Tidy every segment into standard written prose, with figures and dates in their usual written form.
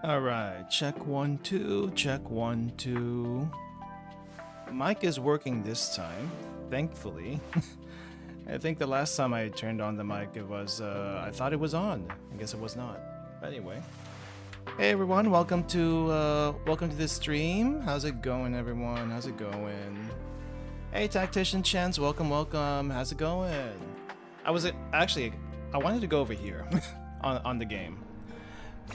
Alright, check 1 2, check 1 2. Mic is working this time, thankfully. I think the last time I turned on the mic, it was, I thought it was on. I guess it was not. Anyway. Hey everyone, welcome to this stream. How's it going, everyone? How's it going? Hey Tactician Chance, welcome. How's it going? I wanted to go over here on the game.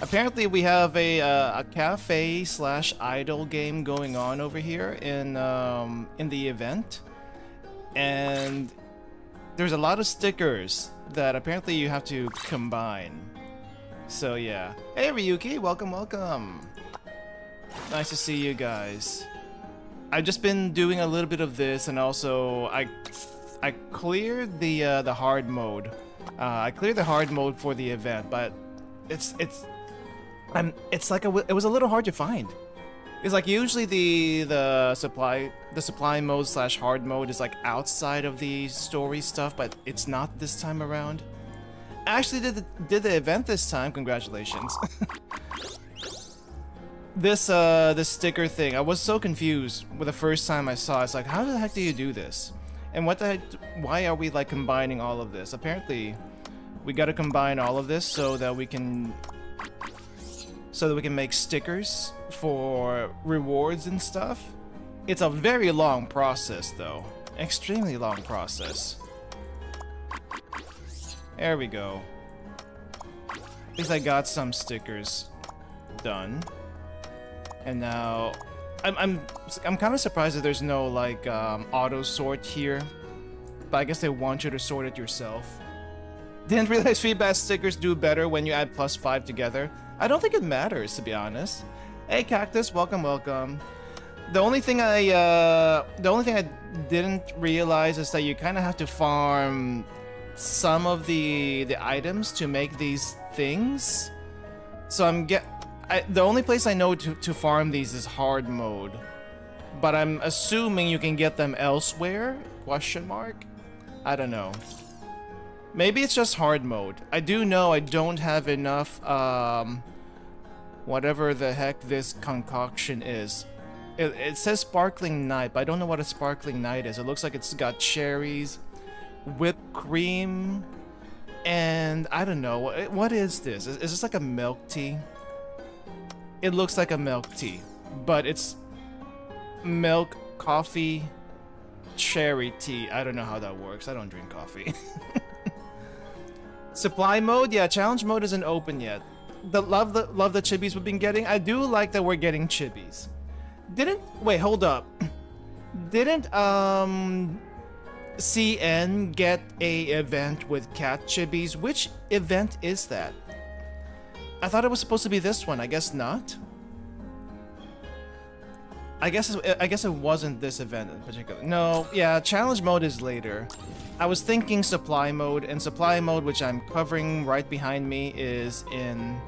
Apparently we have a cafe / idol game going on over here in the event, and there's a lot of stickers that apparently you have to combine. So yeah. Hey Ryuki, welcome. Nice to see you guys. I've just been doing a little bit of this, and also I cleared the hard mode. I cleared the hard mode for the event, but it's like it was a little hard to find. It's like usually the supply mode / hard mode is like outside of the story stuff, but it's not this time around. I actually did the event this time. Congratulations. This sticker thing, I was so confused with the first time I saw it. It's like, how the heck do you do this? And what the heck, why are we like combining all of this? Apparently, we gotta combine all of this so that we can make stickers for rewards and stuff. It's a very long process though. Extremely long process. There we go. At least I got some stickers done. And now I'm kind of surprised that there's no like auto sort here. But I guess they want you to sort it yourself. Didn't realize feedback stickers do better when you add +5 together. I don't think it matters, to be honest. Hey Cactus, welcome. The only thing I didn't realize is that you kind of have to farm some of the items to make these things. So the only place I know to farm these is hard mode, but I'm assuming you can get them elsewhere? Question mark? I don't know. Maybe it's just hard mode. I do know I don't have enough, whatever the heck this concoction is. It says sparkling night, but I don't know what a sparkling night is. It looks like it's got cherries, whipped cream, and I don't know. What is this? Is this like a milk tea? It looks like a milk tea, but it's milk, coffee, cherry tea. I don't know how that works. I don't drink coffee. Supply mode? Yeah, challenge mode isn't open yet. Love the chibis we've been getting. I do like that we're getting chibis. Wait, hold up. Didn't CN get a event with cat chibis? Which event is that? I thought it was supposed to be this one. I guess not. I guess it wasn't this event in particular. No, yeah, challenge mode is later. I was thinking supply mode, and supply mode, which I'm covering right behind me, is in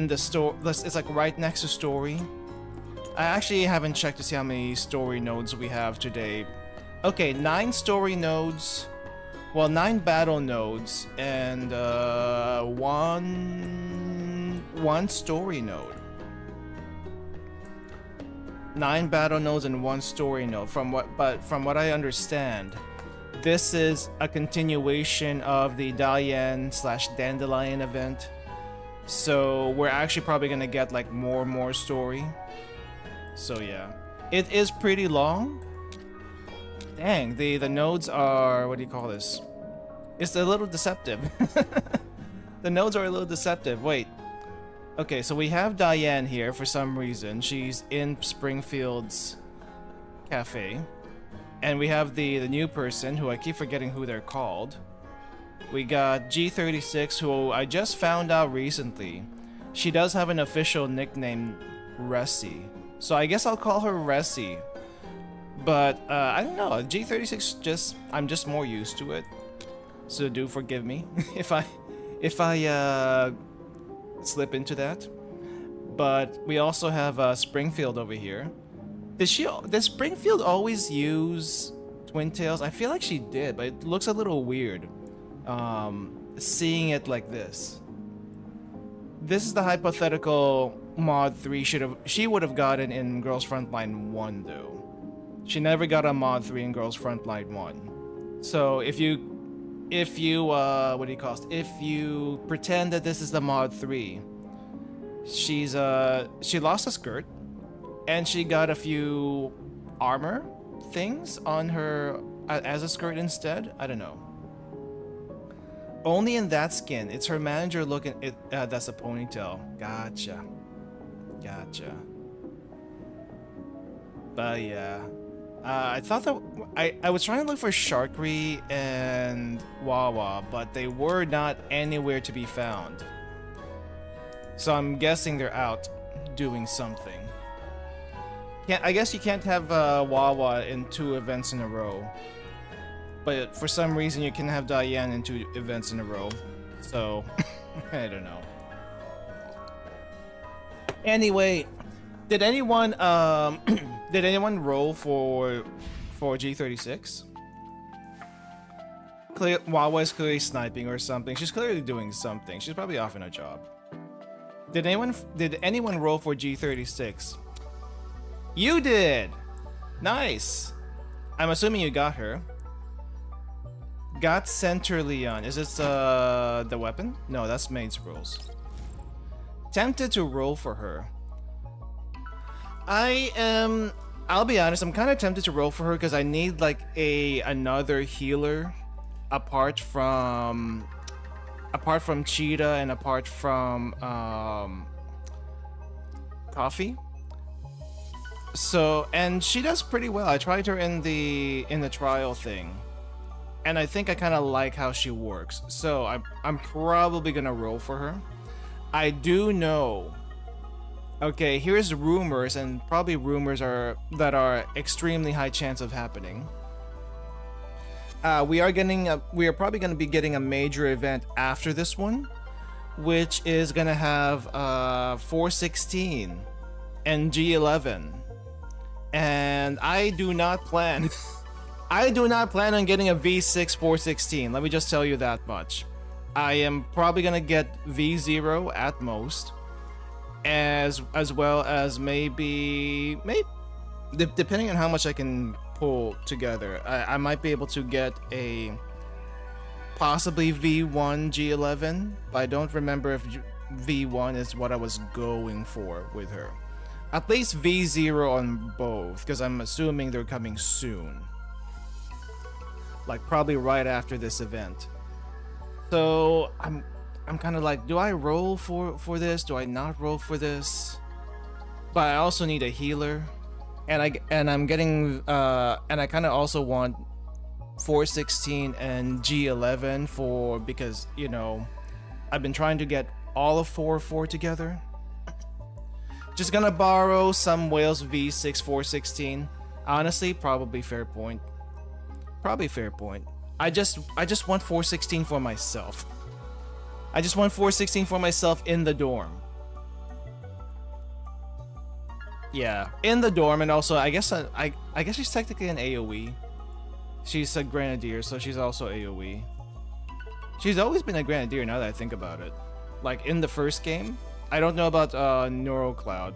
the store. It's like right next to story. I actually haven't checked to see how many story nodes we have today. Okay, 9 story nodes. Well, 9 battle nodes and one story node. 9 battle nodes and 1 story node. From what I understand, this is a continuation of the Diane / Dandelion event. So we're actually probably gonna get like more story. So yeah, it is pretty long. Dang, the nodes are, what do you call this? It's a little deceptive. The nodes are a little deceptive. Wait. Okay, so we have Diane here for some reason. She's in Springfield's cafe. And we have the new person, who I keep forgetting who they're called. We got G36, who I just found out recently. She does have an official nickname, Ressie. So I guess I'll call her Ressie. But I don't know, G36 I'm just more used to it. So do forgive me if I slip into that. But we also have Springfield over here. Did Springfield always use Twin Tails? I feel like she did, but it looks a little weird seeing it like this. This is the hypothetical mod 3 she would have gotten in Girls Frontline 1 though. She never got a mod 3 in Girls Frontline 1. So if you what do you call it? If you pretend that this is the mod 3, she lost a skirt and she got a few armor things on her as a skirt instead. I don't know. Only in that skin. It's her manager looking. That's a ponytail. Gotcha. But yeah, I thought that I was trying to look for Sharkery and Wawa, but they were not anywhere to be found. So I'm guessing they're out doing something. I guess you can't have Wawa in 2 events in a row. But for some reason you can have Diane in 2 events in a row. So, I don't know. Anyway, did anyone roll for G36? Wawa is clearly sniping or something. She's clearly doing something. She's probably off in a job. Did anyone roll for G36? You did! Nice! I'm assuming you got her. Got Center Leon. Is this the weapon? No, that's Maid's rolls. Tempted to roll for her. I'll be honest, I'm kind of tempted to roll for her because I need like another healer apart from Cheetah and apart from Coffee. So, and she does pretty well. I tried her in the trial thing. And I think I kind of like how she works. So I'm probably gonna roll for her. I do know. Okay, here's rumors, and probably rumors that are extremely high chance of happening. We are probably gonna be getting a major event after this one, which is gonna have 416 and G11, and I do not plan. I do not plan on getting a V6 416. Let me just tell you that much. I am probably gonna get V0 at most, as well as maybe depending on how much I can pull together, I might be able to get a possibly V1 G11, but I don't remember if V1 is what I was going for with her. At least V0 on both, because I'm assuming they're coming soon. Like probably right after this event. So I'm kind of like, do I roll for this? Do I not roll for this? But I also need a healer, and I'm getting and I kind of also want 416 and G11 because you know I've been trying to get all of 4 together. Just gonna borrow some Wales V6 416. Honestly, probably fair point. Probably fair point. I just want 416 for myself. I just want 416 for myself in the dorm. Yeah, in the dorm, and also I guess she's technically an AoE. She's a grenadier, so she's also AoE. She's always been a grenadier now that I think about it. Like in the first game, I don't know about NeuroCloud,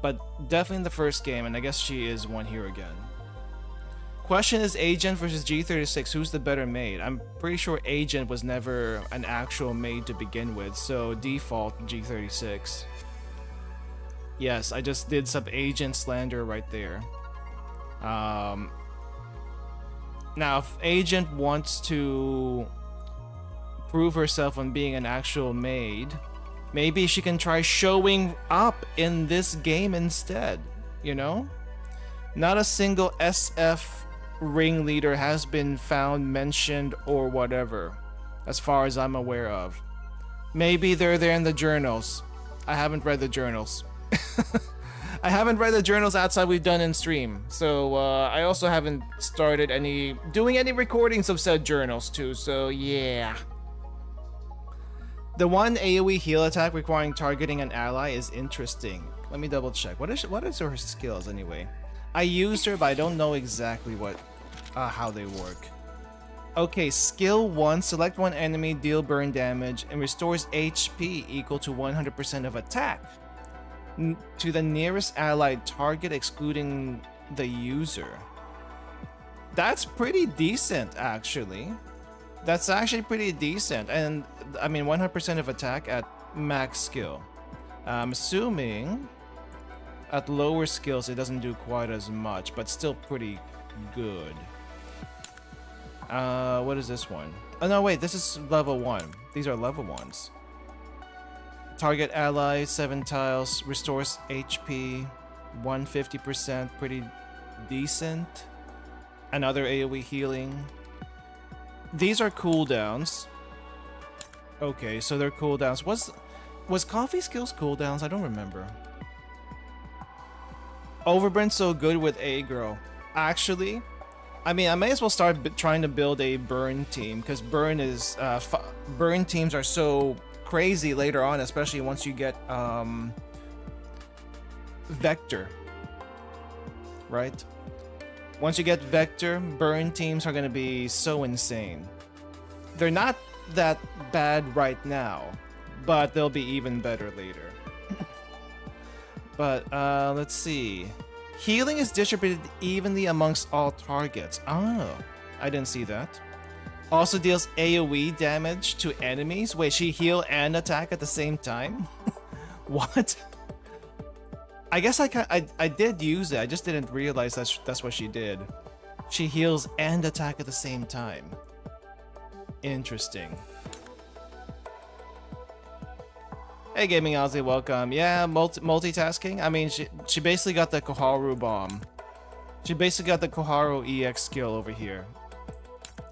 but definitely in the first game, and I guess she is one here again. Question is Agent versus G36, who's the better maid? I'm pretty sure Agent was never an actual maid to begin with, so default G36. Yes, I just did some Agent slander right there. Now if Agent wants to prove herself on being an actual maid, maybe she can try showing up in this game instead, you know? Not a single SF ringleader has been found, mentioned, or whatever, as far as I'm aware of. Maybe they're there in the journals. I haven't read the journals. I haven't read the journals outside we've done in stream, so I also haven't started doing any recordings of said journals too, so yeah. The one AoE heal attack requiring targeting an ally is interesting. Let me double check. What is her skills anyway? I used her, but I don't know exactly how they work. Okay, skill 1, select one enemy, deal burn damage, and restores HP equal to 100% of attack to the nearest allied target, excluding the user. That's pretty decent, actually. That's actually pretty decent. And, I mean, 100% of attack at max skill. I'm assuming at lower skills it doesn't do quite as much, but still pretty good. What is this one? Oh no, wait, this is level 1. These are level 1s. Target ally, 7 tiles, restores HP, 150%, pretty decent. Another AoE healing. These are cooldowns. Okay, so they're cooldowns. Was coffee skills cooldowns? I don't remember. Overburn's so good with aggro. Actually, I mean, I may as well start trying to build a burn team, because burn is burn teams are so crazy later on, especially once you get Vector, right? Once you get Vector, burn teams are gonna be so insane. They're not that bad right now, but they'll be even better later. But let's see. Healing is distributed evenly amongst all targets. Oh, I didn't see that. Also deals AoE damage to enemies. Wait, she heal and attack at the same time? What? I guess I did use it. I just didn't realize that's what she did. She heals and attack at the same time. Interesting. Hey, Gaming Ozzy, welcome. Yeah, multitasking. I mean, she basically got the Koharu bomb. She basically got the Koharu EX skill over here.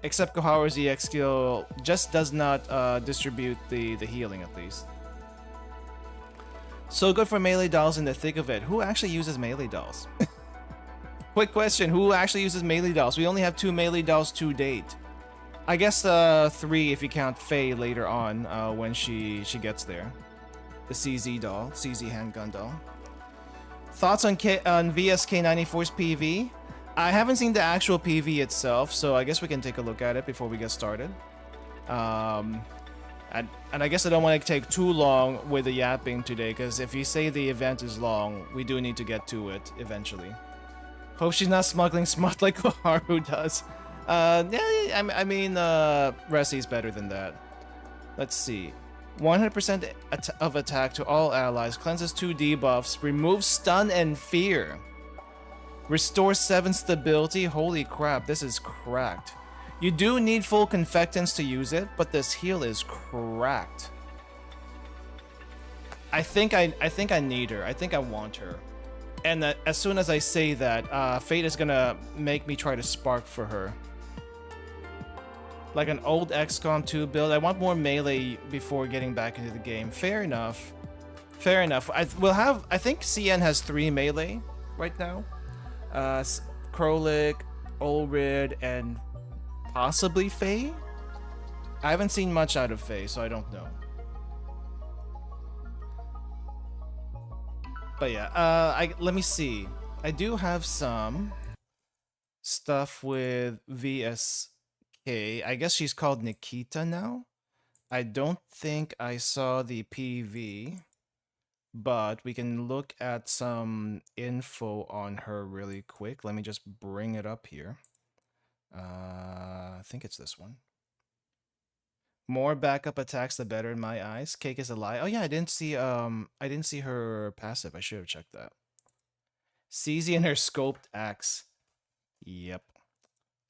Except Koharu's EX skill just does not distribute the healing, at least. So good for melee dolls in the thick of it. Who actually uses melee dolls? Quick question, who actually uses melee dolls? We only have 2 melee dolls to date. I guess 3 if you count Faye later on when she gets there. The CZ doll, CZ handgun doll. Thoughts on VSK94's PV? I haven't seen the actual PV itself, so I guess we can take a look at it before we get started. And I guess I don't want to take too long with the yapping today, because if you say the event is long, we do need to get to it eventually. Hope she's not smuggling smut like Koharu does. Yeah, I mean, Resi's better than that. Let's see. 100% of attack to all allies, cleanses 2 debuffs, removes stun and fear. Restores 7 stability. Holy crap, this is cracked. You do need full confectants to use it, but this heal is cracked. I think I need her. I think I want her. And as soon as I say that, Fate is gonna make me try to spark for her. Like an old XCOM 2 build. I want more melee before getting back into the game. Fair enough. Fair enough. I think CN has 3 melee right now. Krolik, Ulrid, and possibly Faye? I haven't seen much out of Faye, so I don't know. But yeah, let me see. I do have some stuff with VSK. I guess she's called Nikita now. I don't think I saw the PV, but we can look at some info on her really quick. Let me just bring it up here. I think it's this one. More backup attacks, the better in my eyes. Cake is a lie. Oh yeah, I didn't see her passive. I should have checked that. CZ and her scoped axe. Yep.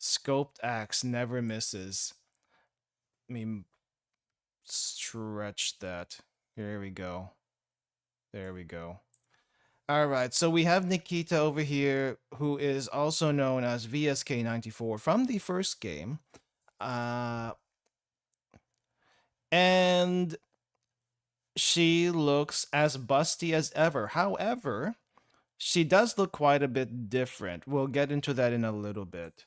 Scoped axe never misses. Let me stretch that. Here we go. There we go. Alright, so we have Nikita over here, who is also known as VSK94 from the first game. And she looks as busty as ever. However, she does look quite a bit different. We'll get into that in a little bit.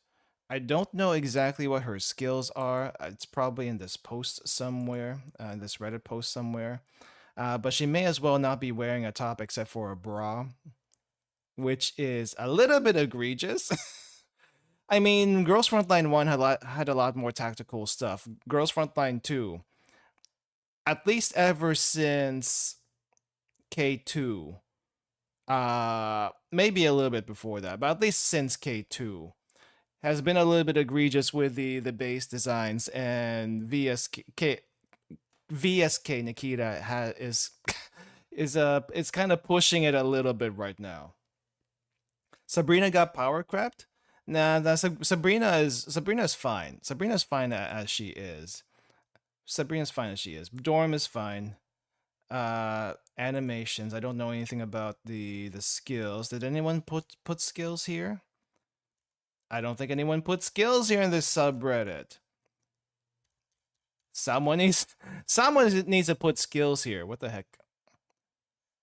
I don't know exactly what her skills are. It's probably in this post somewhere, this Reddit post somewhere. But she may as well not be wearing a top except for a bra, which is a little bit egregious. I mean, Girls Frontline 1 had a lot more tactical stuff. Girls Frontline 2, at least ever since K2, maybe a little bit before that, but at least since K2, has been a little bit egregious with the base designs, and VSK Nikita is it's kind of pushing it a little bit right now. Sabrina got power crept. Nah, Sabrina's fine. Sabrina's fine as she is. Sabrina's fine as she is. Dorm is fine. Animations. I don't know anything about the skills. Did anyone put skills here? I don't think anyone put skills here in this subreddit. Someone needs to put skills here. What the heck?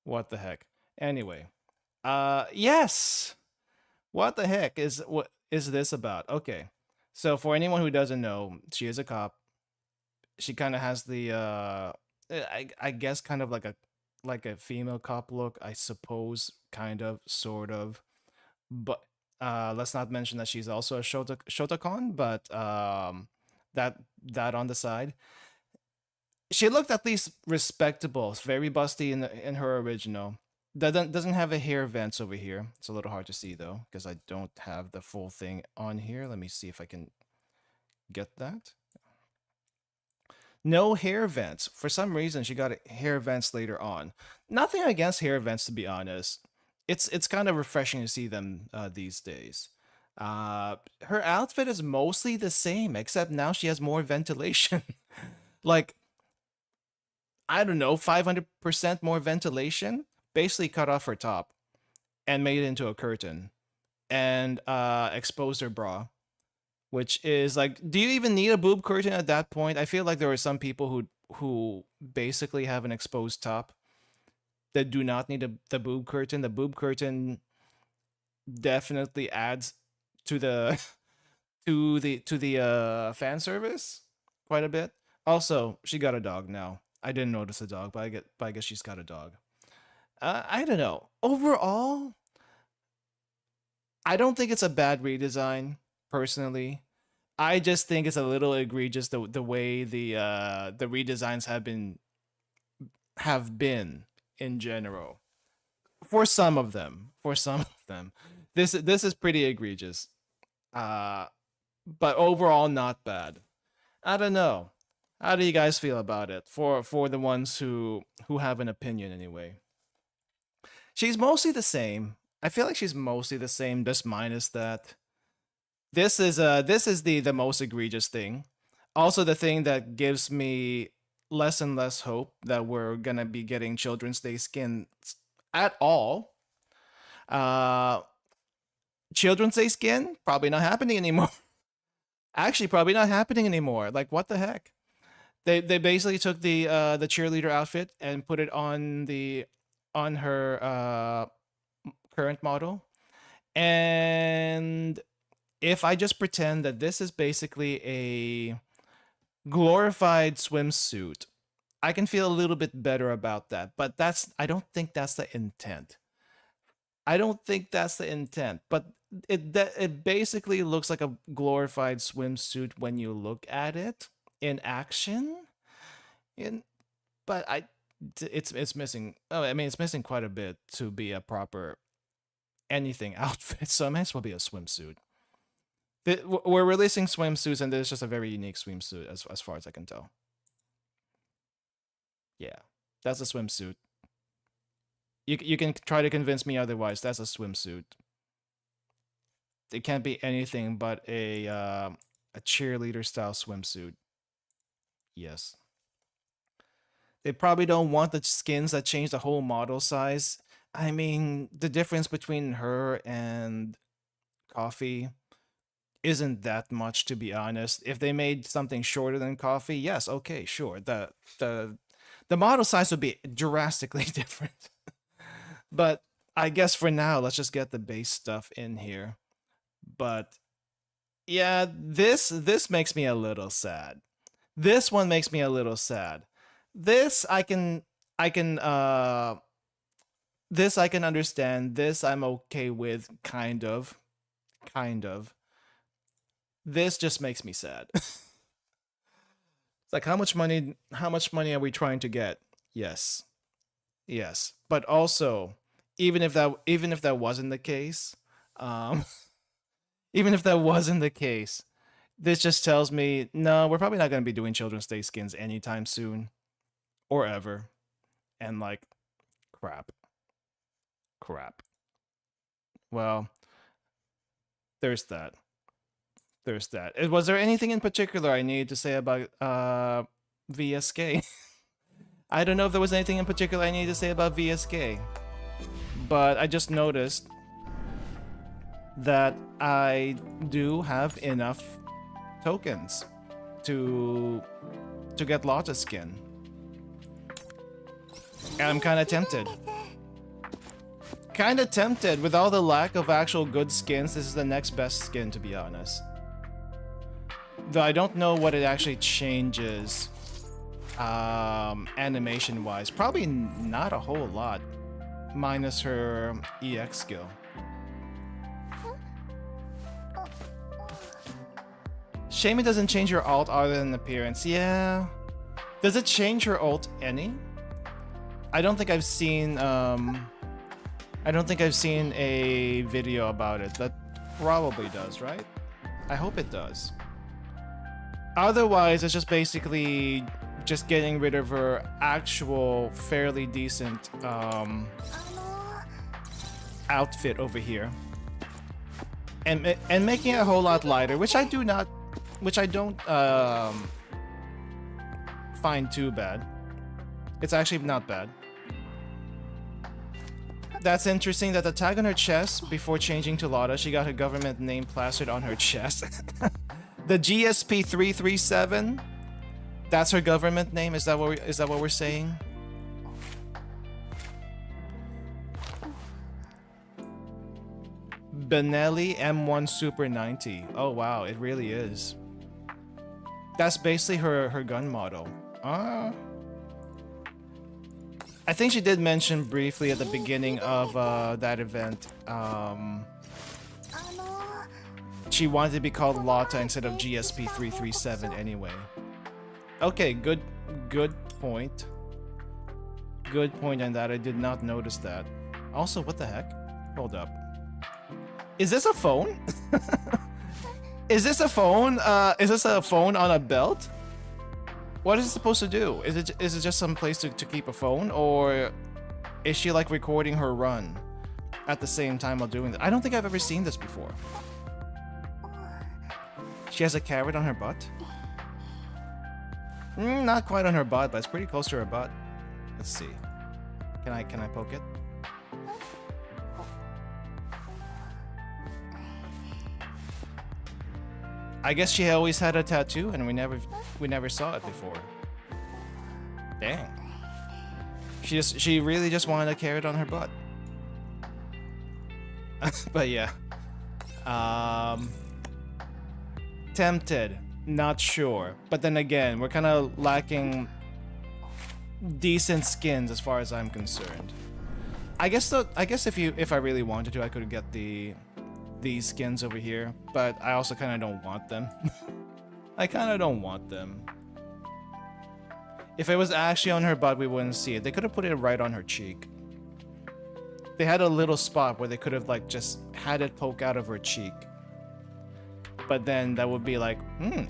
What the heck? Anyway. Yes. What the heck what is this about? Okay. So for anyone who doesn't know, she is a cop. She kind of has the I guess kind of like a female cop look, I suppose, kind of, sort of. But let's not mention that she's also a Shotacon, but that on the side. She looked at least respectable. It's very busty in her original. Doesn't have a hair vents over here. It's a little hard to see though, because I don't have the full thing on here. Let me see if I can get that. No hair vents. For some reason, she got hair vents later on. Nothing against hair vents, to be honest. It's kind of refreshing to see them these days. Her outfit is mostly the same, except now she has more ventilation. Like, I don't know, 500% more ventilation. Basically cut off her top and made it into a curtain and exposed her bra, which is like, do you even need a boob curtain at that point? I feel like there are some people who basically have an exposed top that do not need the boob curtain. The boob curtain definitely adds to the to the fan service quite a bit. Also, she got a dog now. I didn't notice a dog, but I guess she's got a dog. I don't know. Overall, I don't think it's a bad redesign, personally. I just think it's a little egregious the way the redesigns have been in general. For some of them. For some of them. This is pretty egregious. But overall not bad. I don't know. How do you guys feel about it? For the ones who have an opinion anyway. She's mostly the same. I feel like she's mostly the same, just minus that. This is the most egregious thing. Also, the thing that gives me less and less hope that we're gonna be getting Children's Day skins at all. Children's Day skin probably not happening anymore. Actually, probably not happening anymore. Like, what the heck? They basically took the cheerleader outfit and put it on her current model. And if I just pretend that this is basically a glorified swimsuit, I can feel a little bit better about that. But I don't think that's the intent. I don't think that's the intent. But it basically looks like a glorified swimsuit when you look at it in action. But it's missing. Oh, I mean, it's missing quite a bit to be a proper anything outfit. So it might as well be a swimsuit. We're releasing swimsuits, and there's just a very unique swimsuit as far as I can tell. Yeah, that's a swimsuit. You can try to convince me otherwise. That's a swimsuit. It can't be anything but a cheerleader style swimsuit. Yes. They probably don't want the skins that change the whole model size. I mean, the difference between her and Coffee isn't that much, to be honest. If they made something shorter than Coffee, yes, okay, sure. The model size would be drastically different. But I guess for now, let's just get the base stuff in here. But yeah, this makes me a little sad. This one makes me a little sad. This I can this I can understand. This I'm okay with, kind of. This just makes me sad. It's like how much money are we trying to get? Yes. Yes. But also, even if that wasn't the case, um even if that wasn't the case, this just tells me no, we're probably not going to be doing Children's Day skins anytime soon or ever. And like crap. Well, there's that. Was there anything in particular I needed to say about VSK? I don't know if there was anything in particular I needed to say about VSK, but I just noticed that I do have enough tokens to get Lotta's skin. And I'm kind of tempted. With all the lack of actual good skins. This is the next best skin, to be honest. Though I don't know what it actually changes animation wise. Probably not a whole lot, minus her EX skill. Shame it doesn't change your ult other than appearance. Yeah. Does it change her ult any? I don't think I've seen a video about it. That probably does, right? I hope it does. Otherwise, it's just basically just getting rid of her actual fairly decent outfit over here, and making it a whole lot lighter, which I don't find too bad. It's actually not bad. That's interesting that the tag on her chest before changing to Lotta, she got her government name plastered on her chest. The GSP 337. That's her government name. Is that what we're saying? Benelli M1 Super 90. Oh wow, it really is. That's basically her gun model. I think she did mention briefly at the beginning of that event. She wanted to be called Lotta instead of GSP 337 anyway. Okay, good point. Good point on that. I did not notice that. Also, what the heck? Hold up. Is this a phone? Is this a phone? Is this a phone on a belt? What is it supposed to do? Is it just some place to keep a phone, or is she like recording her run at the same time while doing that? I don't think I've ever seen this before. She has a carrot on her butt? Not quite on her butt, but it's pretty close to her butt. Let's see. Can I poke it? I guess she always had a tattoo and we never saw it before. Dang. She really just wanted a carrot on her butt. But yeah. Tempted, not sure. But then again, we're kind of lacking decent skins as far as I'm concerned. I guess if I really wanted to, I could get these skins over here, but I also kind of don't want them. I kind of don't want them. If it was actually on her butt, we wouldn't see it. They could have put it right on her cheek. They had a little spot where they could have like just had it poke out of her cheek. But then that would be like,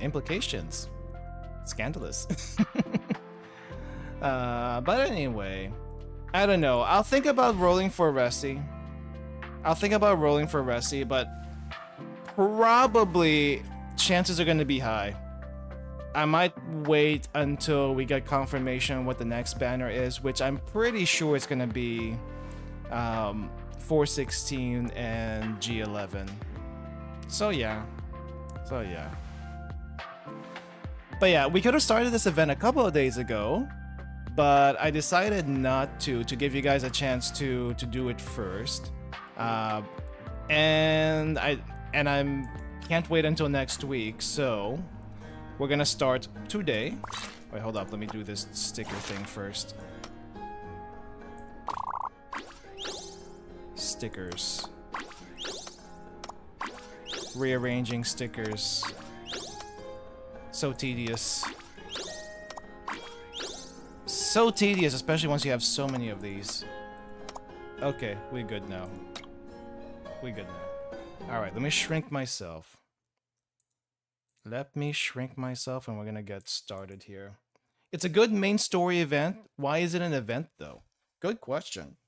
implications. Scandalous. But anyway, I don't know. I'll think about rolling for Ressi. But probably chances are going to be high. I might wait until we get confirmation what the next banner is, which I'm pretty sure it's going to be 416 and G11. So yeah. But yeah, we could have started this event a couple of days ago, but I decided not to give you guys a chance to do it first. And I can't wait until next week, so we're gonna start today. Wait, hold up, let me do this sticker thing first. Stickers. Rearranging stickers. So tedious. So tedious, especially once you have so many of these. Okay, we good now. We good now. Alright, let me shrink myself. Let me shrink myself and we're gonna get started here. It's a good main story event. Why is it an event though? Good question.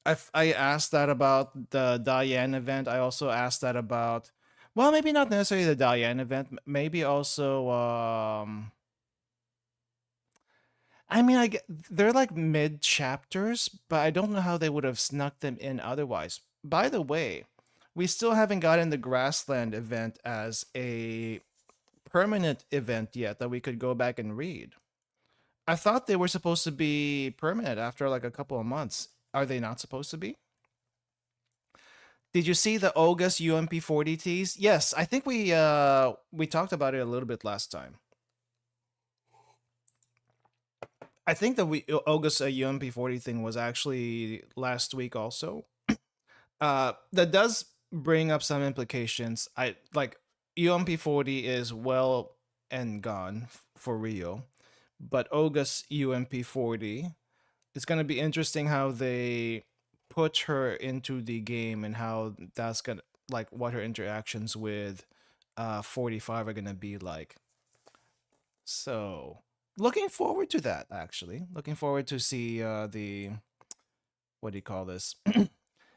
I asked that about the Diane event. I also asked that about, well, maybe not necessarily the Diane event. Maybe also, I mean, they're like mid chapters, but I don't know how they would have snuck them in otherwise. By the way, we still haven't gotten the Grassland event as a permanent event yet that we could go back and read. I thought they were supposed to be permanent after like a couple of months. Are they not supposed to be? Did you see the August UMP40 tease? Yes, I think we talked about it a little bit last time. I think the August UMP40 thing was actually last week also. That does bring up some implications. I like UMP40 is well and gone for Rio, but August UMP40, it's gonna be interesting how they put her into the game and how that's gonna, like, what her interactions with 45 are gonna be like. So looking forward to that, actually. Looking forward to see the, what do you call this?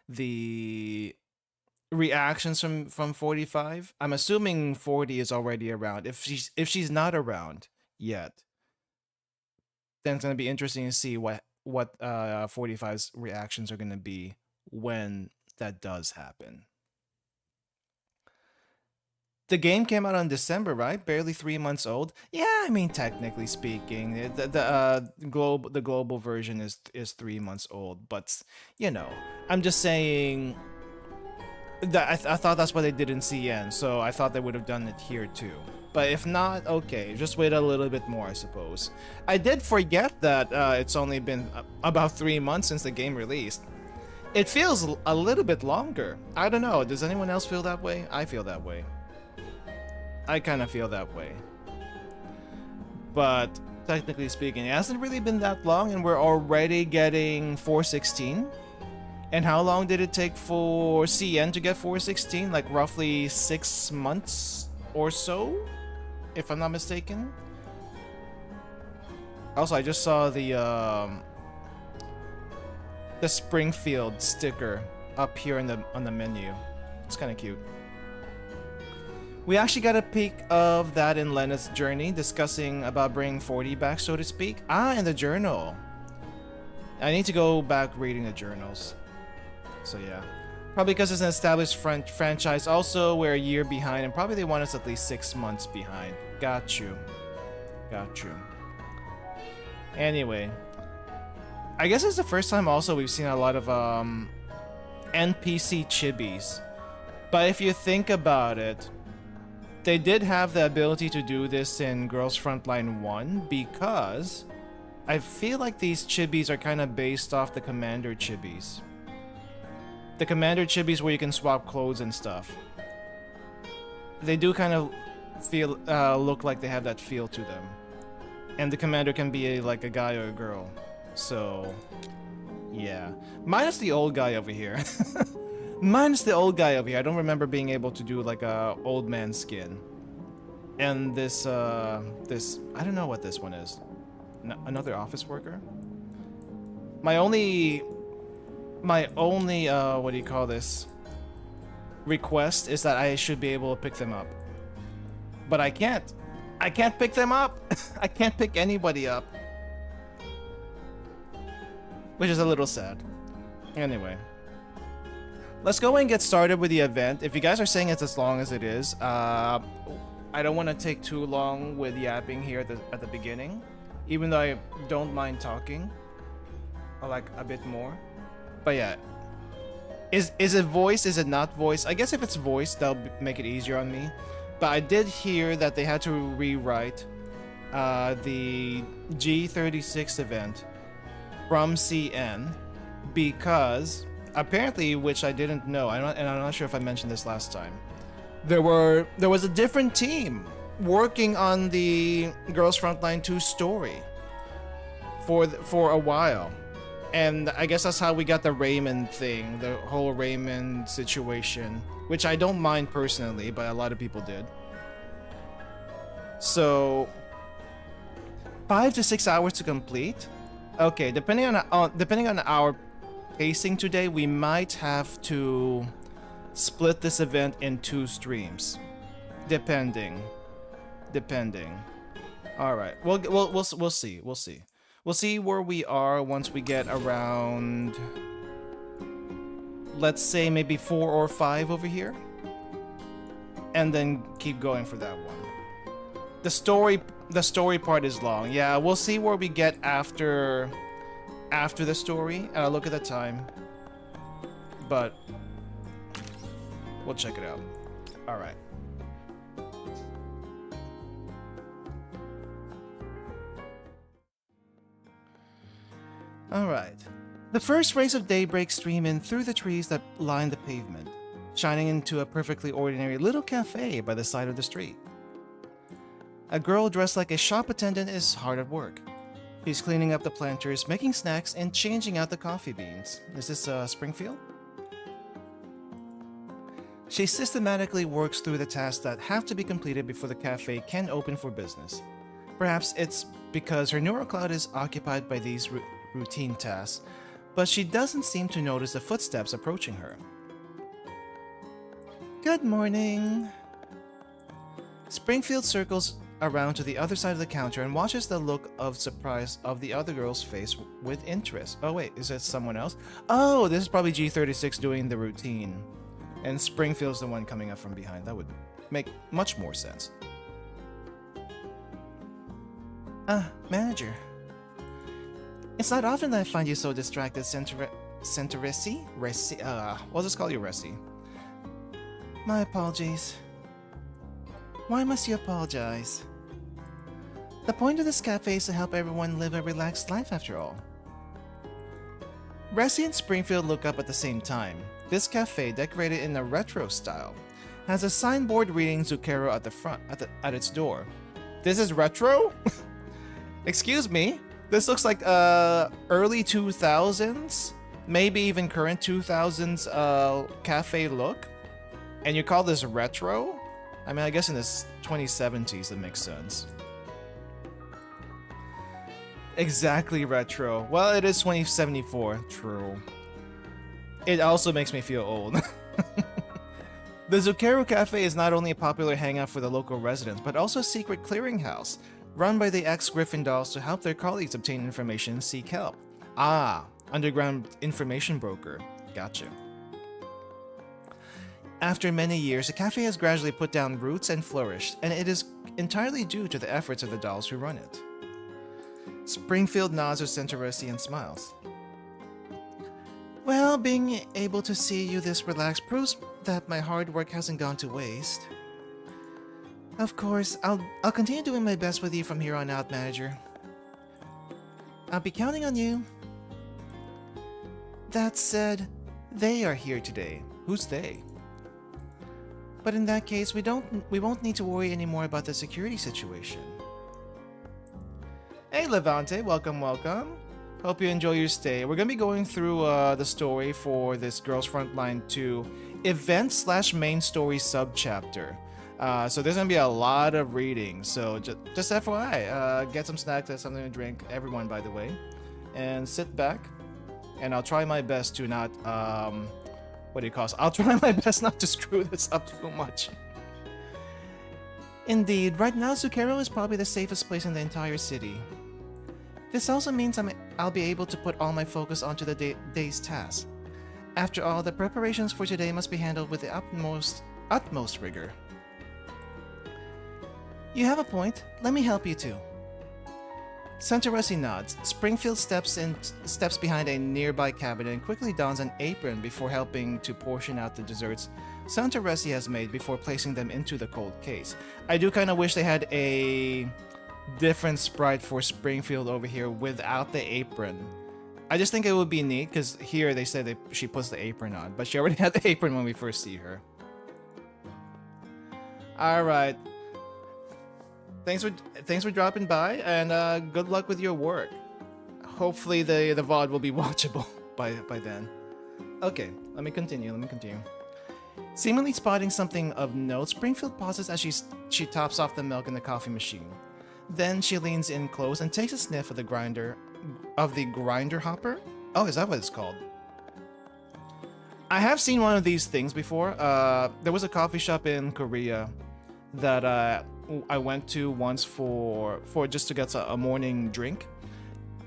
The reactions from 45. I'm assuming 40 is already around. If she's not around yet, then it's gonna be interesting to see what 45's reactions are gonna be when that does happen. The game came out in December, right? Barely 3 months old. Yeah, I mean, technically speaking, the global version is 3 months old. But you know, I'm just saying that I thought that's what they did in CN, so I thought they would have done it here too. But if not, okay, just wait a little bit more, I suppose. I did forget that it's only been about 3 months since the game released. It feels a little bit longer. I don't know. Does anyone else feel that way? I feel that way. I kind of feel that way. But technically speaking, it hasn't really been that long, and we're already getting 416. And how long did it take for CN to get 416? Like roughly 6 months or so, if I'm not mistaken. Also, I just saw the Springfield sticker up here on the menu. It's kind of cute. We actually got a peek of that in Lena's journey, discussing about bringing 40 back, so to speak. Ah, in the journal. I need to go back reading the journals. So yeah. Probably because it's an established franchise. Also, we're a year behind, and probably they want us at least 6 months behind. Got you. Got you. Anyway. I guess it's the first time also we've seen a lot of NPC chibis. But if you think about it, they did have the ability to do this in Girls Frontline 1 because I feel like these chibis are kind of based off the Commander chibis. The Commander chibis where you can swap clothes and stuff. They do kind of feel look like they have that feel to them. And the Commander can be like a guy or a girl. So, yeah. Minus the old guy over here. Minus the old guy over here. I don't remember being able to do like a old man skin. And this, I don't know what this one is. Another office worker? My only, what do you call this? Request is that I should be able to pick them up. But I can't. I can't pick them up. I can't pick anybody up. Which is a little sad. Anyway. Let's go and get started with the event. If you guys are saying it's as long as it is, I don't want to take too long with yapping here at the beginning. Even though I don't mind talking. I like a bit more. But yeah. Is it voice? Is it not voice? I guess if it's voice, that'll make it easier on me. But I did hear that they had to rewrite the G36 event from CN because apparently, which I didn't know, and I'm not sure if I mentioned this last time, there was a different team working on the Girls Frontline 2 story for a while. And I guess that's how we got the Raymond thing, the whole Raymond situation, which I don't mind personally, but a lot of people did. So 5 to 6 hours to complete. Okay, depending on our pacing today, we might have to split this event in 2 streams, depending. All right, we'll see. We'll see where we are once we get around, let's say maybe 4 or 5 over here, and then keep going for that one. The story part is long. Yeah, we'll see where we get after the story, and I'll look at the time, but we'll check it out. All right. Alright. The first rays of daybreak stream in through the trees that line the pavement, shining into a perfectly ordinary little cafe by the side of the street. A girl dressed like a shop attendant is hard at work. She's cleaning up the planters, making snacks, and changing out the coffee beans. Is this Springfield? She systematically works through the tasks that have to be completed before the cafe can open for business. Perhaps it's because her neural cloud is occupied by these routine tasks, but she doesn't seem to notice the footsteps approaching her. Good morning. Springfield circles around to the other side of the counter and watches the look of surprise of the other girl's face with interest. Oh wait, is that someone else? Oh, this is probably G36 doing the routine, and Springfield's the one coming up from behind. That would make much more sense. Manager. It's not often that I find you so distracted, Resi? We'll just call you Resi. My apologies. Why must you apologize? The point of this cafe is to help everyone live a relaxed life after all. Resi and Springfield look up at the same time. This cafe, decorated in a retro style, has a signboard reading Zucchero at the front, at its door. This is retro? Excuse me? This looks like early 2000s, maybe even current 2000s cafe look, and you call this retro? I mean, I guess in the 2070s that makes sense. Exactly retro. Well, it is 2074, true. It also makes me feel old. The Zucchero Cafe is not only a popular hangout for the local residents, but also a secret clearinghouse run by the ex-Griffin dolls to help their colleagues obtain information and seek help. Ah, underground information broker. Gotcha. After many years, the cafe has gradually put down roots and flourished, and it is entirely due to the efforts of the dolls who run it. Springfield nods to Centauressi and smiles. Well, being able to see you this relaxed proves that my hard work hasn't gone to waste. Of course, I'll continue doing my best with you from here on out, manager. I'll be counting on you. That said, they are here today. Who's they? But in that case, we won't need to worry anymore about the security situation. Hey Levante, welcome. Hope you enjoy your stay. We're gonna be going through the story for this Girls Frontline 2 event/main story subchapter. So there's gonna be a lot of reading. So just FYI, get some snacks, get something to drink. Everyone, by the way, and sit back. And I'll try my best to not I'll try my best not to screw this up too much. Indeed, right now Zucchero is probably the safest place in the entire city. This also means I'll be able to put all my focus onto the day's task. After all, the preparations for today must be handled with the utmost rigor. You have a point. Let me help you too. Centauressi nods. Springfield steps behind a nearby cabinet and quickly dons an apron before helping to portion out the desserts Centauressi has made before placing them into the cold case. I do kind of wish they had a different sprite for Springfield over here without the apron. I just think it would be neat because here they said she puts the apron on, but she already had the apron when we first see her. Alright. thanks for dropping by, and good luck with your work. Hopefully the VOD will be watchable by then. Okay, let me continue. Seemingly spotting something of note, Springfield pauses as she tops off the milk in the coffee machine. Then she leans in close and takes a sniff of the grinder hopper. Oh, is that what it's called? I have seen one of these things before. There was a coffee shop in Korea that I went to once for just to get a morning drink,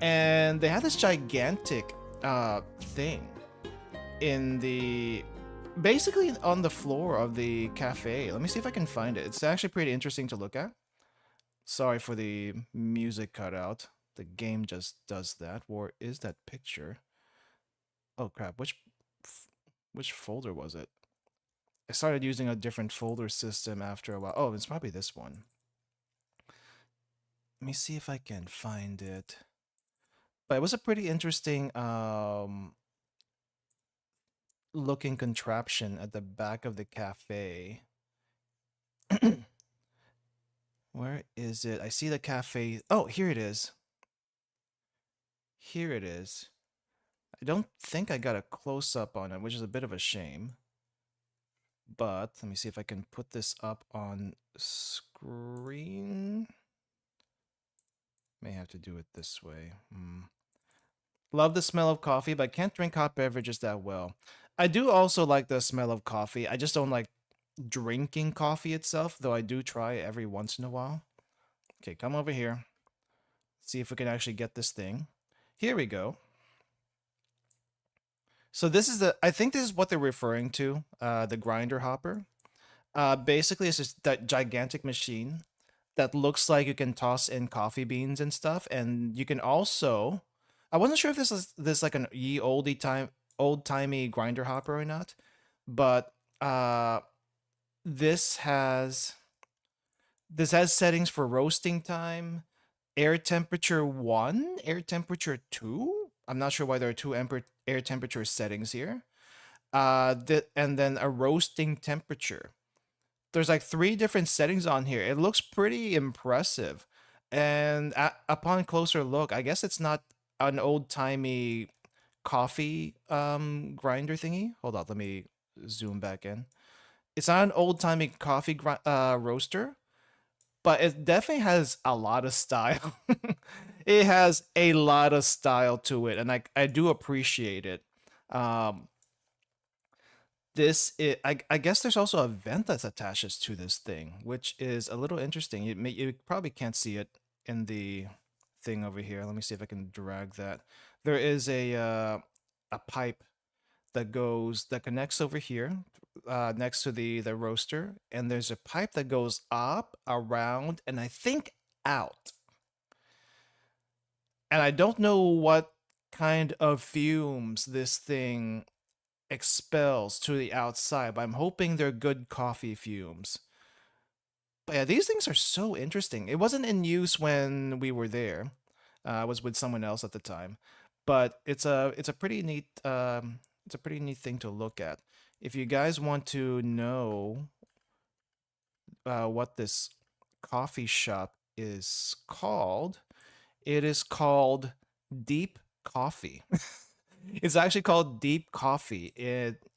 and they had this gigantic thing in the basically on the floor of the cafe. Let me see if I can find it. It's actually pretty interesting to look at. Sorry for the music cutout. The game just does that. Where is that picture? Oh crap! Which folder was it? I started using a different folder system after a while. Oh, it's probably this one. Let me see if I can find it. But it was a pretty interesting looking contraption at the back of the cafe. Where is it? I see the cafe. Oh, here it is. Here it is. I don't think I got a close-up on it, which is a bit of a shame. But let me see if I can put this up on screen. May have to do it this way. Love the smell of coffee, but can't drink hot beverages that well. I do also like the smell of coffee. I just don't like drinking coffee itself, though I do try it every once in a while. Okay, come over here. See if we can actually get this thing. Here we go. So this is I think this is what they're referring to, the grinder hopper. Basically, it's just that gigantic machine that looks like you can toss in coffee beans and stuff, and you can also, I wasn't sure if this like an old-timey grinder hopper or not, but this has settings for roasting time, air temperature 1, air temperature 2. I'm not sure why there are two air temperature settings here. And then a roasting temperature. There's like 3 different settings on here. It looks pretty impressive. And upon closer look, I guess it's not an old-timey coffee grinder thingy. Hold on, let me zoom back in. It's not an old-timey coffee roaster, but it definitely has a lot of style. It has a lot of style to it, and I do appreciate it. I guess there's also a vent that's attached to this thing, which is a little interesting. You probably can't see it in the thing over here. Let me see if I can drag that. There is a pipe that connects over here next to the roaster, and there's a pipe that goes up, around, and I think out. And I don't know what kind of fumes this thing expels to the outside, but I'm hoping they're good coffee fumes. But yeah, these things are so interesting. It wasn't in use when we were there. I was with someone else at the time, but it's a pretty neat thing to look at. If you guys want to know what this coffee shop is called, it is called Deep Coffee. It's actually called Deep Coffee.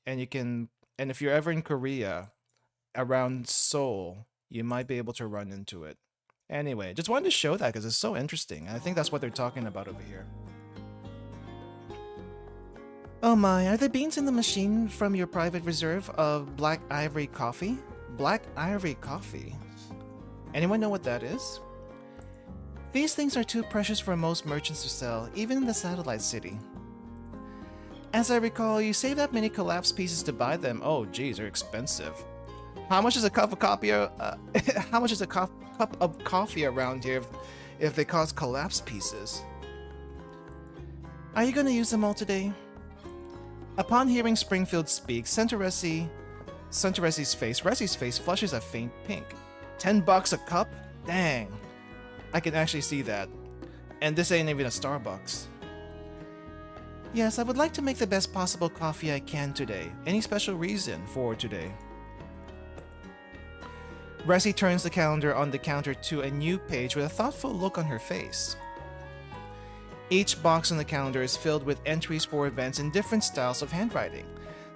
And if you're ever in Korea, around Seoul, you might be able to run into it. Anyway, just wanted to show that because it's so interesting. I think that's what they're talking about over here. Oh my, are the beans in the machine from your private reserve of Black Ivory coffee? Black Ivory coffee? Anyone know what that is? These things are too precious for most merchants to sell, even in the satellite city. As I recall, you saved up many collapsed pieces to buy them. Oh geez, they're expensive. How much is a cup of coffee? How much is a cup of coffee around here if they cost collapsed pieces? Are you going to use them all today? Upon hearing Springfield speak, Ressi's face flushes a faint pink. $10 a cup? Dang. I can actually see that. And this ain't even a Starbucks. Yes, I would like to make the best possible coffee I can today. Any special reason for today? Resi turns the calendar on the counter to a new page with a thoughtful look on her face. Each box on the calendar is filled with entries for events in different styles of handwriting,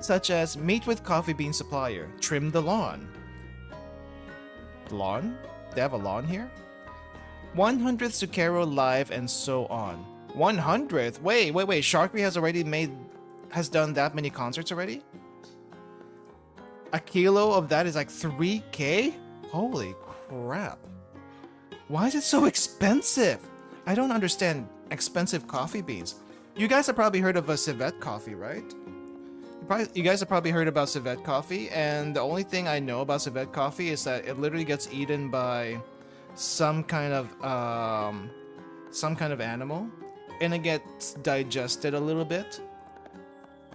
such as meet with coffee bean supplier, trim the lawn. Lawn? They have a lawn here? 100th Zucchero live and so on. 100th? Wait. Sharky has done that many concerts already? A kilo of that is like 3K? Holy crap. Why is it so expensive? I don't understand expensive coffee beans. You guys have probably heard of a civet coffee, right? You guys have probably heard about civet coffee, and the only thing I know about civet coffee is that it literally gets eaten by some kind of animal, and it gets digested a little bit,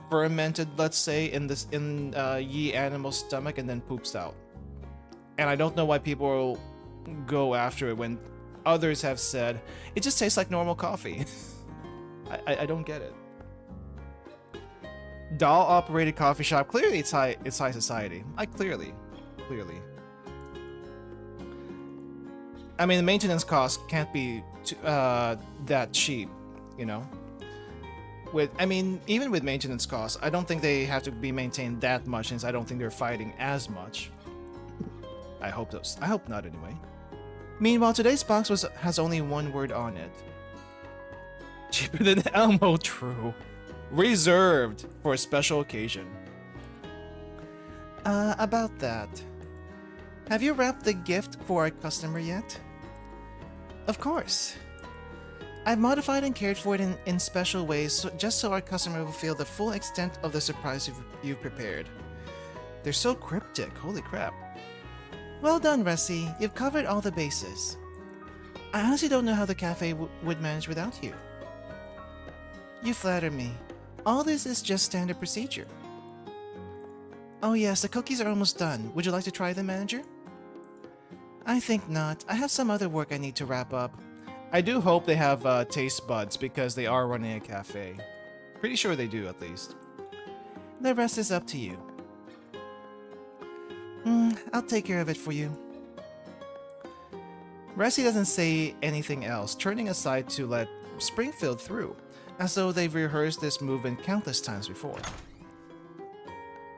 fermented, let's say, in ye animal's stomach, and then poops out. And I don't know why people go after it when others have said it just tastes like normal coffee. I don't get it. Doll-operated coffee shop. Clearly, it's high society. Clearly. I mean, the maintenance cost can't be that cheap, you know. Even with maintenance costs, I don't think they have to be maintained that much, since I don't think they're fighting as much. I hope not, anyway. Meanwhile, today's box has only one word on it. Cheaper than Elmo, true. Reserved for a special occasion. About that. Have you wrapped the gift for our customer yet? Of course. I've modified and cared for it in special ways, just so our customer will feel the full extent of the surprise you've prepared. They're so cryptic, holy crap. Well done, Resi. You've covered all the bases. I honestly don't know how the cafe would manage without you. You flatter me. All this is just standard procedure. Oh yes, the cookies are almost done. Would you like to try them, manager? I think not. I have some other work I need to wrap up. I do hope they have taste buds, because they are running a cafe. Pretty sure they do, at least. The rest is up to you. I'll take care of it for you. Resi doesn't say anything else, turning aside to let Springfield through, as though they've rehearsed this movement countless times before.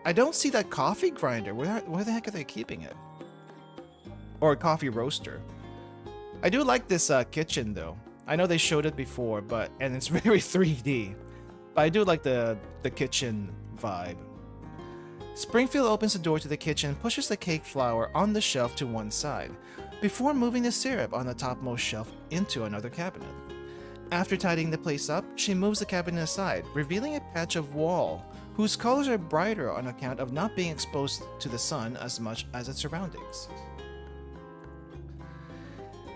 I don't see that coffee grinder. Where the heck are they keeping it? Or a coffee roaster. I do like this kitchen, though. I know they showed it before, and it's very 3D. But I do like the kitchen vibe. Springfield opens the door to the kitchen and pushes the cake flour on the shelf to one side, before moving the syrup on the topmost shelf into another cabinet. After tidying the place up, she moves the cabinet aside, revealing a patch of wall whose colors are brighter on account of not being exposed to the sun as much as its surroundings.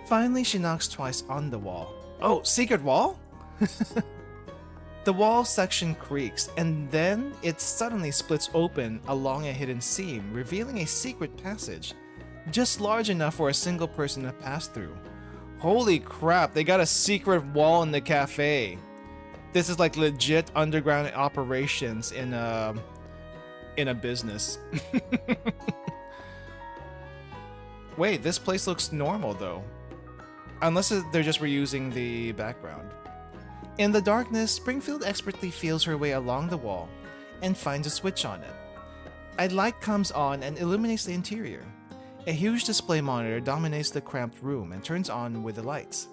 Finally, she knocks twice on the wall. Oh, secret wall? The wall section creaks, and then it suddenly splits open along a hidden seam, revealing a secret passage, just large enough for a single person to pass through. Holy crap, they got a secret wall in the cafe. This is like legit underground operations in a business. Wait, this place looks normal though. Unless they're just reusing the background. In the darkness, Springfield expertly feels her way along the wall and finds a switch on it. A light comes on and illuminates the interior. A huge display monitor dominates the cramped room and turns on with the lights,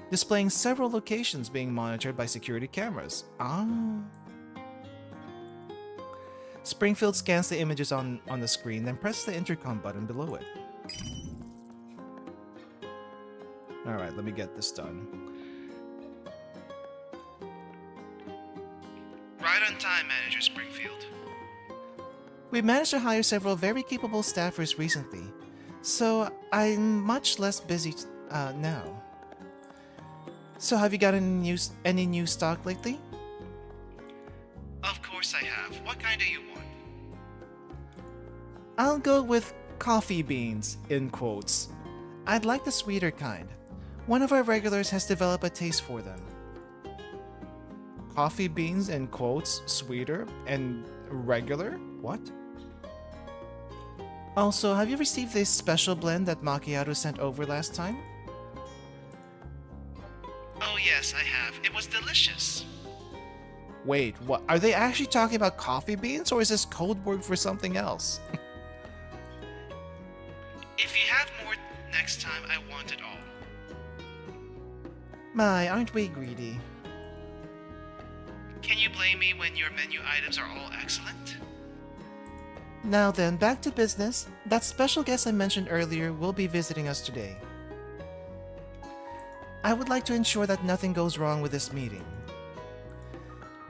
displaying several locations being monitored by security cameras. Springfield scans the images on the screen, then presses the intercom button below it. Alright, let me get this done. Right on time, Manager Springfield. We've managed to hire several very capable staffers recently, so I'm much less busy now. So have you got any new stock lately? Of course I have. What kind do you want? I'll go with coffee beans, in quotes. I'd like the sweeter kind. One of our regulars has developed a taste for them. Coffee beans, in quotes, sweeter, and regular? What? Also, have you received this special blend that Macchiato sent over last time? Oh yes, I have. It was delicious. Wait, what? Are they actually talking about coffee beans, or is this code word for something else? If you have more next time, I want it all. My, aren't we greedy? Can you blame me when your menu items are all excellent? Now then, back to business. That special guest I mentioned earlier will be visiting us today. I would like to ensure that nothing goes wrong with this meeting.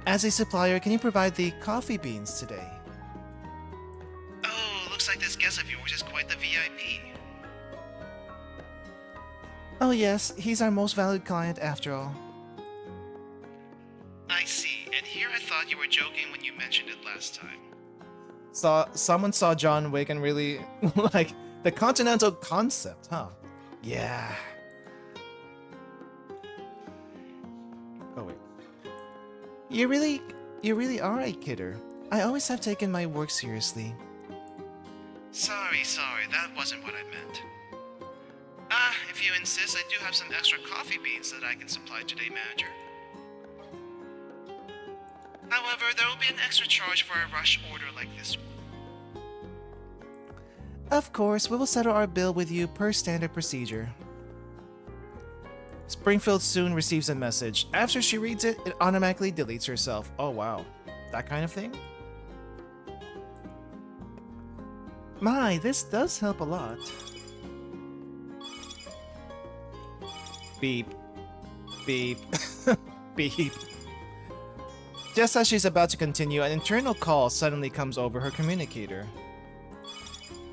As a supplier, can you provide the coffee beans today? Oh, looks like this guest of yours is quite the VIP. Oh yes, he's our most valued client after all. I see, and here I thought you were joking when you mentioned it last time. Someone saw John Wick and really like the continental concept, huh? Yeah. Oh wait. You really are a kidder. I always have taken my work seriously. Sorry, that wasn't what I meant. If you insist, I do have some extra coffee beans that I can supply today, manager. However, there will be an extra charge for a rush order like this one. Of course, we will settle our bill with you per standard procedure. Springfield soon receives a message. After she reads it, it automatically deletes herself. Oh wow. That kind of thing? My, this does help a lot. Beep. Beep. Beep. Just as she's about to continue, an internal call suddenly comes over her communicator.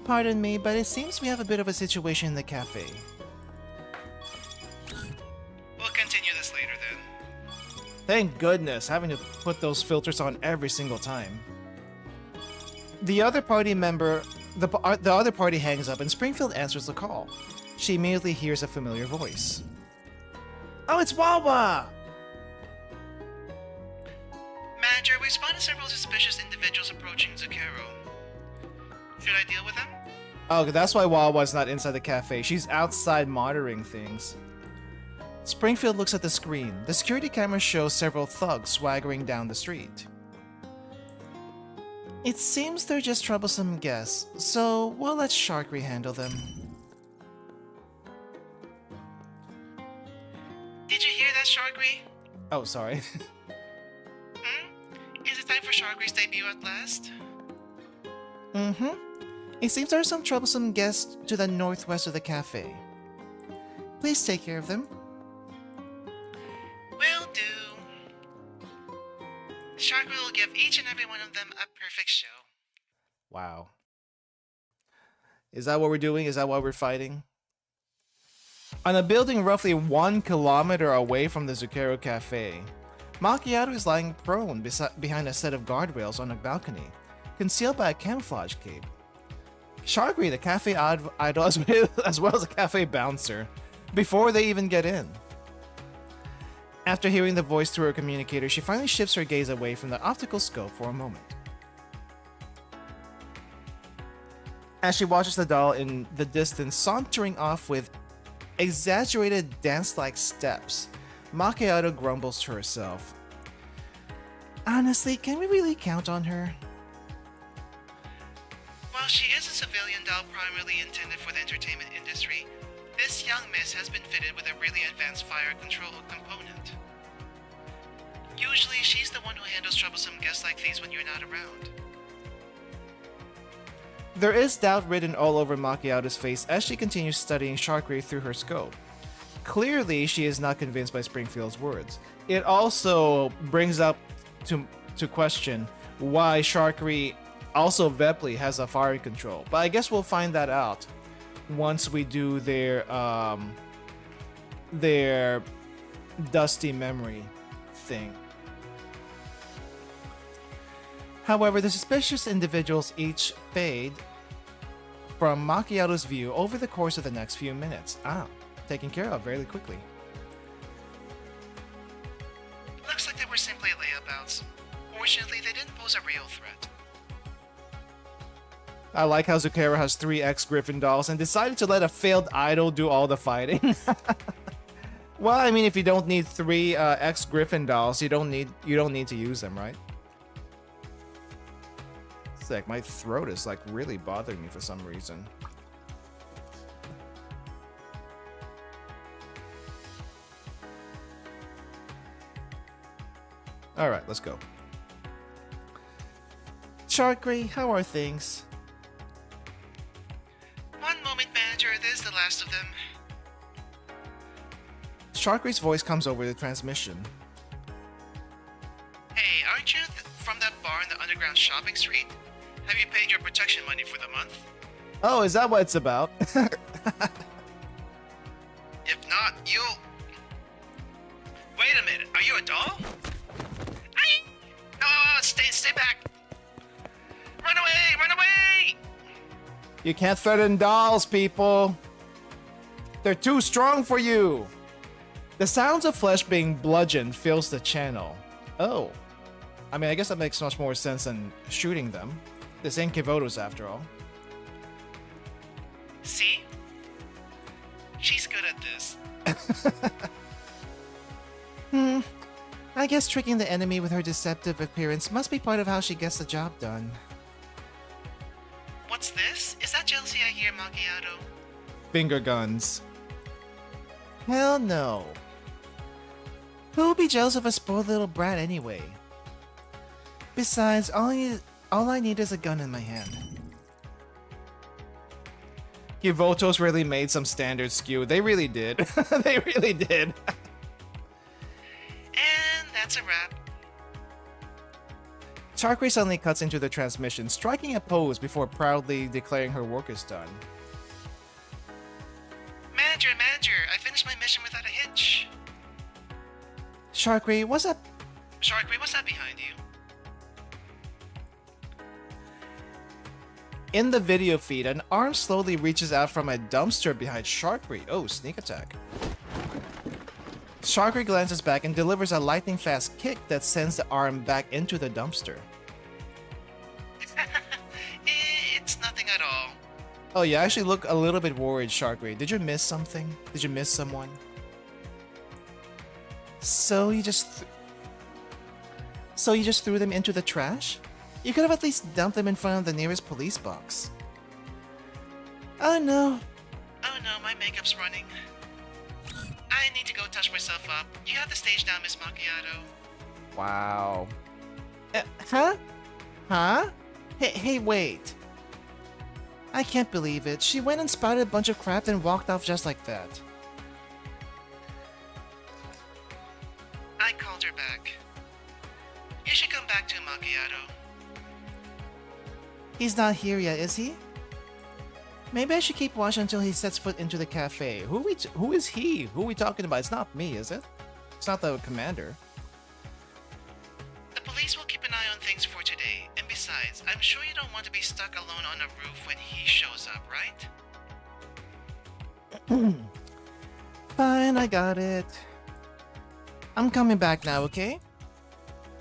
Pardon me, but it seems we have a bit of a situation in the cafe. We'll continue this later then. Thank goodness, having to put those filters on every single time. The other party hangs up and Springfield answers the call. She immediately hears a familiar voice. Oh, it's Wawa! Manager, we spotted several suspicious individuals approaching Zucchero. Should I deal with them? Oh, that's why Wawa's not inside the cafe. She's outside monitoring things. Springfield looks at the screen. The security camera shows several thugs swaggering down the street. It seems they're just troublesome guests, so we'll let Sharkry handle them. Did you hear that, Sharkry? Oh, sorry. Is it time for Sharkry's debut at last? Mm-hmm. It seems there are some troublesome guests to the northwest of the cafe. Please take care of them. Will do. Sharkry will give each and every one of them a perfect show. Wow. Is that what we're doing? Is that why we're fighting? On a building roughly 1 kilometer away from the Zucchero Cafe, Macchiato is lying prone behind a set of guardrails on a balcony, concealed by a camouflage cape. Sharkry, the cafe idol, as well as a cafe bouncer, before they even get in. After hearing the voice through her communicator, she finally shifts her gaze away from the optical scope for a moment. As she watches the doll in the distance sauntering off with exaggerated dance-like steps, Macchiato grumbles to herself. Honestly, can we really count on her? While she is a civilian doll primarily intended for the entertainment industry, this young miss has been fitted with a really advanced fire control component. Usually, she's the one who handles troublesome guests like these when you're not around. There is doubt written all over Macchiato's face as she continues studying Sharkry through her scope. Clearly, she is not convinced by Springfield's words. It also brings up to question why Sharkry, also Vepley, has a fire control. But I guess we'll find that out once we do their dusty memory thing. However, the suspicious individuals each fade from Macchiato's view over the course of the next few minutes. Taken care of very quickly. Looks like they were simply layabouts. Fortunately, they didn't pose a real threat. I like how Zucchero has 3 ex-Griffin dolls and decided to let a failed idol do all the fighting. Well, I mean, if you don't need 3 ex-Griffin dolls, you don't need to use them, right? It's like my throat is like really bothering me for some reason. All right, let's go. Sharkry, how are things? One moment, manager. This is the last of them. Sharkry's voice comes over the transmission. Hey, aren't you from that bar in the underground shopping street? Have you paid your protection money for the month? Oh, is that what it's about? If not, you'll... Wait a minute, are you a doll? No, stay back! Run away, run away! You can't threaten dolls, people. They're too strong for you. The sounds of flesh being bludgeoned fills the channel. Oh. I mean, I guess that makes much more sense than shooting them. This ain't Kivoto's after all. See? She's good at this. I guess tricking the enemy with her deceptive appearance must be part of how she gets the job done. What's this? Is that jealousy I hear, Macchiato? Finger guns. Hell no. Who would be jealous of a spoiled little brat anyway? Besides, all I need is a gun in my hand. Kivoto's really made some standard skew. They really did. They really did. And that's a wrap. Sharkry suddenly cuts into the transmission, striking a pose before proudly declaring her work is done. Manager, I finished my mission without a hitch. Sharkry, what's up? Sharkry, what's that behind you? In the video feed, an arm slowly reaches out from a dumpster behind Sharkry. Oh, sneak attack. Sharkry glances back and delivers a lightning-fast kick that sends the arm back into the dumpster. It's nothing at all. Oh, you actually look a little bit worried, Sharkry. Did you miss something? Did you miss someone? So you just threw them into the trash? You could have at least dumped them in front of the nearest police box. Oh no. Oh no, my makeup's running. I need to go touch myself up. You have the stage now, Miss Macchiato. Wow. Huh? Huh? Hey, wait. I can't believe it. She went and spouted a bunch of crap and walked off just like that. I called her back. You should come back to Macchiato. He's not here yet, is he? Maybe I should keep watch until he sets foot into the cafe. Who is he? Who are we talking about? It's not me, is it? It's not the commander. The police will keep an eye on things for today. And besides, I'm sure you don't want to be stuck alone on a roof when he shows up, right? Fine, I got it. I'm coming back now, okay?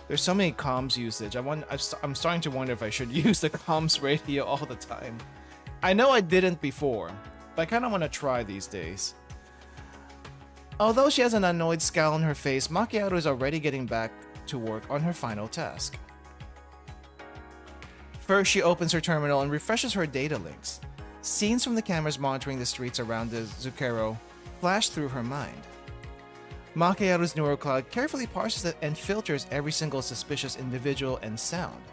There's so many comms usage. I'm starting to wonder if I should use the comms radio all the time. I know I didn't before, but I kind of want to try these days. Although she has an annoyed scowl on her face, Macchiato is already getting back to work on her final task. First, she opens her terminal and refreshes her data links. Scenes from the cameras monitoring the streets around the Zucchero flash through her mind. Macchiato's neurocloud carefully parses it and filters every single suspicious individual and sound,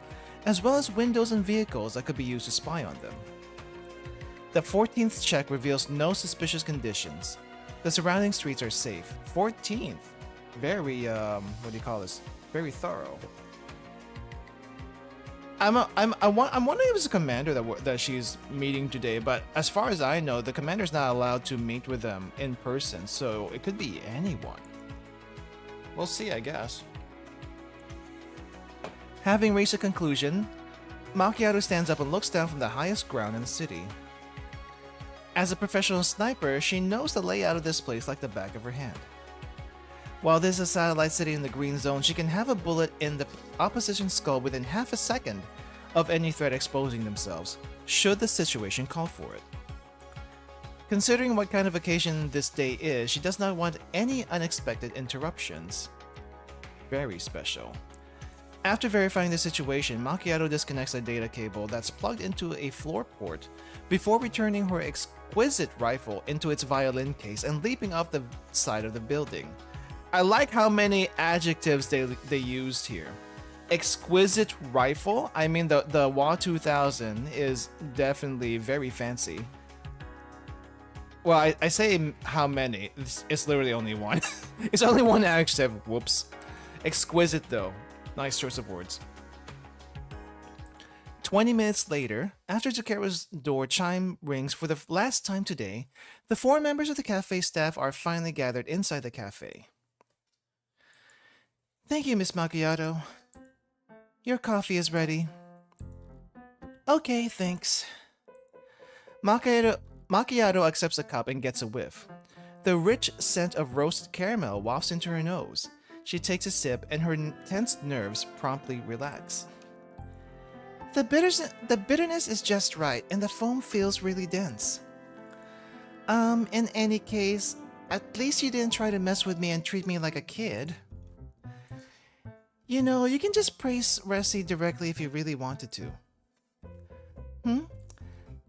as well as windows and vehicles that could be used to spy on them. The 14th check reveals no suspicious conditions. The surrounding streets are safe. 14th. Very, what do you call this? Very thorough. I'm wondering if it's a commander that she's meeting today, but as far as I know, the commander's not allowed to meet with them in person, so it could be anyone. We'll see, I guess. Having reached a conclusion, Macchiato stands up and looks down from the highest ground in the city. As a professional sniper, she knows the layout of this place like the back of her hand. While this is a satellite city in the green zone, she can have a bullet in the opposition skull within half a second of any threat exposing themselves. should the situation call for it. Considering what kind of occasion this day is, she does not want any unexpected interruptions. Very special. After verifying the situation, Macchiato disconnects a data cable that's plugged into a floor port before returning her exquisite rifle into its violin case and leaping off the side of the building. I like how many adjectives they used here. Exquisite rifle? I mean, the WA 2000 is definitely very fancy. Well, I say how many. It's literally only one. It's only one adjective. Whoops. Exquisite, though. Nice choice of words. 20 minutes later, after Zucchero's door chime rings for the last time today, the 4 members of the cafe staff are finally gathered inside the cafe. Thank you, Miss Macchiato. Your coffee is ready. Okay, thanks. Macchiato accepts a cup and gets a whiff. The rich scent of roasted caramel wafts into her nose. She takes a sip and her tense nerves promptly relax. The bitterness is just right and the foam feels really dense. In any case, at least you didn't try to mess with me and treat me like a kid. You know, you can just praise Resi directly if you really wanted to.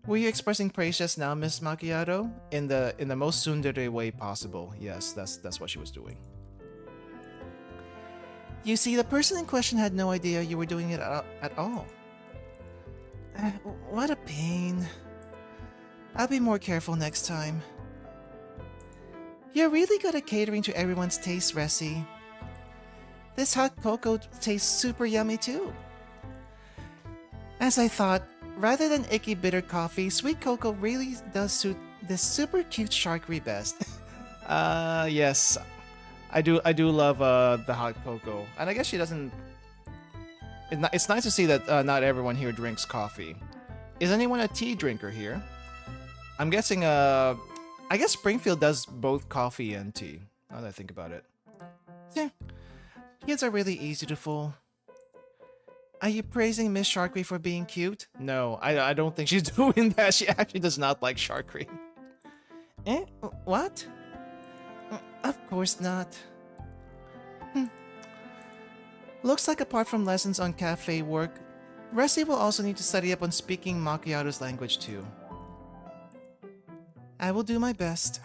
Were you expressing praise just now, Miss Macchiato? In the most tsundere way possible. Yes, that's what she was doing. You see, the person in question had no idea you were doing it at all. What a pain. I'll be more careful next time. You're really good at catering to everyone's taste, Resi. This hot cocoa tastes super yummy too. As I thought, rather than icky bitter coffee, sweet cocoa really does suit this super cute sharkery best. Yes. I do love the hot cocoa. And I guess she doesn't... It's nice to see that not everyone here drinks coffee. Is anyone a tea drinker here? I'm guessing, I guess Springfield does both coffee and tea, now that I think about it. Yeah. Kids are really easy to fool. Are you praising Miss Sharkery for being cute? No, I don't think she's doing that. She actually does not like Sharkery. Eh? What? Of course not. Looks like apart from lessons on cafe work, Resi will also need to study up on speaking Macchiato's language too. I will do my best.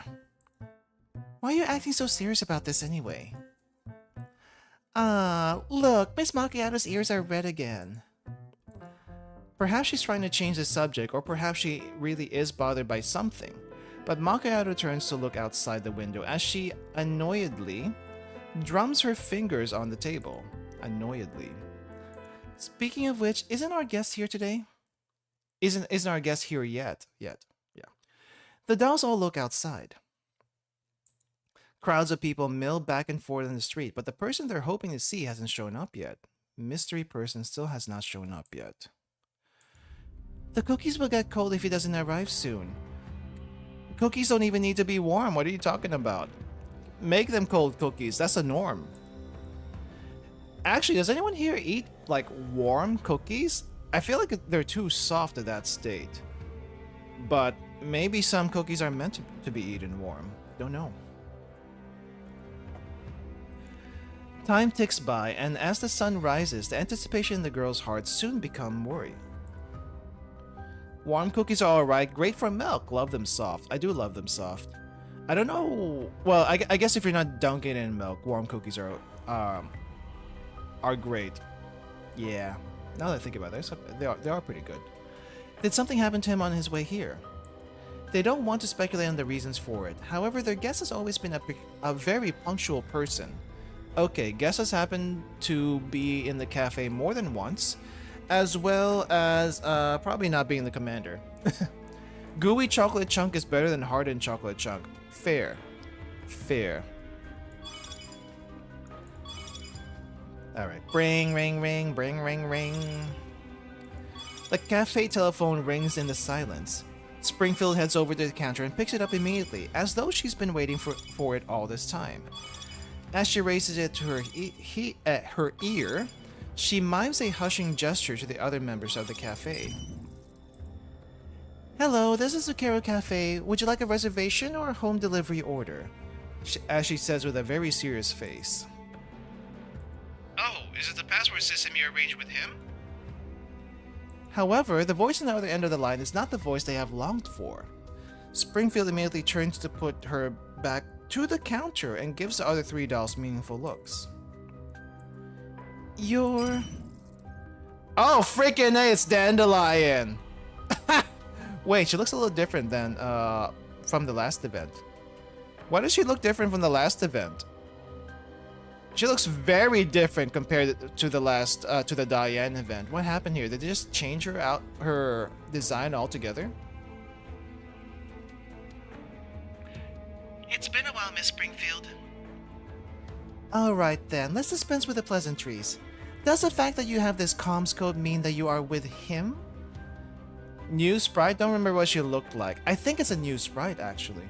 Why are you acting so serious about this anyway? Look, Miss Macchiato's ears are red again. Perhaps she's trying to change the subject, or perhaps she really is bothered by something. But Macchiato turns to look outside the window as she annoyedly drums her fingers on the table. Annoyedly. Speaking of which, isn't our guest here today? Isn't our guest here yet? Yeah. The dolls all look outside. Crowds of people mill back and forth in the street, but the person they're hoping to see hasn't shown up yet. Mystery person still has not shown up yet. The cookies will get cold if he doesn't arrive soon. Cookies don't even need to be warm. What are you talking about? Make them cold cookies. That's a norm. Actually, does anyone here eat, like, warm cookies? I feel like they're too soft at that state. But maybe some cookies are meant to be eaten warm. Don't know. Time ticks by, and as the sun rises, the anticipation in the girl's heart soon become worry. Warm cookies are alright, great for milk. Love them soft. I do love them soft. I don't know... Well, I guess if you're not dunking in milk, warm cookies are great. Yeah. Now that I think about it, they are pretty good. Did something happen to him on his way here? They don't want to speculate on the reasons for it. However, their guest has always been a very punctual person. Okay, guest has happened to be in the cafe more than once, as well as probably not being the commander. Gooey chocolate chunk is better than hardened chocolate chunk. Fair. Fair. Alright. Ring, ring, ring, ring, ring, ring. The cafe telephone rings in the silence. Springfield heads over to the counter and picks it up immediately, as though she's been waiting for it all this time. As she raises it to her ear, she mimes a hushing gesture to the other members of the cafe. Hello, this is Zucchero Cafe. Would you like a reservation or a home delivery order? As she says with a very serious face. Oh, is it the password system you arranged with him? However, the voice on the other end of the line is not the voice they have longed for. Springfield immediately turns to put her back to the counter and gives the other three dolls meaningful looks. You're... Oh, freaking A, it's Dandelion! Wait, she looks a little different than, from the last event. Why does she look different from the last event? She looks very different compared to the last, to the Diane event. What happened here? Did they just change her design altogether? It's been a while, Miss Springfield. Alright then, let's dispense with the pleasantries. Does the fact that you have this comms code mean that you are with him? New sprite? Don't remember what she looked like. I think it's a new sprite, actually.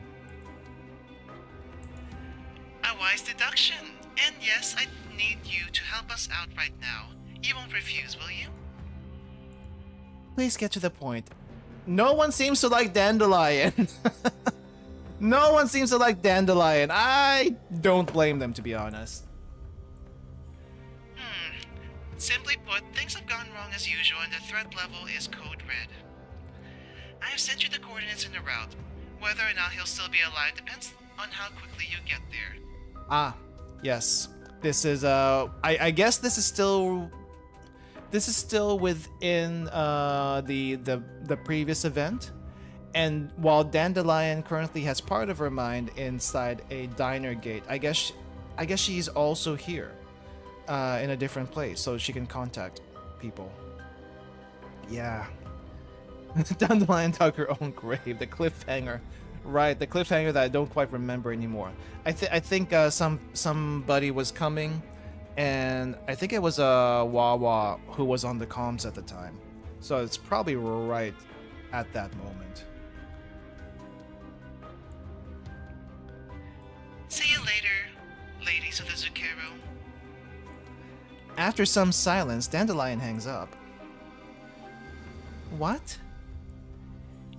A wise deduction. And yes, I need you to help us out right now. You won't refuse, will you? Please get to the point. No one seems to like Dandelion. No one seems to like Dandelion. I don't blame them, to be honest. Simply put, things have gone wrong as usual and the threat level is code red. I have sent you the coordinates in the route. Whether or not he'll still be alive depends on how quickly you get there. Ah, yes. This is I guess this is still within the previous event. And while Dandelion currently has part of her mind inside a diner gate, I guess she's also here, in a different place, so she can contact people. Yeah. Dandelion dug her own grave. The cliffhanger, right? The cliffhanger that I don't quite remember anymore. I think somebody was coming, and I think it was Wawa who was on the comms at the time, so it's probably right at that moment. See you later, ladies of the Zucchero. After some silence, Dandelion hangs up. What?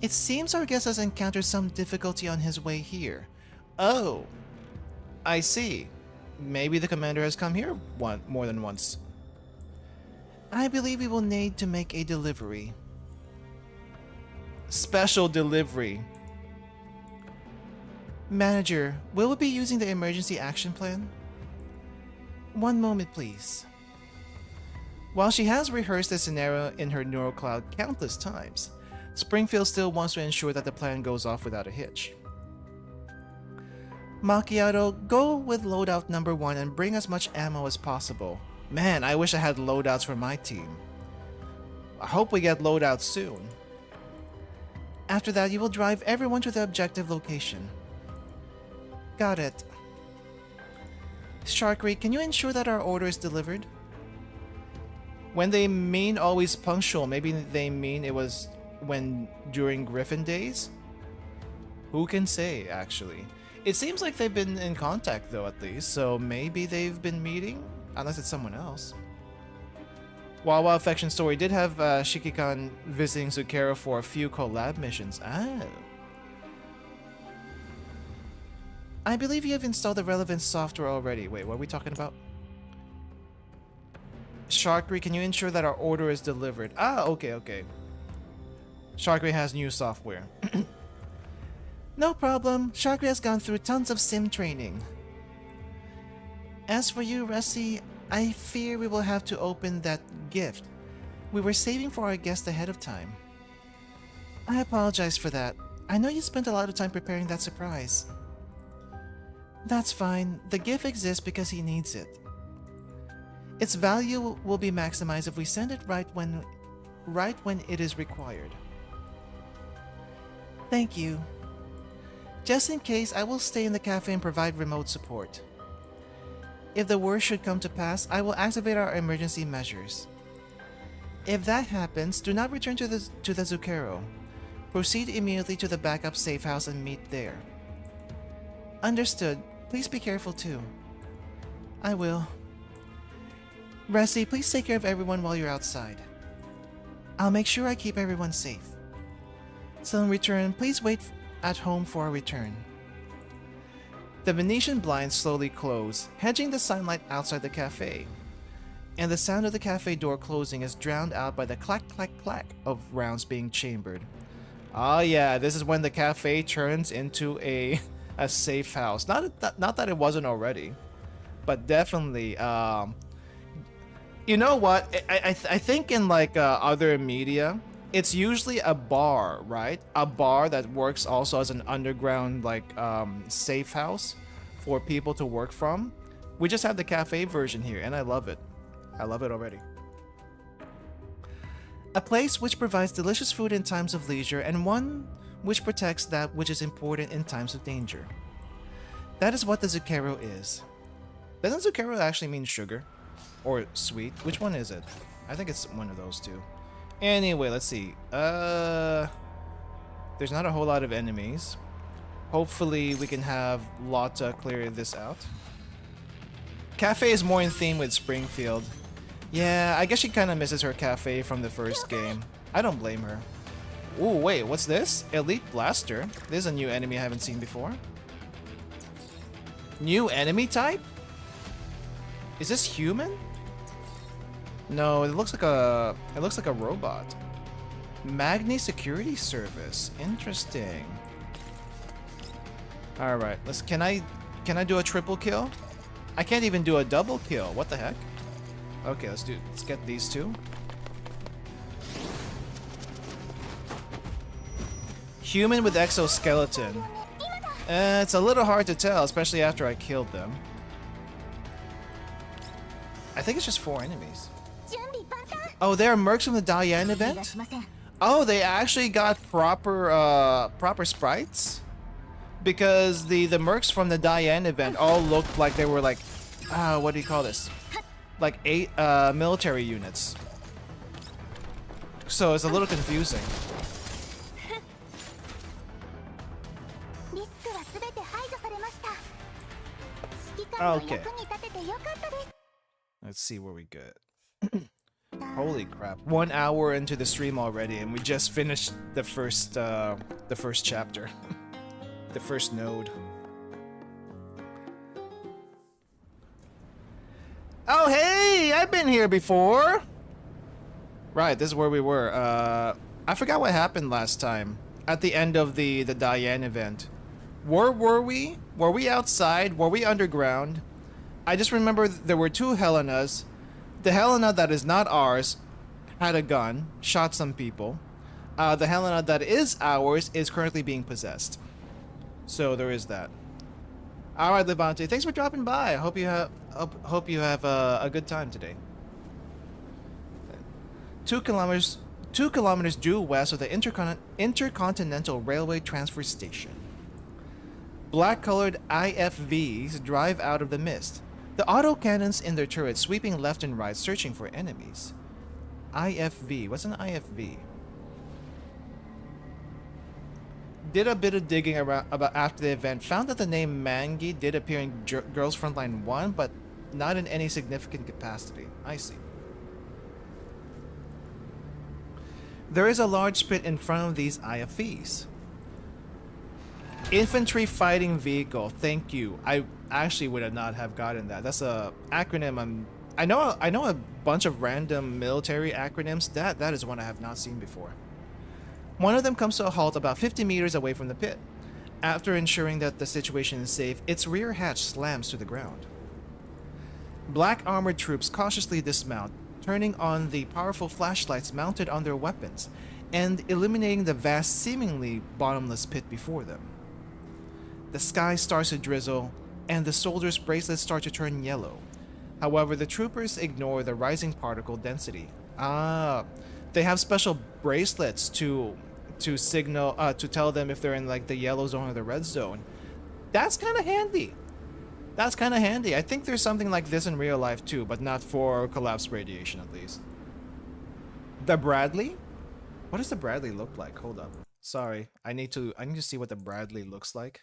It seems our guest has encountered some difficulty on his way here. Oh, I see. Maybe the commander has come here more than once. I believe we will need to make a delivery. Special delivery. Manager, will we be using the emergency action plan? One moment, please. While she has rehearsed the scenario in her neural cloud countless times, Springfield still wants to ensure that the plan goes off without a hitch. Macchiato, go with loadout number 1 and bring as much ammo as possible. Man, I wish I had loadouts for my team. I hope we get loadouts soon. After that, you will drive everyone to the objective location. Got it. Sharkery, can you ensure that our order is delivered? When they mean always punctual, maybe they mean it was during Griffin days? Who can say, actually? It seems like they've been in contact, though, at least, so maybe they've been meeting? Unless it's someone else. Wawa Affection Story did have Shikikan visiting Zucchero for a few collab missions. Oh. I believe you have installed the relevant software already. Wait, what are we talking about? Sharkery, can you ensure that our order is delivered? Ah, okay. Sharkery has new software. No problem. Sharkery has gone through tons of sim training. As for you, Ressi, I fear we will have to open that gift we were saving for our guest ahead of time. I apologize for that. I know you spent a lot of time preparing that surprise. That's fine. The gift exists because he needs it. Its value will be maximized if we send it right when it is required. Thank you. Just in case, I will stay in the cafe and provide remote support. If the worst should come to pass, I will activate our emergency measures. If that happens, do not return to the Zucchero. Proceed immediately to the backup safe house and meet there. Understood. Please be careful too. I will. Ressi, please take care of everyone while you're outside. I'll make sure I keep everyone safe. Selling return, please wait at home for our return. The Venetian blinds slowly close, hedging the sunlight outside the cafe. And the sound of the cafe door closing is drowned out by the clack clack clack of rounds being chambered. Oh yeah, this is when the cafe turns into a safe house. Not that it wasn't already, but definitely. You know what? I think in like other media, it's usually a bar, right? A bar that works also as an underground like safe house for people to work from. We just have the cafe version here, and I love it. I love it already. A place which provides delicious food in times of leisure, and one which protects that which is important in times of danger. That is what the Zucchero is. Doesn't Zucchero actually mean sugar? Or sweet? Which one is it? I think it's one of those two. Anyway, let's see. There's not a whole lot of enemies. Hopefully we can have Lotta clear this out. Cafe is more in theme with Springfield. Yeah, I guess she kind of misses her cafe from the first game. I don't blame her. Ooh, wait, what's this? Elite Blaster. This is a new enemy I haven't seen before. New enemy type? Is this human? No, it looks like a robot. Magni Security Service. Interesting. All right, can I do a triple kill? I can't even do a double kill. What the heck? Okay, let's get these two. Human with exoskeleton. It's a little hard to tell, especially after I killed them. I think it's just 4 enemies. Oh, they're mercs from the Diane event? Oh, they actually got proper sprites? Because the mercs from the Diane event all looked like they were like, what do you call this? Like 8 military units. So it's a little confusing. Okay. Let's see where we get. Holy crap. 1 hour into the stream already and we just finished the first chapter. The first node. Oh hey! I've been here before! Right, this is where we were. I forgot what happened last time. At the end of the Diane event. Where were we? Were we outside? Were we underground? I just remember there were 2 Helenas. The Helena that is not ours had a gun, shot some people. The Helena that is ours is currently being possessed. So there is that. All right, Levante, thanks for dropping by. I hope you have a good time today. 2 kilometers due west of the Intercontinental Railway Transfer Station. Black-colored IFVs drive out of the mist. The autocannons in their turrets sweeping left and right, searching for enemies. IFV. What's an IFV? Did a bit of digging around about after the event. Found that the name Mangi did appear in Girls Frontline 1, but not in any significant capacity. I see. There is a large pit in front of these IFVs. Infantry Fighting Vehicle. Thank you. I actually would not have gotten that. That's a acronym. I know a bunch of random military acronyms. That is one I have not seen before. One of them comes to a halt about 50 meters away from the pit. After ensuring that the situation is safe, its rear hatch slams to the ground. Black armored troops cautiously dismount, turning on the powerful flashlights mounted on their weapons, and illuminating the vast, seemingly bottomless pit before them. The sky starts to drizzle, and the soldiers' bracelets start to turn yellow. However, the troopers ignore the rising particle density. They have special bracelets to signal to tell them if they're in like the yellow zone or the red zone. That's kind of handy. I think there's something like this in real life too, but not for collapse radiation at least. The Bradley? What does the Bradley look like? Hold up. Sorry, I need to see what the Bradley looks like.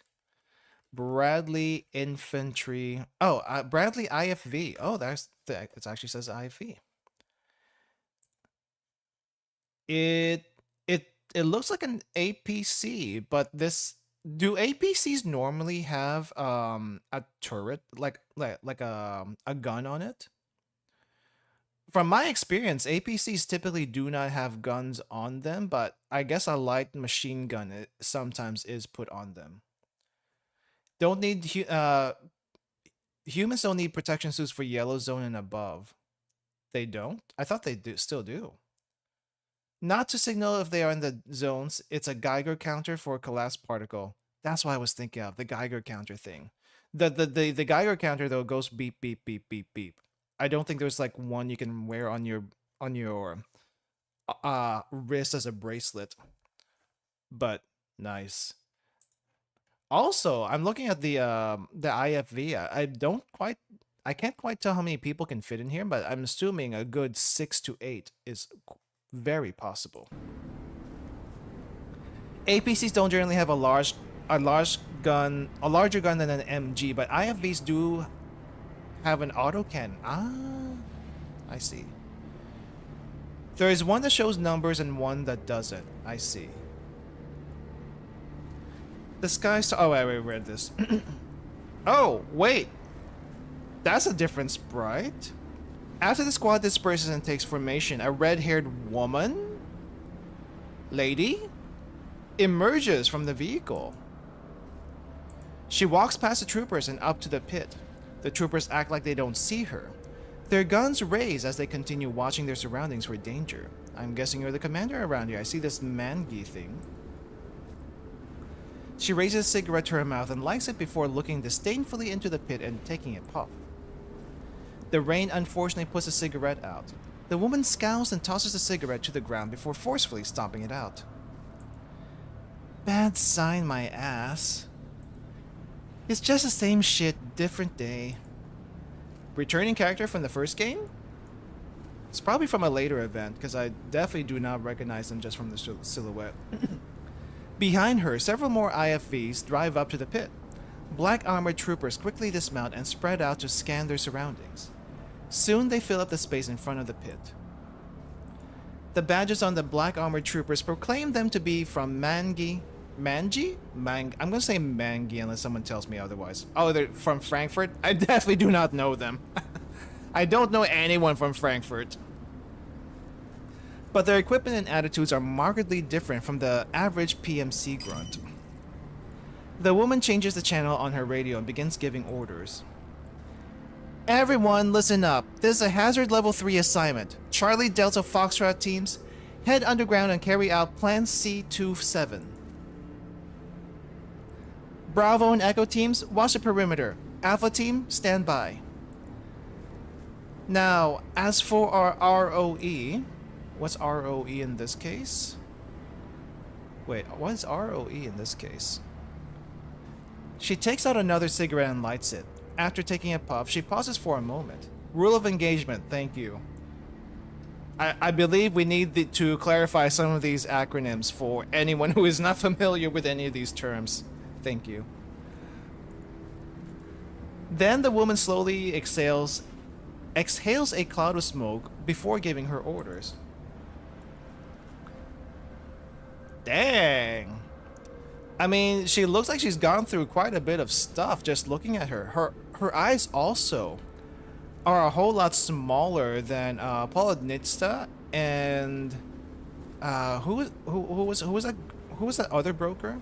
Bradley infantry. Oh, Bradley IFV. Oh, it actually says IFV. It it looks like an APC, but this do APCs normally have a turret like a gun on it? From my experience, APCs typically do not have guns on them, but I guess a light machine gun sometimes is put on them. Don't need humans don't need protection suits for yellow zone and above. They don't? I thought they still do. Not to signal if they are in the zones, it's a Geiger counter for a collapsed particle. That's what I was thinking of, the Geiger counter thing. The Geiger counter though goes beep beep beep beep beep. I don't think there's like one you can wear on your wrist as a bracelet. But nice. Also, I'm looking at the IFV. I can't quite tell how many people can fit in here, but I'm assuming a good 6 to 8 is very possible. APCs don't generally have a larger gun than an MG, but IFVs do have an autocannon. Ah, I see. There is one that shows numbers and one that doesn't. I see. The Sky Star. Oh, I read this. Oh, wait. That's a different sprite. After the squad disperses and takes formation, a red-haired woman? Lady? Emerges from the vehicle. She walks past the troopers and up to the pit. The troopers act like they don't see her. Their guns raise as they continue watching their surroundings for danger. I'm guessing you're the commander around here. I see this mangy thing. She raises a cigarette to her mouth and lights it before looking disdainfully into the pit and taking a puff. The rain unfortunately puts the cigarette out. The woman scowls and tosses the cigarette to the ground before forcefully stomping it out. Bad sign, my ass. It's just the same shit, different day. Returning character from the first game? It's probably from a later event, because I definitely do not recognize them just from the silhouette. Behind her, several more IFVs drive up to the pit. Black armored troopers quickly dismount and spread out to scan their surroundings. Soon they fill up the space in front of the pit. The badges on the black armored troopers proclaim them to be from I'm gonna say Mangi unless someone tells me otherwise. Oh, they're from Frankfurt? I definitely do not know them. I don't know anyone from Frankfurt. But their equipment and attitudes are markedly different from the average PMC grunt. The woman changes the channel on her radio and begins giving orders. Everyone, listen up. This is a hazard level 3 assignment. Charlie Delta Foxtrot teams, head underground and carry out Plan C27. Bravo and Echo teams, watch the perimeter. Alpha team, stand by. Now, as for our ROE, what's ROE in this case? Wait, what is ROE in this case? She takes out another cigarette and lights it. After taking a puff, she pauses for a moment. Rule of engagement, thank you. I believe we need to clarify some of these acronyms for anyone who is not familiar with any of these terms. Thank you. Then the woman slowly exhales a cloud of smoke before giving her orders. Dang. I mean, she looks like she's gone through quite a bit of stuff just looking at her. Her eyes also are a whole lot smaller than Polodnitsa and who was that other broker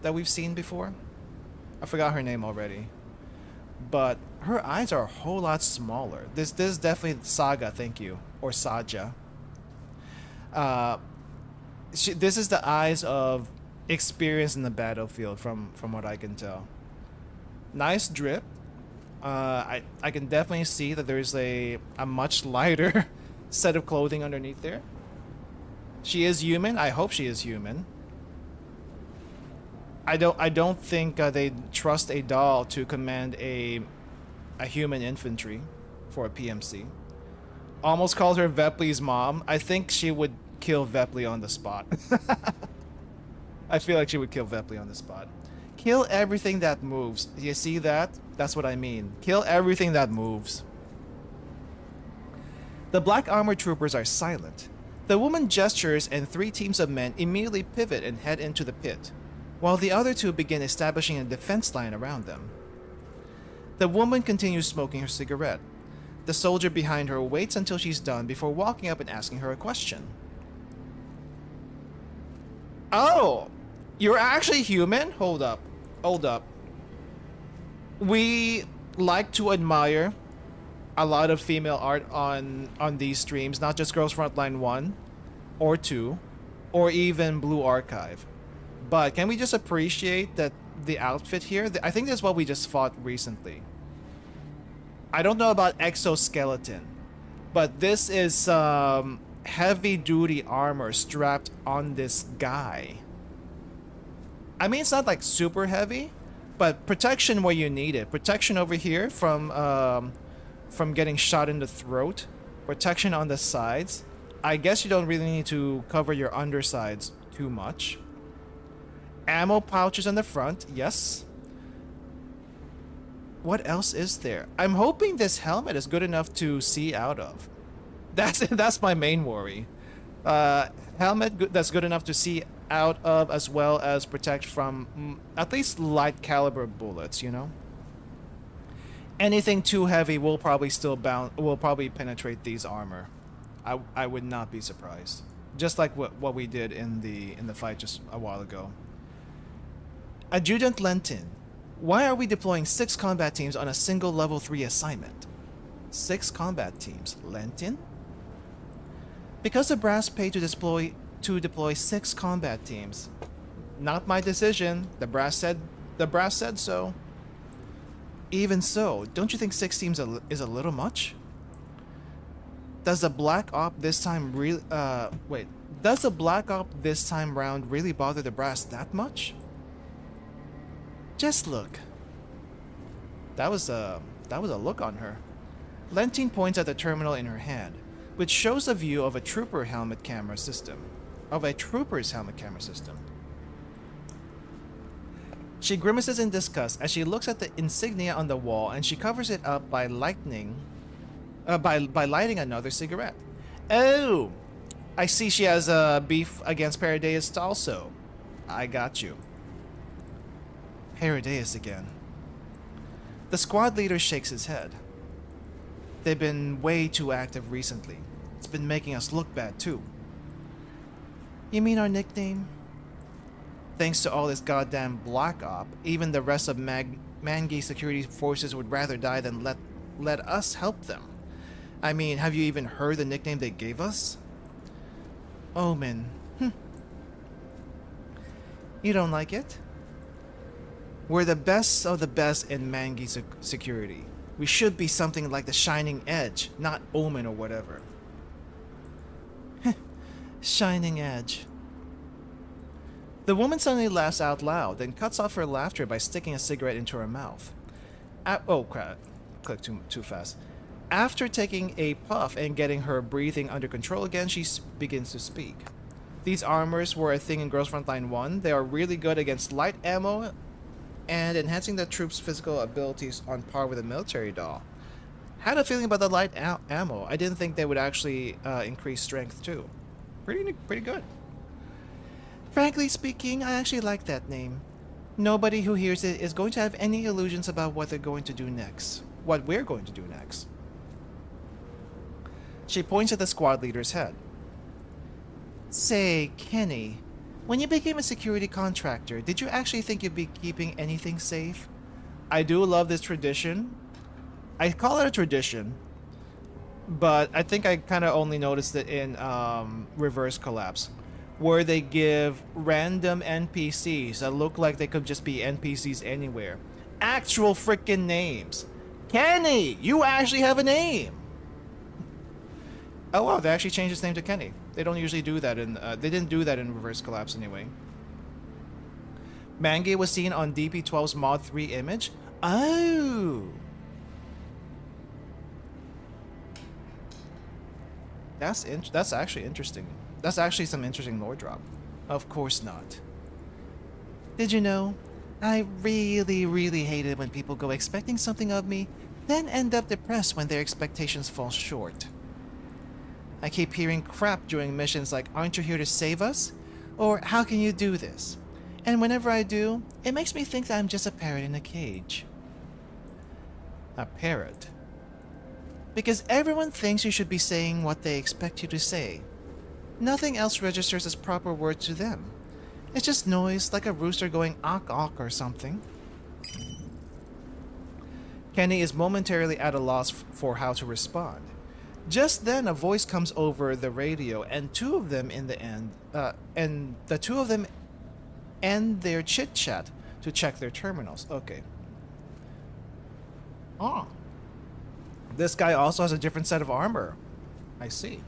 that we've seen before? I forgot her name already. But her eyes are a whole lot smaller. This is definitely Saga, thank you, or Saja. This is the eyes of experience in the battlefield, from what I can tell. Nice drip. I can definitely see that there's a much lighter set of clothing underneath there. She is human. I hope she is human. I don't think they trust a doll to command a human infantry for a PMC. Almost called her Vepli's mom. I think she would kill Vepli on the spot. I feel like she would kill Vepli on the spot. Kill everything that moves. You see that? That's what I mean. Kill everything that moves. The black armored troopers are silent. The woman gestures and 3 teams of men immediately pivot and head into the pit, while the other 2 begin establishing a defense line around them. The woman continues smoking her cigarette. The soldier behind her waits until she's done before walking up and asking her a question. Oh, you're actually human? Hold up. We like to admire a lot of female art on these streams, not just Girls Frontline 1 or 2 or even Blue Archive. But can we just appreciate that the outfit here? I think that's what we just fought recently. I don't know about exoskeleton, but this is heavy duty armor strapped on this guy. I mean, it's not like super heavy, but protection where you need it. Protection over here from getting shot in the throat. Protection on the sides. I guess you don't really need to cover your undersides too much. Ammo pouches on the front, yes. What else is there? I'm hoping this helmet is good enough to see out of. That's my main worry. Helmet that's good enough to see out of, as well as protect from at least light caliber bullets, you know? Anything too heavy will probably penetrate these armor. I would not be surprised. Just like what we did in the fight just a while ago. Adjutant Lentin, why are we deploying 6 combat teams on a single level 3 assignment? 6 combat teams, Lentin? Because the brass paid to deploy 6 combat teams. Not my decision. The brass said so. Even so, don't you think 6 teams is a little much? Does the Black Op this time Does the Black Op this time round really bother the brass that much? Just look. That was a look on her. Lentin points at the terminal in her hand, which shows a view of a trooper's helmet camera system. She grimaces in disgust as she looks at the insignia on the wall, and she covers it up by lighting another cigarette. Oh, I see she has a beef against Paradeus also. I got you. Paradeus again. The squad leader shakes his head. They've been way too active recently. It's been making us look bad too. You mean our nickname? Thanks to all this goddamn Black Op, even the rest of Mangi security forces would rather die than let us help them. I mean, have you even heard the nickname they gave us? Omen. You don't like it? We're the best of the best in Mangi security. We should be something like the Shining Edge, not Omen or whatever. Shining Edge. The woman suddenly laughs out loud, then cuts off her laughter by sticking a cigarette into her mouth. Oh crap, clicked too fast. After taking a puff and getting her breathing under control again, she begins to speak. These armors were a thing in Girls Frontline 1. They are really good against light ammo and enhancing the troops' physical abilities on par with a military doll. Had a feeling about the light ammo. I didn't think they would actually increase strength too. Pretty good. Frankly speaking, I actually like that name. Nobody who hears it is going to have any illusions about what they're going to do next. What we're going to do next. She points at the squad leader's head. Say, Kenny, when you became a security contractor, did you actually think you'd be keeping anything safe? I do love this tradition. I call it a tradition, but I think I kind of only noticed it in Reverse Collapse, where they give random NPCs that look like they could just be NPCs anywhere actual freaking names. Kenny, you actually have a name. Oh wow, they actually changed his name to Kenny. They don't usually do that in they didn't do that in Reverse Collapse anyway. Mangi was seen on DP12's Mod 3 image. Oh. That's actually interesting. That's actually some interesting lore drop. Of course not. Did you know? I really hate it when people go expecting something of me, then end up depressed when their expectations fall short. I keep hearing crap during missions like, "Aren't you here to save us?" Or, "How can you do this?" And whenever I do, it makes me think that I'm just a parrot in a cage. A parrot? Because everyone thinks you should be saying what they expect you to say. Nothing else registers as proper words to them. It's just noise, like a rooster going awk awk or something. Kenny is momentarily at a loss for how to respond. Just then, a voice comes over the radio, and the two of them end their chit chat to check their terminals. Okay. Oh. This guy also has a different set of armor. I see.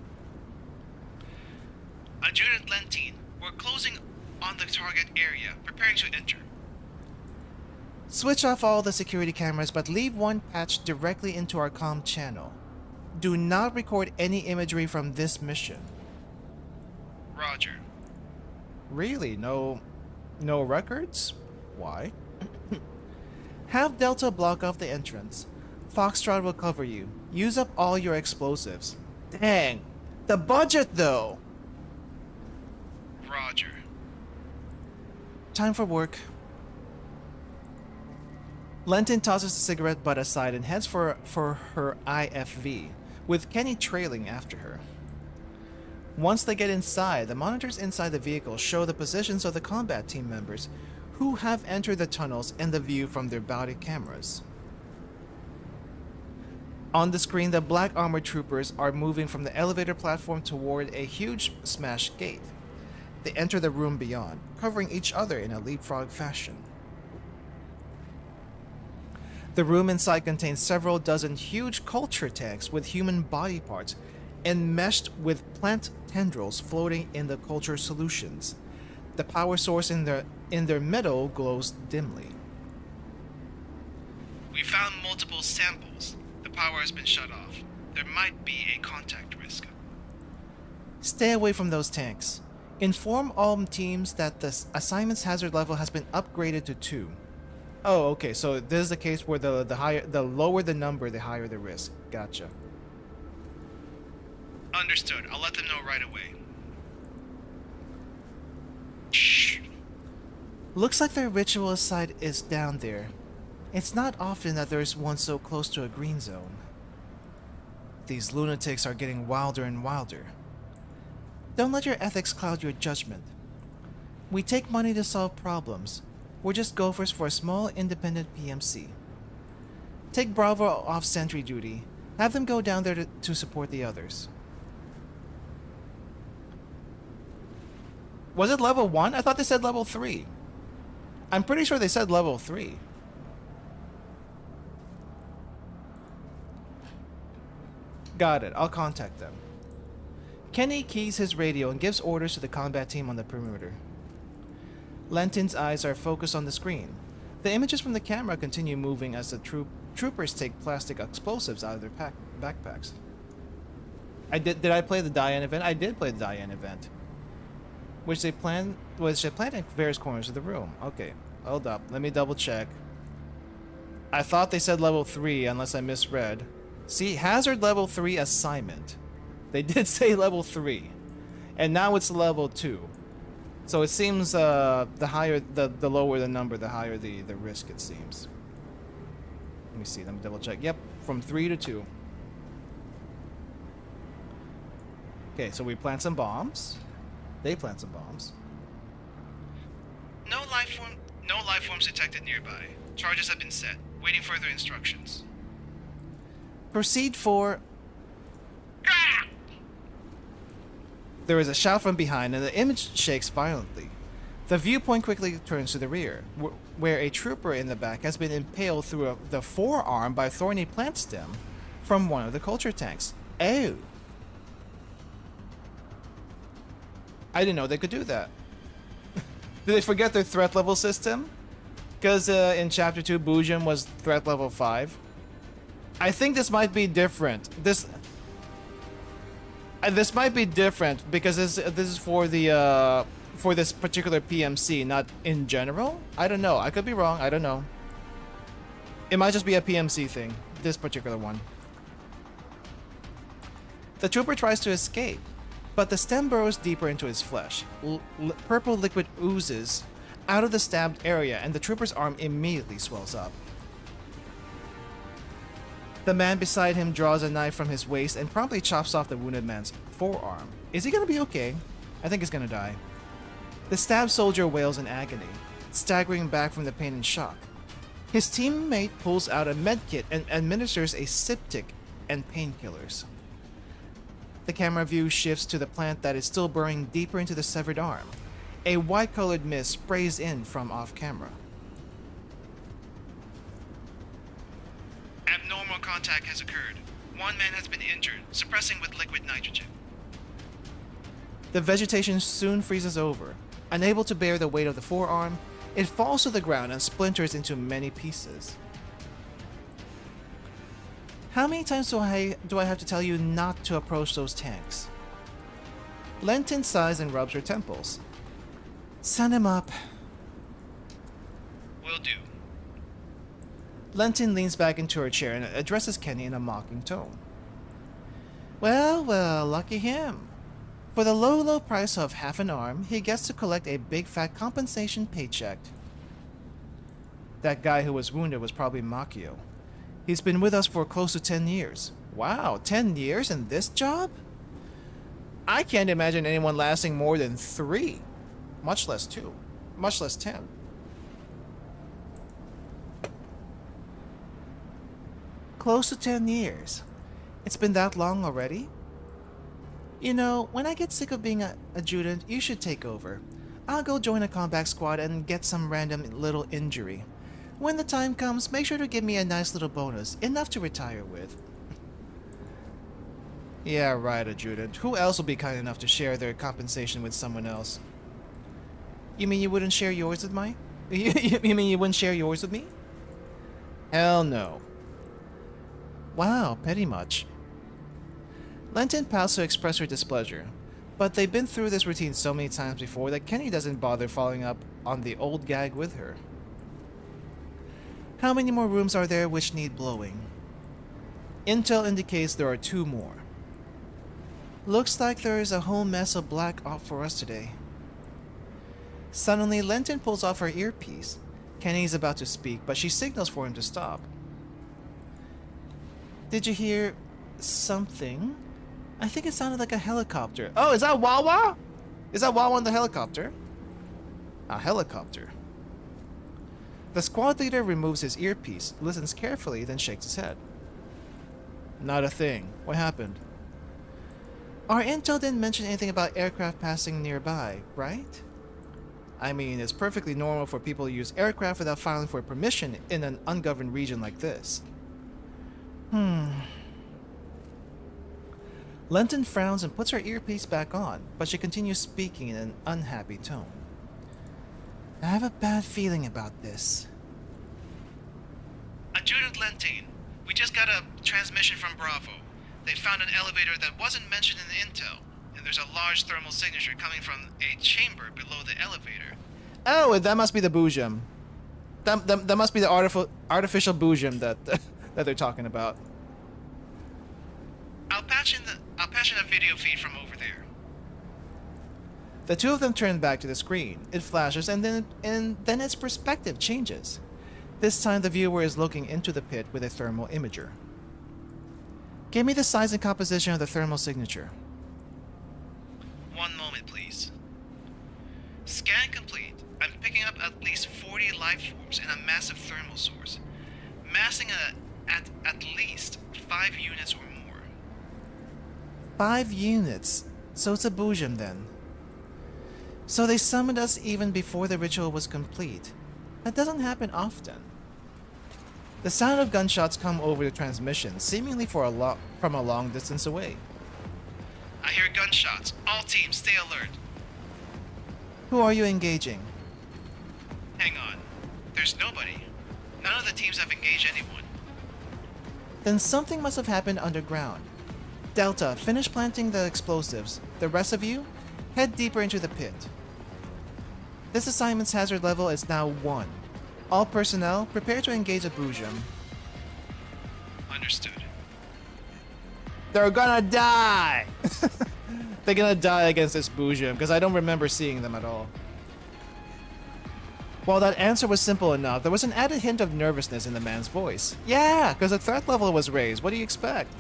Adjutant Lentine, we're closing on the target area, preparing to enter. Switch off all the security cameras, but leave one patched directly into our comm channel. Do not record any imagery from this mission. Roger. Really? No records? Why? Have Delta block off the entrance. Foxtrot will cover you. Use up all your explosives. Dang! The budget, though! Roger. Time for work. Lenton tosses the cigarette butt aside and heads for her IFV, with Kenny trailing after her. Once they get inside, the monitors inside the vehicle show the positions of the combat team members who have entered the tunnels and the view from their body cameras. On the screen, the black armored troopers are moving from the elevator platform toward a huge smashed gate. They enter the room beyond, covering each other in a leapfrog fashion. The room inside contains several dozen huge culture tanks with human body parts enmeshed with plant tendrils floating in the culture solutions. The power source in their middle glows dimly. We found multiple samples. The power has been shut off. There might be a contact risk. Stay away from those tanks. Inform all teams that the assignment's hazard level has been upgraded to 2. Oh, okay, so this is the case where the lower the number, the higher the risk. Gotcha. Understood. I'll let them know right away. Shh. Looks like their ritual site is down there. It's not often that there's one so close to a green zone. These lunatics are getting wilder and wilder. Don't let your ethics cloud your judgment. We take money to solve problems. We're just gophers for a small independent PMC. Take Bravo off sentry duty. Have them go down there to support the others. Was it level 1? I thought they said level 3. I'm pretty sure they said level 3. Got it. I'll contact them. Kenny keys his radio and gives orders to the combat team on the perimeter. Lenton's eyes are focused on the screen. The images from the camera continue moving as the troopers take plastic explosives out of their backpacks. Did I play the die-in event? I did play the die-in event. Which they planned in various corners of the room. Okay, hold up. Let me double check. I thought they said level 3 unless I misread. See, hazard level 3 assignment. They did say level 3. And now it's level 2. So it seems the lower the number, the higher the risk, it seems. Let me see, let me double check. Yep, from 3 to 2. Okay, so we plant some bombs. They plant some bombs. No life forms detected nearby. Charges have been set. Waiting further instructions. Proceed for... Ah! There is a shout from behind, and the image shakes violently. The viewpoint quickly turns to the rear, where a trooper in the back has been impaled through the forearm by a thorny plant stem from one of the culture tanks. Oh! I didn't know they could do that. Did they forget their threat level system? Because in Chapter 2, Boojum was threat level 5. I think this might be different. This might be different because this is for the for this particular PMC, not in general. I don't know. I could be wrong. I don't know. It might just be a PMC thing. This particular one. The trooper tries to escape, but the stem burrows deeper into his flesh. Purple liquid oozes out of the stabbed area, and the trooper's arm immediately swells up. The man beside him draws a knife from his waist and promptly chops off the wounded man's forearm. Is he gonna be okay? I think he's gonna die. The stabbed soldier wails in agony, staggering back from the pain and shock. His teammate pulls out a medkit and administers a styptic and painkillers. The camera view shifts to the plant that is still burrowing deeper into the severed arm. A white-colored mist sprays in from off-camera. Abnormal contact has occurred. One man has been injured, suppressing with liquid nitrogen. The vegetation soon freezes over. Unable to bear the weight of the forearm, it falls to the ground and splinters into many pieces. How many times do I have to tell you not to approach those tanks? Lenton sighs and rubs her temples. Send him up. Will do. Lenton leans back into her chair and addresses Kenny in a mocking tone. Well, lucky him. For the low price of half an arm, he gets to collect a big fat compensation paycheck. That guy who was wounded was probably Makio. He's been with us for close to 10 years. Wow, 10 years in this job? I can't imagine anyone lasting more than 3. Much less 2. Much less 10. Close to 10 years. It's been that long already? You know, when I get sick of being an adjutant, you should take over. I'll go join a combat squad and get some random little injury. When the time comes, make sure to give me a nice little bonus, enough to retire with. Yeah, right, adjutant. Who else will be kind enough to share their compensation with someone else? You mean you wouldn't share yours with me? You mean you wouldn't share yours with me? Hell no. Wow, petty much. Lenton pouts to express her displeasure, but they've been through this routine so many times before that Kenny doesn't bother following up on the old gag with her. How many more rooms are there which need blowing? Intel indicates there are 2 more. Looks like there is a whole mess of black off for us today. Suddenly, Lenton pulls off her earpiece. Kenny is about to speak, but she signals for him to stop. Did you hear something? I think it sounded like a helicopter. Oh, is that Wawa? Is that Wawa in the helicopter? A helicopter. The squad leader removes his earpiece, listens carefully, then shakes his head. Not a thing. What happened? Our intel didn't mention anything about aircraft passing nearby, right? I mean, it's perfectly normal for people to use aircraft without filing for permission in an ungoverned region like this. Lenton frowns and puts her earpiece back on, but she continues speaking in an unhappy tone. I have a bad feeling about this. Adjutant Lentin, we just got a transmission from Bravo. They found an elevator that wasn't mentioned in the intel, and there's a large thermal signature coming from a chamber below the elevator. Oh, that must be the boojum. That must be the artificial boojum that they're talking about. I'll patch in a video feed from over there. The two of them turn back to the screen. It flashes, and then its perspective changes. This time, the viewer is looking into the pit with a thermal imager. Give me the size and composition of the thermal signature. 1 moment, please. Scan complete. I'm picking up at least 40 life forms in a massive thermal source, massing at least 5 units or more. 5 units? So it's a boojum then. So they summoned us even before the ritual was complete. That doesn't happen often. The sound of gunshots come over the transmission, seemingly from a long distance away. I hear gunshots. All teams, stay alert. Who are you engaging? Hang on. There's nobody. None of the teams have engaged anyone. Then something must have happened underground. Delta, finish planting the explosives. The rest of you, head deeper into the pit. This assignment's hazard level is now 1. All personnel, prepare to engage a boojum. Understood. They're gonna die! They're gonna die against this Boojum, because I don't remember seeing them at all. While that answer was simple enough, there was an added hint of nervousness in the man's voice. Yeah, because the threat level was raised. What do you expect?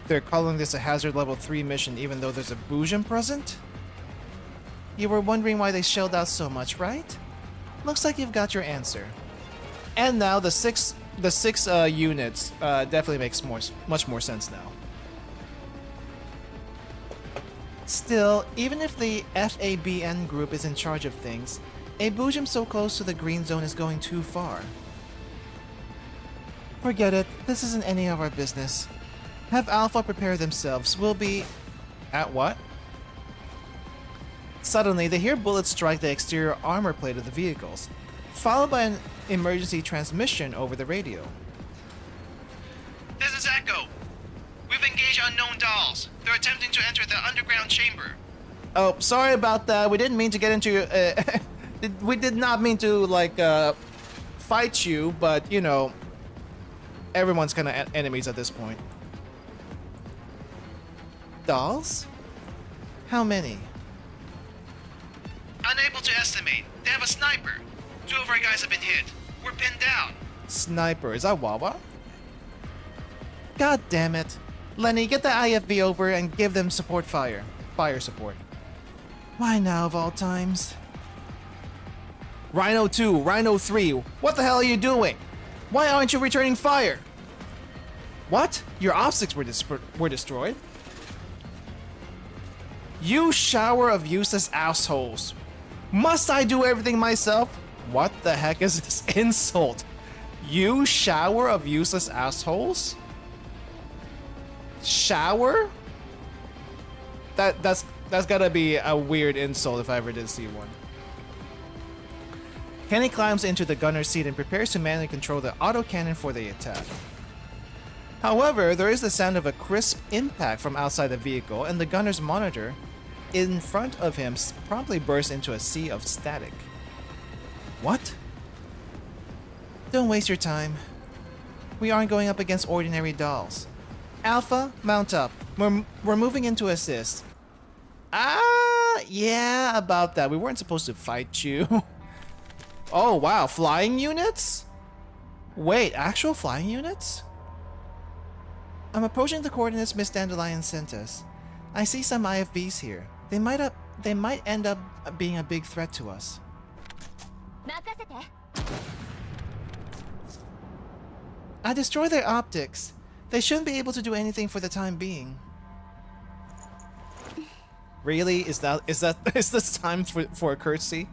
They're calling this a hazard level 3 mission even though there's a Boojum present? You were wondering why they shelled out so much, right? Looks like you've got your answer. And now the six units definitely makes much more sense now. Still, even if the FABN group is in charge of things, a Boojum so close to the green zone is going too far. Forget it, this isn't any of our business. Have Alpha prepare themselves, we'll be... At what? Suddenly, they hear bullets strike the exterior armor plate of the vehicles, followed by an emergency transmission over the radio. This is Echo. We've engaged unknown dolls. They're attempting to enter the underground chamber. Oh, sorry about that. We didn't mean to get into... we did not mean to, like, fight you, but, you know, everyone's kind of enemies at this point. Dolls? How many? Unable to estimate. They have a sniper. 2 of our guys have been hit. We're pinned down. Sniper. Is that Wawa? God damn it. Lenny, get the IFV over and give them support fire. Fire support. Why now of all times? Rhino 2, Rhino 3, what the hell are you doing? Why aren't you returning fire? What? Your optics were destroyed? You shower of useless assholes. Must I do everything myself? What the heck is this insult? You shower of useless assholes? Shower? That's gotta be a weird insult if I ever did see one. Kenny climbs into the gunner's seat and prepares to manually control the autocannon for the attack. However, there is the sound of a crisp impact from outside the vehicle, and the gunner's monitor in front of him promptly bursts into a sea of static. What? Don't waste your time. We aren't going up against ordinary dolls. Alpha, mount up. We're moving in to assist. Yeah, about that. We weren't supposed to fight you. Oh, wow. Flying units? Wait, actual flying units? I'm approaching the coordinates Miss Dandelion sent us. I see some IFVs here. They might end up being a big threat to us. I destroy their optics. They shouldn't be able to do anything for the time being. Really? Is this time for a courtesy?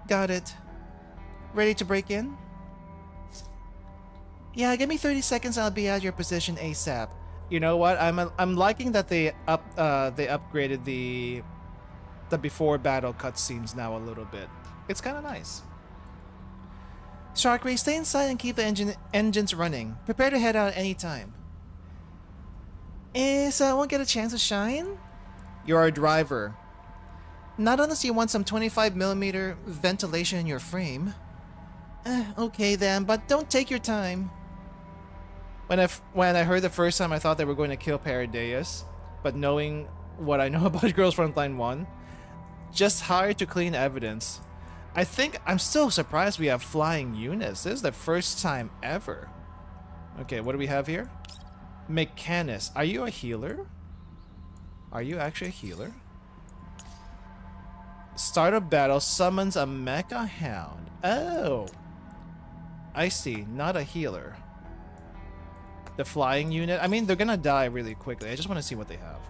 Got it. Ready to break in? Yeah, give me 30 seconds. I'll be at your position ASAP. You know what? I'm liking that they upgraded the before battle cutscenes now a little bit. It's kind of nice. Shark Ray, stay inside and keep the engines running. Prepare to head out any time. So I won't get a chance to shine? You're a driver. Not unless you want some 25mm ventilation in your frame. Okay then, but don't take your time. When I heard the first time, I thought they were going to kill Paradeus, but knowing what I know about Girls Frontline 1, just hired to clean evidence. I think I'm still surprised we have flying units. This is the first time ever. Okay, what do we have here? Mechanist. Are you a healer? Are you actually a healer? Start of battle summons a mecha hound. Oh. I see. Not a healer. The flying unit. I mean, they're gonna die really quickly. I just want to see what they have.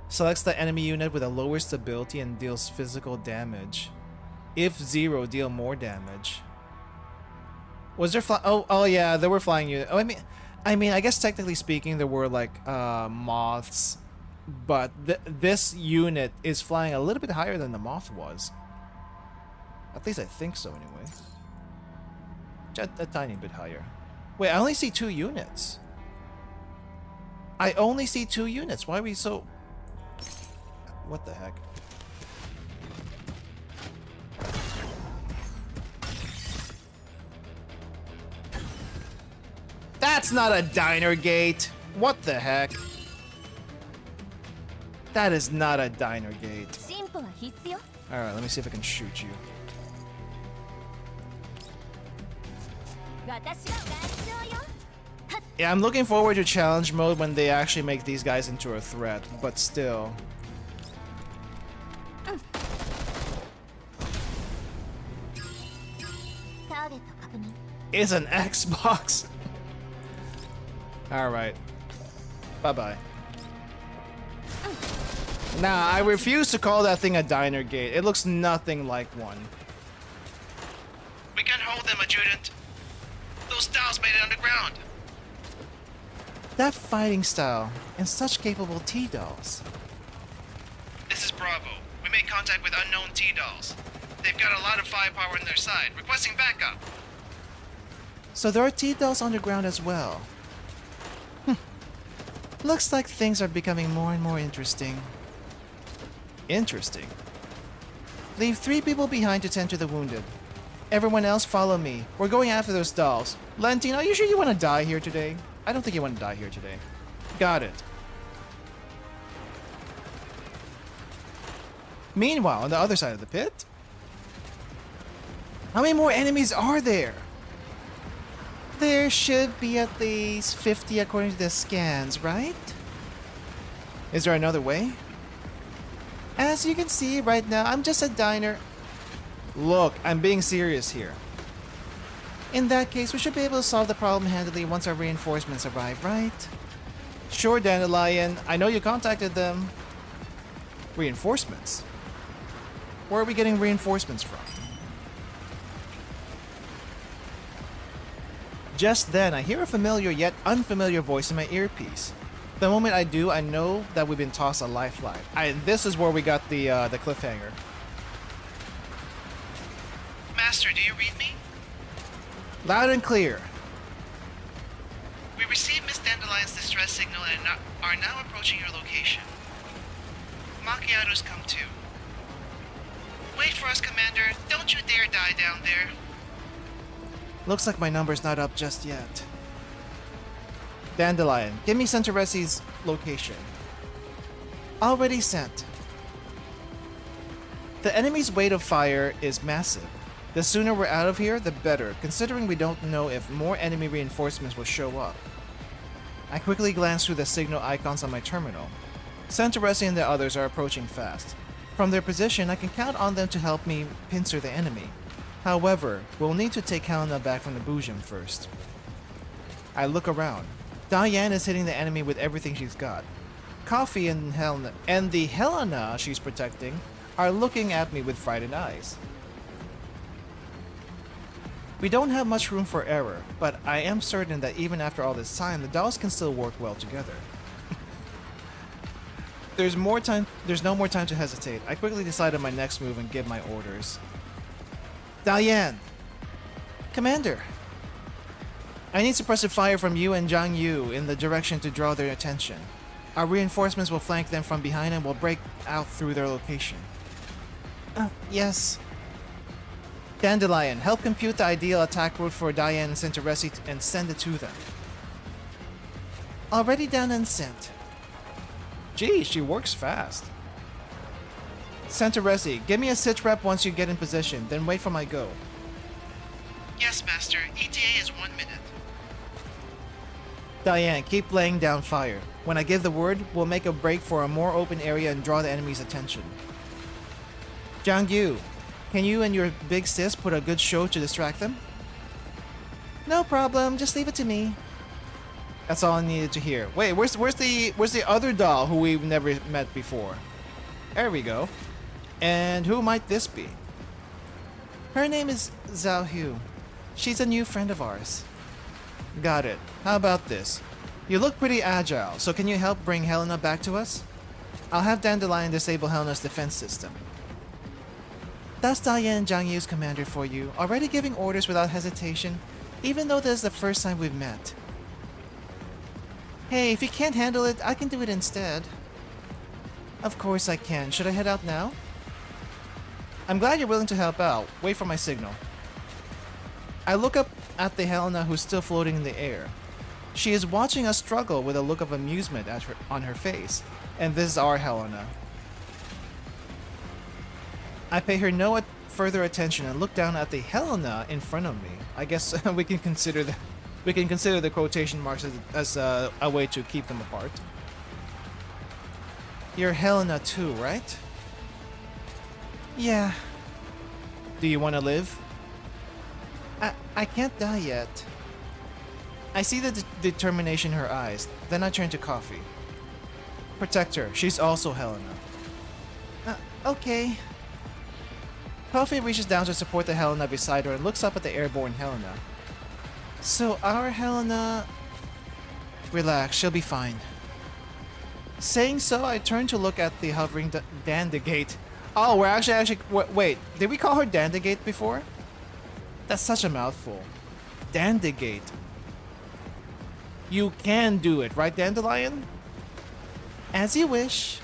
Selects the enemy unit with a lower stability and deals physical damage. If 0, deal more damage. Was there Oh yeah, there were flying units. Oh, I mean, I guess technically speaking, there were like moths, but this unit is flying a little bit higher than the moth was. At least I think so, anyway. Just a tiny bit higher. Wait, I only see 2 units. I only see 2 units. Why are we so... What the heck? That's not a diner gate. What the heck? That is not a diner gate. Alright, let me see if I can shoot you. Yeah, I'm looking forward to challenge mode when they actually make these guys into a threat, but still. It's an Xbox. Alright. Bye-bye. Nah, I refuse to call that thing a diner gate. It looks nothing like one. We can't hold them, adjutant. Those dolls made it underground. That fighting style, and such capable T-dolls. This is Bravo. We made contact with unknown T-dolls. They've got a lot of firepower on their side, requesting backup. So there are T-dolls underground as well. Looks like things are becoming more and more interesting. Interesting? Leave 3 people behind to tend to the wounded. Everyone else follow me. We're going after those dolls. Lentine, are you sure you want to die here today? I don't think you want to die here today. Got it. Meanwhile, on the other side of the pit... How many more enemies are there? There should be at least 50 according to the scans, right? Is there another way? As you can see right now, I'm just a diner. Look, I'm being serious here. In that case, we should be able to solve the problem handily once our reinforcements arrive, right? Sure, Dandelion. I know you contacted them. Reinforcements? Where are we getting reinforcements from? Just then, I hear a familiar yet unfamiliar voice in my earpiece. The moment I do, I know that we've been tossed a lifeline. This is where we got the cliffhanger. Master, do you read me? Loud and clear. We received Miss Dandelion's distress signal and are now approaching your location. Macchiato's come too. Wait for us, Commander. Don't you dare die down there. Looks like my number's not up just yet. Dandelion, give me Centauresse's location. Already sent. The enemy's weight of fire is massive. The sooner we're out of here, the better, considering we don't know if more enemy reinforcements will show up. I quickly glance through the signal icons on my terminal. Centauresse and the others are approaching fast. From their position, I can count on them to help me pincer the enemy. However, we'll need to take Helena back from the Boojum first. I look around. Diane is hitting the enemy with everything she's got. Coffee and the Helena she's protecting are looking at me with frightened eyes. We don't have much room for error, but I am certain that even after all this time, the dolls can still work well together. There's no more time to hesitate. I quickly decide on my next move and give my orders. Diane! Commander! I need suppressive fire from you and Zhang Yu in the direction to draw their attention. Our reinforcements will flank them from behind and will break out through their location. Yes. Dandelion, help compute the ideal attack route for Diane and Centauresse and send it to them. Already done and sent. Gee, she works fast. Centauresse, give me a sit rep once you get in position, then wait for my go. Yes, Master. ETA is 1 minute. Diane, keep laying down fire. When I give the word, we'll make a break for a more open area and draw the enemy's attention. Zhang Yu, can you and your big sis put a good show to distract them? No problem, just leave it to me. That's all I needed to hear. Wait, where's the other doll who we've never met before? There we go. And who might this be? Her name is Zhao Hu. She's a new friend of ours. Got it. How about this? You look pretty agile, so can you help bring Helena back to us? I'll have Dandelion disable Helena's defense system. That's Diane, Zhang Yu's commander for you, already giving orders without hesitation, even though this is the first time we've met. Hey, if you can't handle it, I can do it instead. Of course I can. Should I head out now? I'm glad you're willing to help out. Wait for my signal. I look up at the Helena who's still floating in the air. She is watching us struggle with a look of amusement on her face, and this is our Helena. I pay her no further attention and look down at the Helena in front of me. I guess we can consider the quotation marks as a way to keep them apart. You're Helena too, right? Yeah. Do you want to live? I can't die yet. I see the determination in her eyes. Then I turn to Coffee. Protect her. She's also Helena. Okay. Coffee reaches down to support the Helena beside her and looks up at the airborne Helena. So our Helena... Relax, she'll be fine. Saying so, I turn to look at the hovering Dandegate. Oh, we're actually... Wait, did we call her Dandegate before? That's such a mouthful. Dandegate. You can do it, right, Dandelion? As you wish.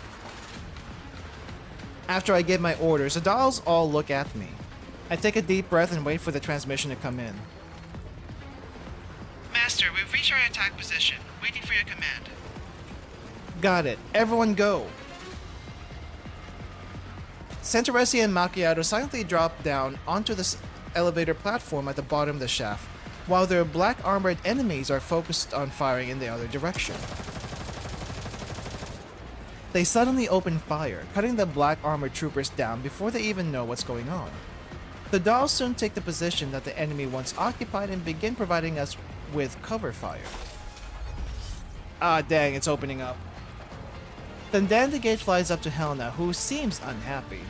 After I give my orders, the dolls all look at me. I take a deep breath and wait for the transmission to come in. Master, we've reached our attack position, waiting for your command. Got it. Everyone go. Centauressi and Macchiato silently drop down onto the elevator platform at the bottom of the shaft, while their black armored enemies are focused on firing in the other direction. They suddenly open fire, cutting the black armored troopers down before they even know what's going on. The dolls soon take the position that the enemy once occupied and begin providing us with cover fire. Ah, dang, it's opening up. Then Dandegate flies up to Helena, who seems unhappy.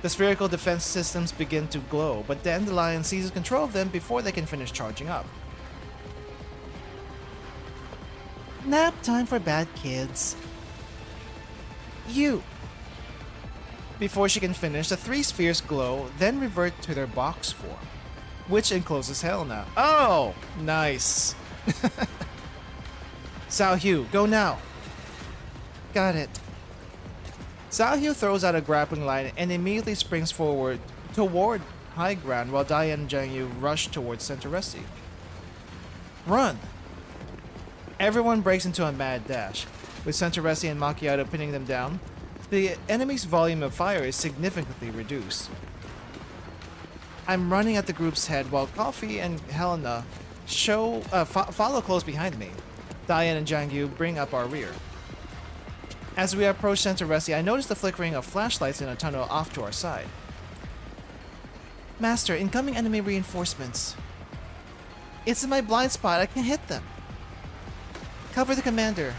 The spherical defense systems begin to glow, but Dandelion seizes control of them before they can finish charging up. Nap time for bad kids. You! Before she can finish, the three spheres glow, then revert to their box form, which encloses Helena. Oh! Nice! Xiao Hu, go now! Got it. Xiao Hu throws out a grappling line and immediately springs forward toward high ground while Diane and Zhang Yu rush towards Centauressi. Run! Everyone breaks into a mad dash, with Centauressi and Macchiato pinning them down. The enemy's volume of fire is significantly reduced. I'm running at the group's head while Coffee and Helena follow close behind me. Diane and Zhang Yu bring up our rear. As we approach Centauressi, I notice the flickering of flashlights in a tunnel off to our side. Master, incoming enemy reinforcements. It's in my blind spot, I can't hit them. Cover the commander.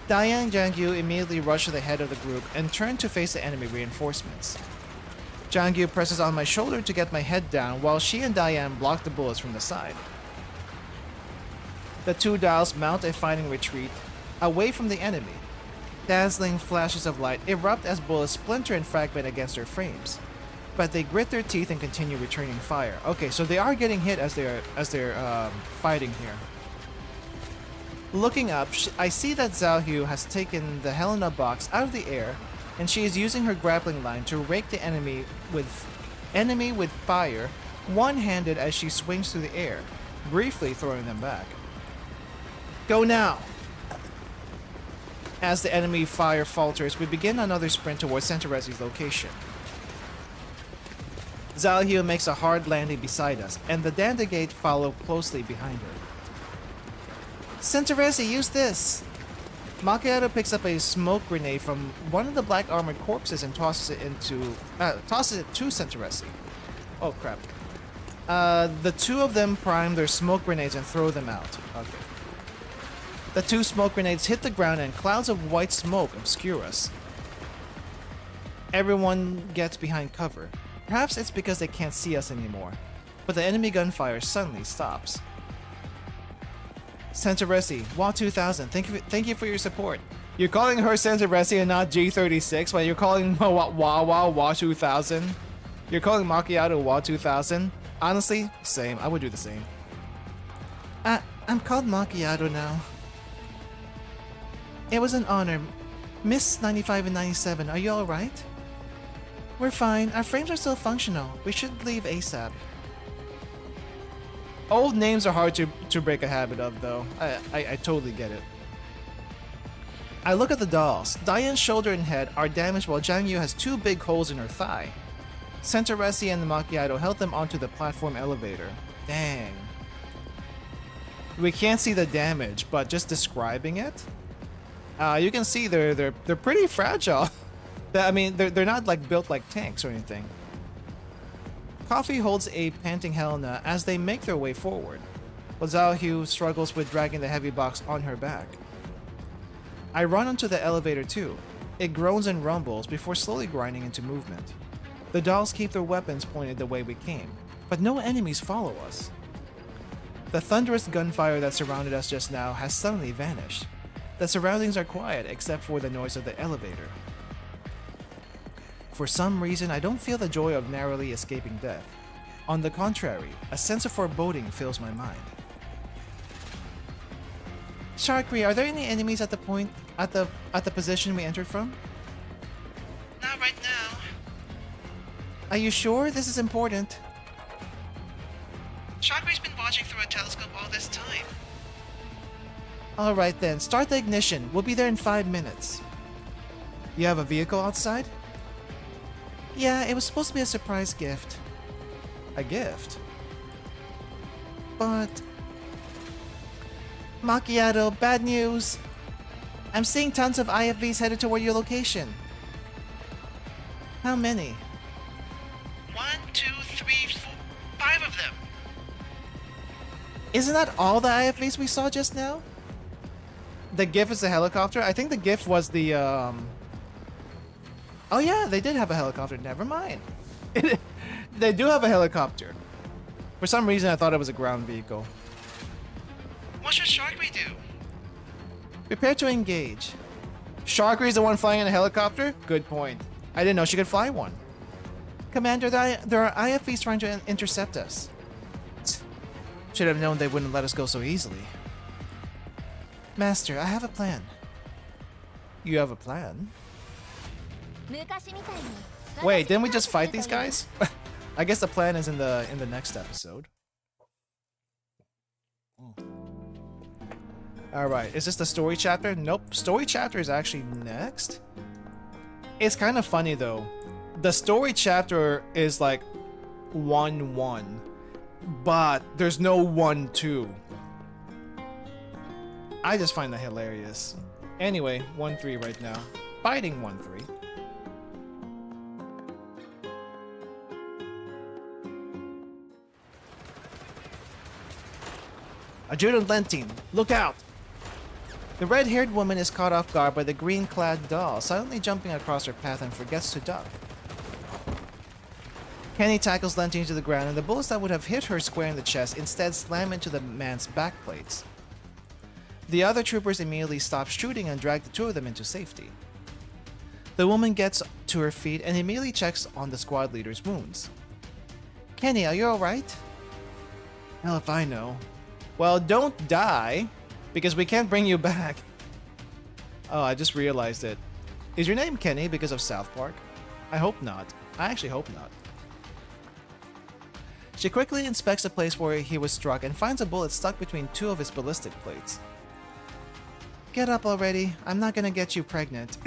Diane and Zhang Yu immediately rush to the head of the group and turn to face the enemy reinforcements. Zhang Yu presses on my shoulder to get my head down while she and Diane block the bullets from the side. The two dolls mount a fighting retreat away from the enemy. Dazzling flashes of light erupt as bullets splinter and fragment against their frames, but they grit their teeth and continue returning fire. Okay, so they are getting hit as they're fighting here. Looking up, I see that Xiao Hu has taken the Helena box out of the air, and she is using her grappling line to rake the enemy with fire, one-handed as she swings through the air, briefly throwing them back. Go now! As the enemy fire falters, we begin another sprint towards Centauressi location. Xiao Hu makes a hard landing beside us, and the Dandegate follow closely behind her. Centauressi, use this! Macchiato picks up a smoke grenade from one of the black armored corpses and tosses it to Centauressi. Oh crap. The two of them prime their smoke grenades and throw them out. Okay. The two smoke grenades hit the ground and clouds of white smoke obscure us. Everyone gets behind cover. Perhaps it's because they can't see us anymore, but the enemy gunfire suddenly stops. Centauressi, WA2000, thank you for your support. You're calling her Centauressi and not G36, while you're calling WA2000? You're calling Macchiato WA2000? Honestly, same. I would do the same. I'm called Macchiato now. It was an honor. Miss 95 and 97, are you alright? We're fine. Our frames are still functional. We should leave ASAP. Old names are hard to break a habit of, though. I totally get it. I look at the dolls. Diane's shoulder and head are damaged while Jiang Yu has 2 big holes in her thigh. Centeresi and the Macchiato held them onto the platform elevator. Dang. We can't see the damage, but just describing it, you can see they're pretty fragile. I mean, they're not like built like tanks or anything. Coffee holds a panting Helena as they make their way forward, while Zhao Hu struggles with dragging the heavy box on her back. I run onto the elevator too. It groans and rumbles before slowly grinding into movement. The dolls keep their weapons pointed the way we came, but no enemies follow us. The thunderous gunfire that surrounded us just now has suddenly vanished. The surroundings are quiet except for the noise of the elevator. For some reason, I don't feel the joy of narrowly escaping death. On the contrary, a sense of foreboding fills my mind. Sharkri, are there any enemies at the position we entered from? Not right now. Are you sure this is important? Sharkri's been watching through a telescope all this time. Alright then, start the ignition. We'll be there in 5 minutes. You have a vehicle outside? Yeah, it was supposed to be a surprise gift. A gift? But... Macchiato, bad news! I'm seeing tons of IFVs headed toward your location. How many? 1, 2, 3, 4, 5 of them. Isn't that all the IFVs we saw just now? The GIF is the helicopter? I think the GIF was the, Oh yeah, they did have a helicopter. Never mind. They do have a helicopter. For some reason, I thought it was a ground vehicle. What should Sharkri do? Prepare to engage. Sharkri is the one flying in a helicopter? Good point. I didn't know she could fly one. Commander, there are IFVs trying to intercept us. Should have known they wouldn't let us go so easily. Master, I have a plan. You have a plan? Wait, didn't we just fight these guys? I guess the plan is in the next episode. Alright, is this the story chapter? Nope, story chapter is actually next. It's kind of funny though. The story chapter is like 1-1, but there's no 1-2. I just find that hilarious. Anyway, 1-3 right now. Fighting 1-3. Adjutant Lentine, look out! The red-haired woman is caught off guard by the green-clad doll, silently jumping across her path and forgets to duck. Kenny tackles Lentine to the ground, and the bullets that would have hit her square in the chest instead slam into the man's backplates. The other troopers immediately stop shooting and drag the 2 of them into safety. The woman gets to her feet and immediately checks on the squad leader's wounds. Kenny, are you alright? Hell if I know. Well, don't die, because we can't bring you back. Oh, I just realized it. Is your name Kenny because of South Park? I hope not. I actually hope not. She quickly inspects the place where he was struck and finds a bullet stuck between 2 of his ballistic plates. Get up already. I'm not gonna get you pregnant.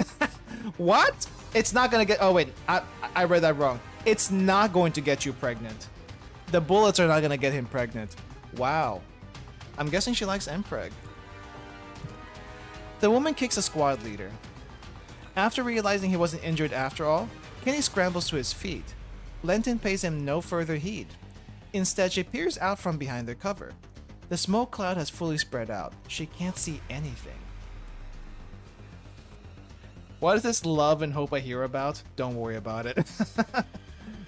What? It's not gonna get... Oh, wait. I read that wrong. It's not going to get you pregnant. The bullets are not gonna get him pregnant. Wow. I'm guessing she likes Mpreg. The woman kicks a squad leader. After realizing he wasn't injured after all, Kenny scrambles to his feet. Lentine pays him no further heed. Instead, she peers out from behind their cover. The smoke cloud has fully spread out. She can't see anything. What is this love and hope I hear about? Don't worry about it.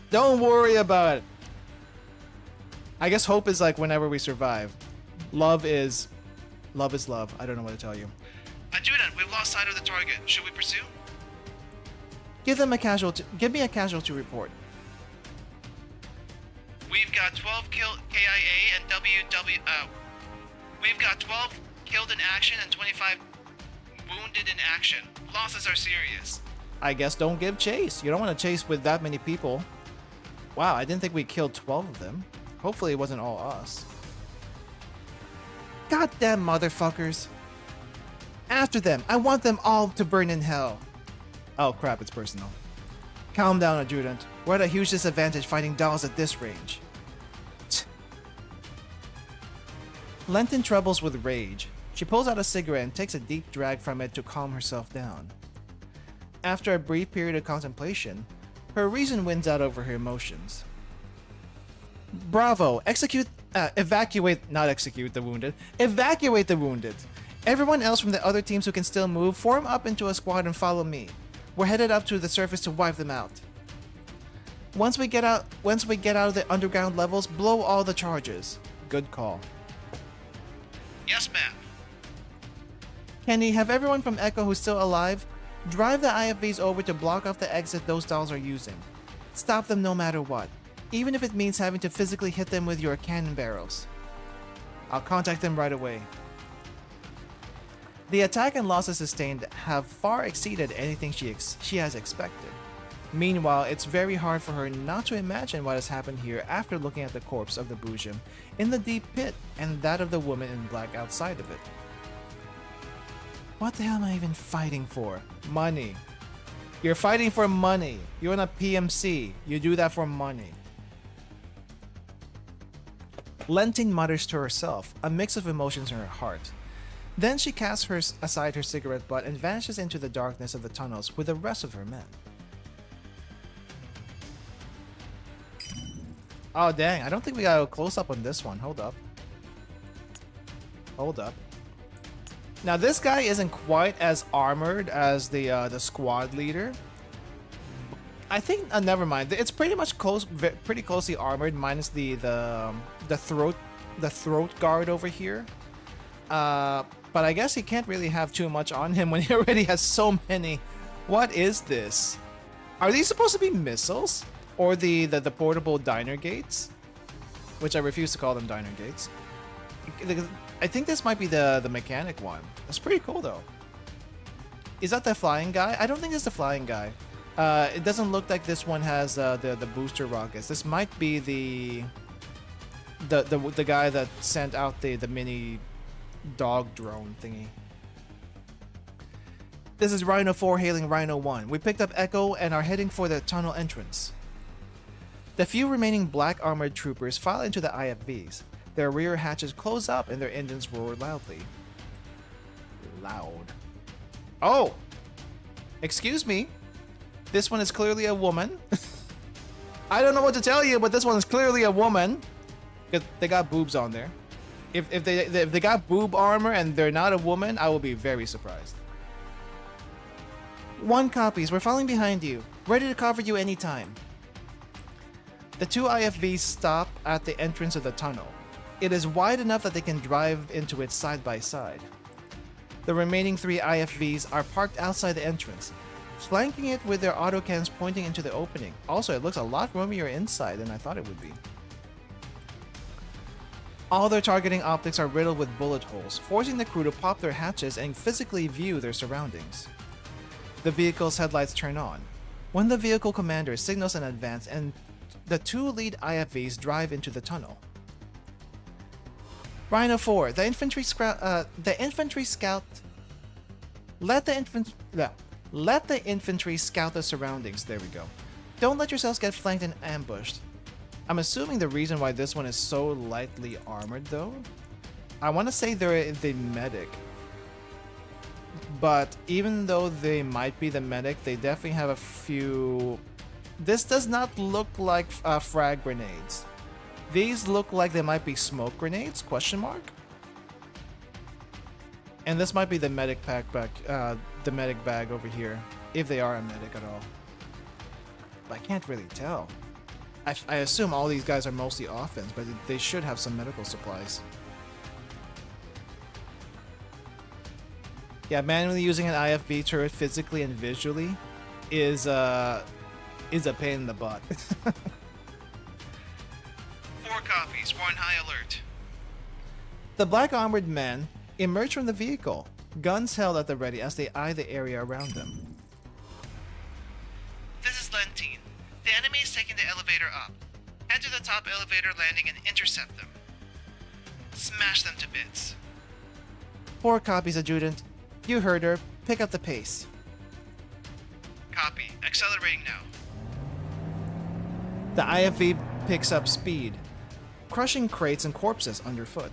Don't worry about it. I guess hope is like whenever we survive. Love is love. I don't know what to tell you. Adjutant, we've lost sight of the target. Should we pursue? Give me a casualty report. We've got 12 killed KIA and we've got 12 killed in action and 25 wounded in action. Losses are serious. I guess don't give chase. You don't want to chase with that many people. Wow, I didn't think we killed 12 of them. Hopefully it wasn't all us. Goddamn motherfuckers. After them. I want them all to burn in hell. Oh crap, it's personal. Calm down, adjutant. We're at a huge disadvantage fighting dolls at this range. Lenton troubles with rage. She pulls out a cigarette and takes a deep drag from it to calm herself down. After a brief period of contemplation, her reason wins out over her emotions. Bravo! Evacuate the wounded. Evacuate the wounded! Everyone else from the other teams who can still move, form up into a squad and follow me. We're headed up to the surface to wipe them out. Once we get out of the underground levels, blow all the charges. Good call. Yes, ma'am. Kenny, have everyone from Echo who's still alive drive the IFVs over to block off the exit those dolls are using. Stop them no matter what, even if it means having to physically hit them with your cannon barrels. I'll contact them right away. The attack and losses sustained have far exceeded anything she has expected. Meanwhile, it's very hard for her not to imagine what has happened here after looking at the corpse of the Boojum in the deep pit and that of the woman in black outside of it. What the hell am I even fighting for? Money. You're fighting for money. You're in a PMC. You do that for money. Lentin mutters to herself, a mix of emotions in her heart. Then she casts aside her cigarette butt and vanishes into the darkness of the tunnels with the rest of her men. Oh dang, I don't think we got a close up on this one. Hold up. Hold up. Now this guy isn't quite as armored as the squad leader. I think never mind. It's pretty much pretty closely armored, minus the throat guard over here. But I guess he can't really have too much on him when he already has so many. What is this? Are these supposed to be missiles? Or the portable diner gates? Which I refuse to call them diner gates. I think this might be the mechanic one. That's pretty cool though. Is that the flying guy? I don't think it's the flying guy. It doesn't look like this one has the booster rockets. This might be the guy that sent out the mini dog drone thingy. This is Rhino 4 hailing Rhino 1. We picked up Echo and are heading for the tunnel entrance. The few remaining black armored troopers file into the IFVs. Their rear hatches close up and their engines roar loudly. Loud. Oh! Excuse me. This one is clearly a woman. I don't know what to tell you, but this one is clearly a woman. They got boobs on there. If they got boob armor and they're not a woman, I will be very surprised. 1 copies. We're falling behind you. Ready to cover you anytime. The 2 IFVs stop at the entrance of the tunnel. It is wide enough that they can drive into it side by side. The remaining 3 IFVs are parked outside the entrance, flanking it with their autocans pointing into the opening. Also, it looks a lot roomier inside than I thought it would be. All their targeting optics are riddled with bullet holes, forcing the crew to pop their hatches and physically view their surroundings. The vehicle's headlights turn on. When the vehicle commander signals an advance and the 2 lead IFVs drive into the tunnel. Rhino 4, let the infantry scout the surroundings. There we go. Don't let yourselves get flanked and ambushed. I'm assuming the reason why this one is so lightly armored though, I want to say they're the medic. But even though they might be the medic, they definitely have a few... This does not look like frag grenades. These look like they might be smoke grenades, question mark? And this might be the medic the medic bag over here, if they are a medic at all. But I can't really tell. I assume all these guys are mostly offense, but they should have some medical supplies. Yeah, manually using an IFV turret physically and visually is a pain in the butt. 4 copies. We're on high alert. The black armored men emerge from the vehicle, guns held at the ready as they eye the area around them. This is Lentine. The enemy is taking the elevator up. Head to the top elevator landing and intercept them. Smash them to bits. 4 copies, Adjutant. You heard her. Pick up the pace. Copy. Accelerating now. The IFV picks up speed, crushing crates and corpses underfoot.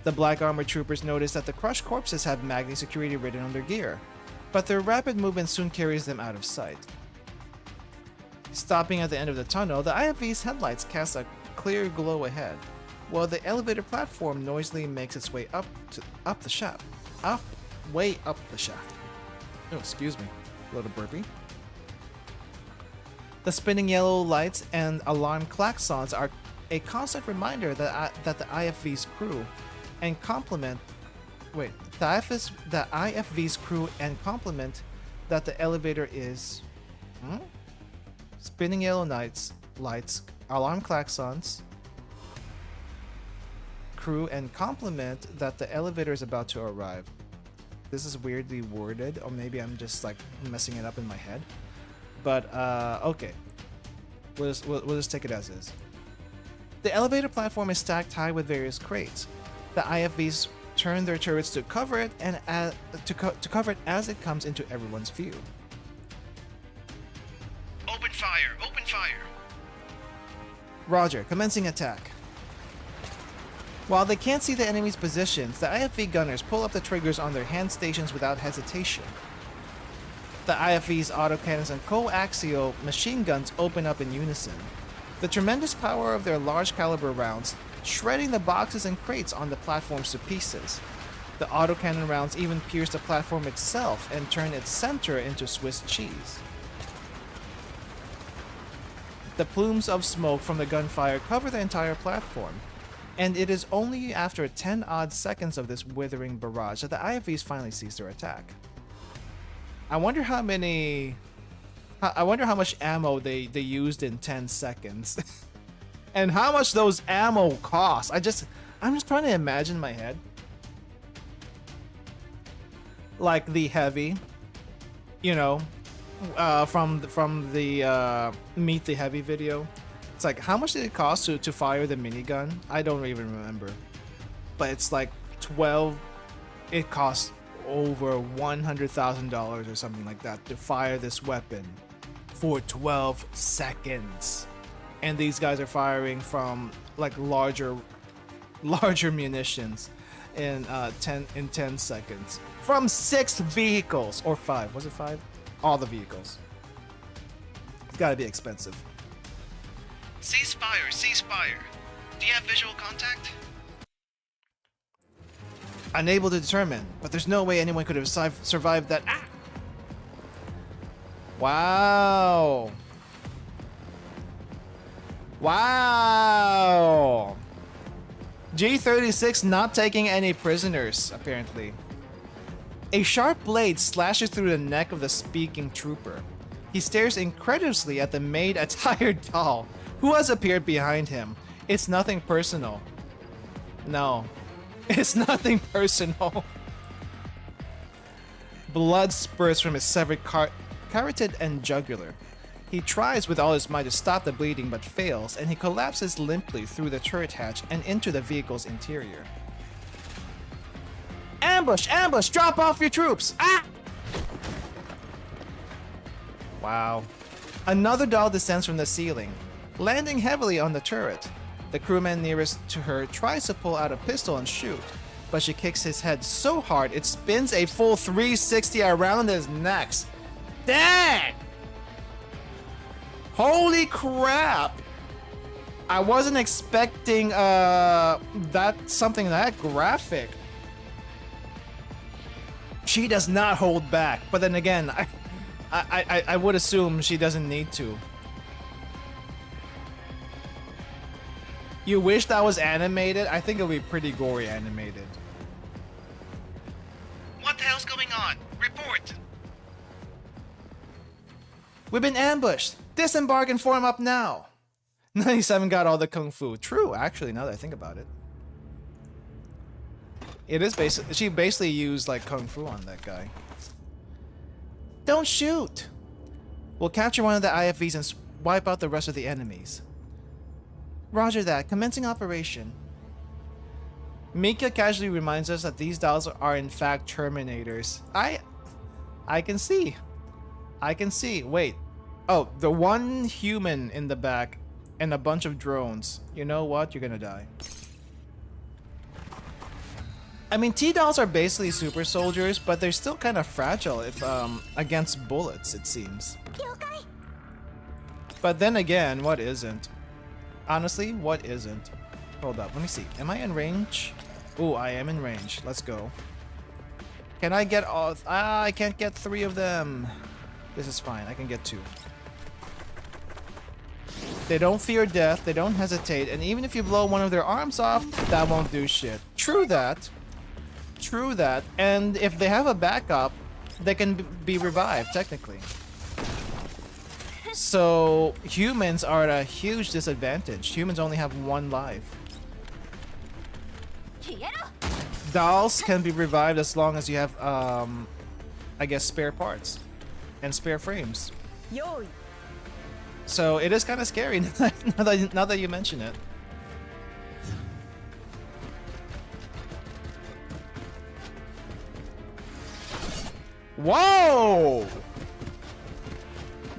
The black armored troopers notice that the crushed corpses have Magni security written on their gear, but their rapid movement soon carries them out of sight. Stopping at the end of the tunnel, the IFV's headlights cast a clear glow ahead, while the elevator platform noisily makes its way up the shaft. Way up the shaft. Oh, excuse me. A little burpee. The spinning yellow lights and alarm klaxons are a constant reminder that the IFV's crew and complement. Wait, the IFV's crew and complement that the elevator is. Spinning yellow lights, alarm klaxons, crew, and compliment that the elevator is about to arrive. This is weirdly worded, or maybe I'm just like messing it up in my head. But okay, we'll just take it as is. The elevator platform is stacked high with various crates. The IFVs turn their turrets to cover it and to cover it as it comes into everyone's view. Open fire! Open fire! Roger, commencing attack. While they can't see the enemy's positions, the IFV gunners pull up the triggers on their hand stations without hesitation. The IFV's autocannons and coaxial machine guns open up in unison, the tremendous power of their large caliber rounds shredding the boxes and crates on the platforms to pieces. The autocannon rounds even pierce the platform itself and turn its center into Swiss cheese. The plumes of smoke from the gunfire cover the entire platform, and it is only after 10 odd seconds of this withering barrage that the IFVs finally cease their attack. I wonder how much ammo they used in 10 seconds. And how much those ammo cost. I'm just trying to imagine in my head. Like the heavy, you know, from the Meet the Heavy video. It's like, how much did it cost to fire the minigun? I don't even remember. But it's like 12, it costs over $100,000 or something like that to fire this weapon for 12 seconds. And these guys are firing from like larger munitions in 10 seconds from 6 vehicles, or 5. Was it 5? All the vehicles. It's got to be expensive. Cease fire! Cease fire! Do you have visual contact? Unable to determine, but there's no way anyone could have survived that. Ah! Wow. Wow. G36 not taking any prisoners, apparently. A sharp blade slashes through the neck of the speaking trooper. He stares incredulously at the maid-attired doll, who has appeared behind him. It's nothing personal. No. It's nothing personal. Blood spurts from his severed carotid and jugular. He tries with all his might to stop the bleeding but fails, and he collapses limply through the turret hatch and into the vehicle's interior. Ambush! Ambush! Drop off your troops! Ah! Wow. Another doll descends from the ceiling, landing heavily on the turret. The crewman nearest to her tries to pull out a pistol and shoot, but she kicks his head so hard it spins a full 360 around his neck. Dang! Holy crap! I wasn't expecting something that graphic. She does not hold back, but then again, I would assume she doesn't need to. You wish that was animated? I think it would be pretty gory animated. What the hell's going on? Report! We've been ambushed! Disembark and form up now! 97 got all the kung fu. True, actually, now that I think about it. It is basically, she basically used like kung fu on that guy. Don't shoot! We'll capture one of the IFVs and wipe out the rest of the enemies. Roger that, commencing operation. Mika casually reminds us that these dolls are in fact Terminators. I can see. I can see. Wait. Oh, the one human in the back and a bunch of drones. You know what? You're gonna die. I mean, T-dolls are basically super soldiers, but they're still kind of fragile if against bullets, it seems. But then again, what isn't? Honestly, what isn't? Hold up, let me see. Am I in range? Ooh, I am in range. Let's go. Can I get all... Ah, I can't get 3 of them. This is fine. I can get 2. They don't fear death. They don't hesitate. And even if you blow one of their arms off, that won't do shit. True that. True that. And if they have a backup, they can be revived, technically. So, humans are at a huge disadvantage. Humans only have 1 life. Dolls can be revived as long as you have, I guess, spare parts and spare frames. So it is kind of scary now that you mention it. Whoa!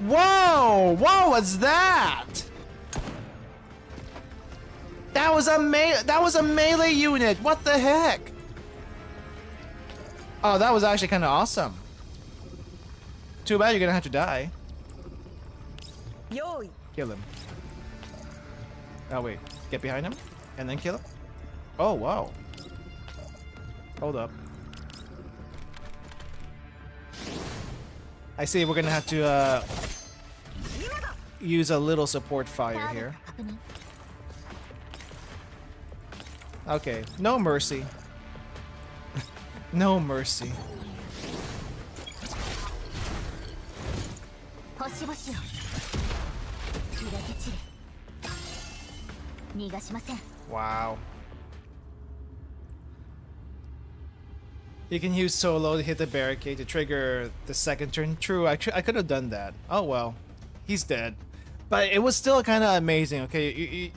Whoa! What was that? That was a melee unit. What the heck? Oh, that was actually kind of awesome. Too bad you're gonna have to die. Kill him. Oh wait, get behind him and then kill him. Oh wow. Hold up. I see we're gonna have to use a little support fire here. Okay, no mercy. No mercy. Wow. You can use solo to hit the barricade to trigger the second turn. True, I could have done that. Oh well, he's dead. But it was still kind of amazing. Okay,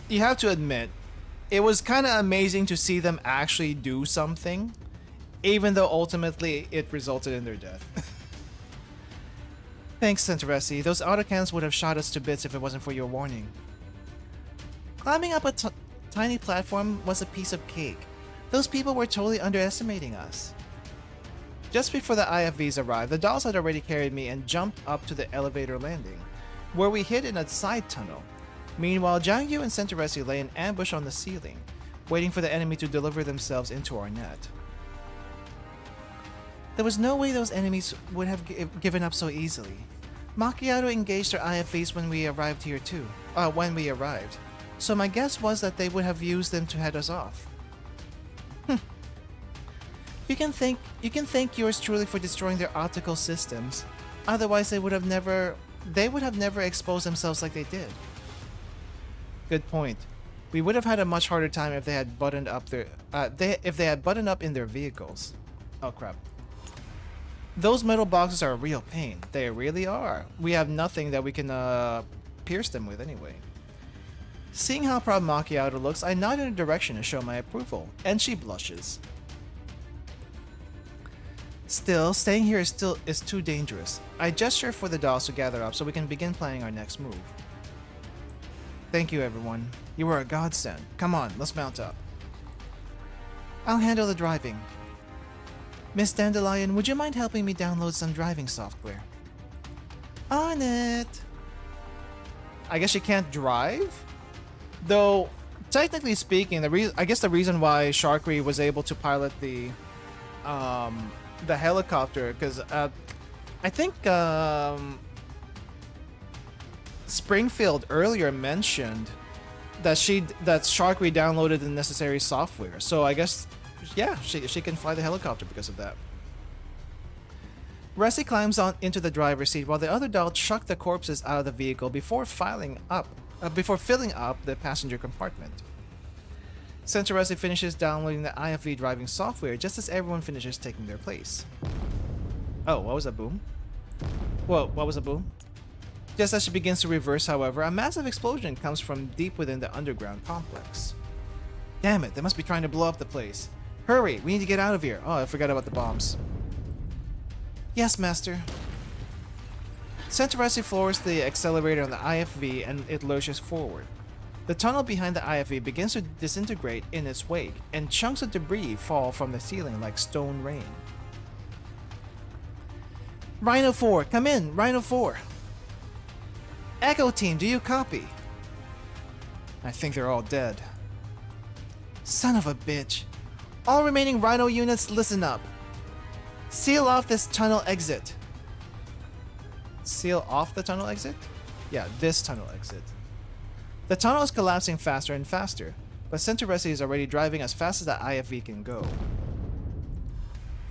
you have to admit, it was kind of amazing to see them actually do something, even though ultimately it resulted in their death. Thanks, Centeresi. Those autocannons would have shot us to bits if it wasn't for your warning. Climbing up a tiny platform was a piece of cake. Those people were totally underestimating us. Just before the IFVs arrived, the dolls had already carried me and jumped up to the elevator landing, where we hid in a side tunnel. Meanwhile, Jiangyu and Centeresi lay in ambush on the ceiling, waiting for the enemy to deliver themselves into our net. There was no way those enemies would have given up so easily. Macchiato engaged their IFVs when we arrived here too. So my guess was that they would have used them to head us off. You can thank yours truly for destroying their optical systems. Otherwise, they would have never exposed themselves like they did. Good point. We would have had a much harder time if they had buttoned up in their vehicles. Oh crap. Those metal boxes are a real pain. They really are. We have nothing that we can pierce them with anyway. Seeing how proud Macchiato looks, I nod in her direction to show my approval, and she blushes. Still, staying here is too dangerous. I gesture for the dolls to gather up so we can begin planning our next move. Thank you, everyone. You were a godsend. Come on, let's mount up. I'll handle the driving. Miss Dandelion, would you mind helping me download some driving software? On it! I guess she can't drive? Though, technically speaking, I guess the reason why Sharkry was able to pilot the helicopter, because I think Springfield earlier mentioned that Sharkry downloaded the necessary software. So I guess, yeah, she can fly the helicopter because of that. Resi climbs on into the driver's seat while the other doll chuck the corpses out of the vehicle before filling up the passenger compartment. Centeresi finishes downloading the IFV driving software just as everyone finishes taking their place. Oh, what was that boom? Whoa, what was a boom? Just as she begins to reverse, however, a massive explosion comes from deep within the underground complex. Damn it, they must be trying to blow up the place. Hurry, we need to get out of here. Oh, I forgot about the bombs. Yes, Master. Centauressi floors the accelerator on the IFV and it lurches forward. The tunnel behind the IFV begins to disintegrate in its wake, and chunks of debris fall from the ceiling like stone rain. Rhino 4, come in, Rhino 4. Echo Team, do you copy? I think they're all dead. Son of a bitch. All remaining Rhino units, listen up. Seal off this tunnel exit. Seal off the tunnel exit? Yeah, this tunnel exit. The tunnel is collapsing faster and faster, but Centauressi is already driving as fast as the IFV can go.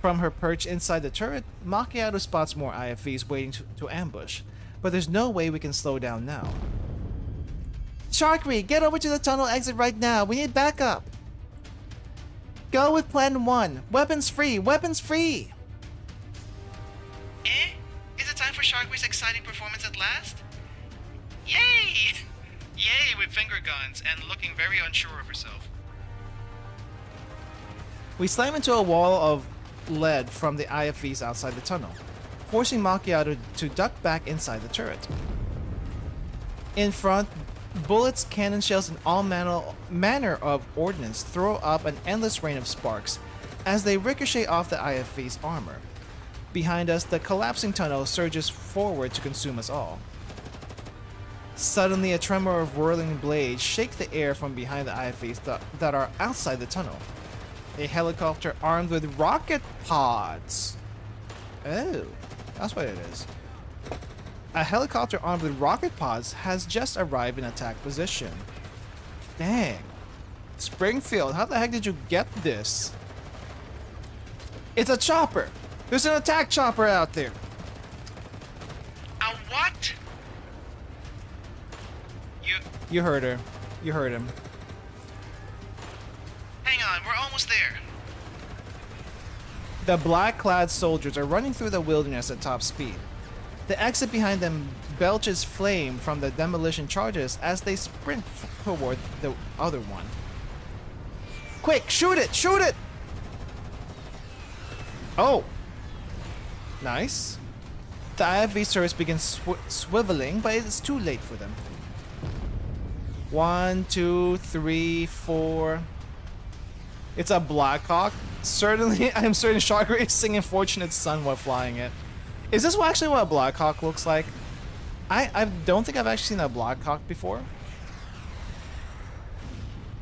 From her perch inside the turret, Macchiato spots more IFVs waiting to ambush, but there's no way we can slow down now. Sharkry, get over to the tunnel exit right now. We need backup. Go with plan 1. Weapons free. Weapons free. Eh? Is it time for Sharkry's exciting performance at last? Yay! Yay with finger guns and looking very unsure of herself. We slam into a wall of lead from the IFVs outside the tunnel, forcing Macchiato to duck back inside the turret. In front, bullets, cannon shells, and all manner of ordnance throw up an endless rain of sparks as they ricochet off the IFV's armor. Behind us, the collapsing tunnel surges forward to consume us all. Suddenly, a tremor of whirling blades shake the air from behind the IFVs that are outside the tunnel. A helicopter armed with rocket pods. Oh, that's what it is. A helicopter armed with rocket pods has just arrived in attack position. Dang. Springfield, how the heck did you get this? It's a chopper! There's an attack chopper out there! A what? You heard her. You heard him. Hang on, we're almost there. The black-clad soldiers are running through the wilderness at top speed. The exit behind them belches flame from the demolition charges as they sprint toward the other one. Quick, shoot it! Shoot it! Oh! Nice. The IFV turrets begin swiveling, but it's too late for them. 1, 2, 3, 4. It's a Blackhawk. Certainly, I'm certain Sharkray is singing Fortunate Son while flying it. Is this actually what a Blackhawk looks like? I don't think I've actually seen a Blackhawk before.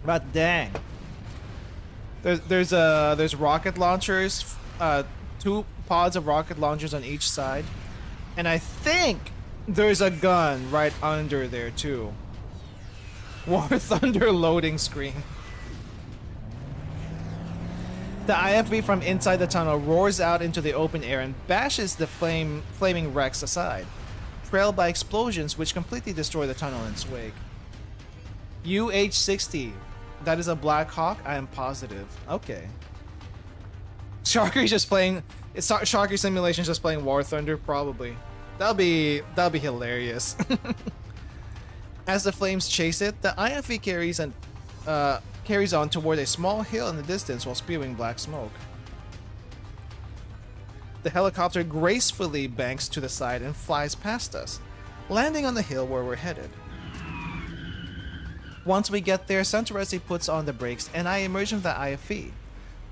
But dang. There's rocket launchers, 2 pods of rocket launchers on each side. And I think there's a gun right under there too. War Thunder loading screen. The IFV from inside the tunnel roars out into the open air and bashes the flaming wrecks aside, trailed by explosions which completely destroy the tunnel in its wake. UH-60. That is a Black Hawk? I am positive. Okay. Sharky's just playing... Sharky Simulation's just playing War Thunder? Probably. That'll be hilarious. As the flames chase it, the IFV carries on toward a small hill in the distance while spewing black smoke. The helicopter gracefully banks to the side and flies past us, landing on the hill where we're headed. Once we get there, Centauressi puts on the brakes and I emerge from the IFV.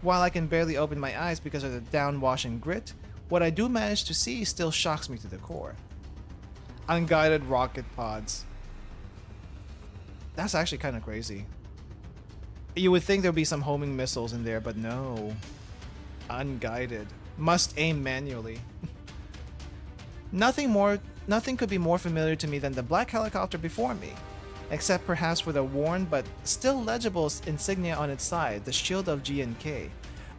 While I can barely open my eyes because of the downwashing grit, what I do manage to see still shocks me to the core. Unguided rocket pods. That's actually kind of crazy. You would think there'd be some homing missiles in there, but no. Unguided. Must aim manually. Nothing could be more familiar to me than the black helicopter before me, except perhaps for the worn but still legible insignia on its side, the Shield of G&K.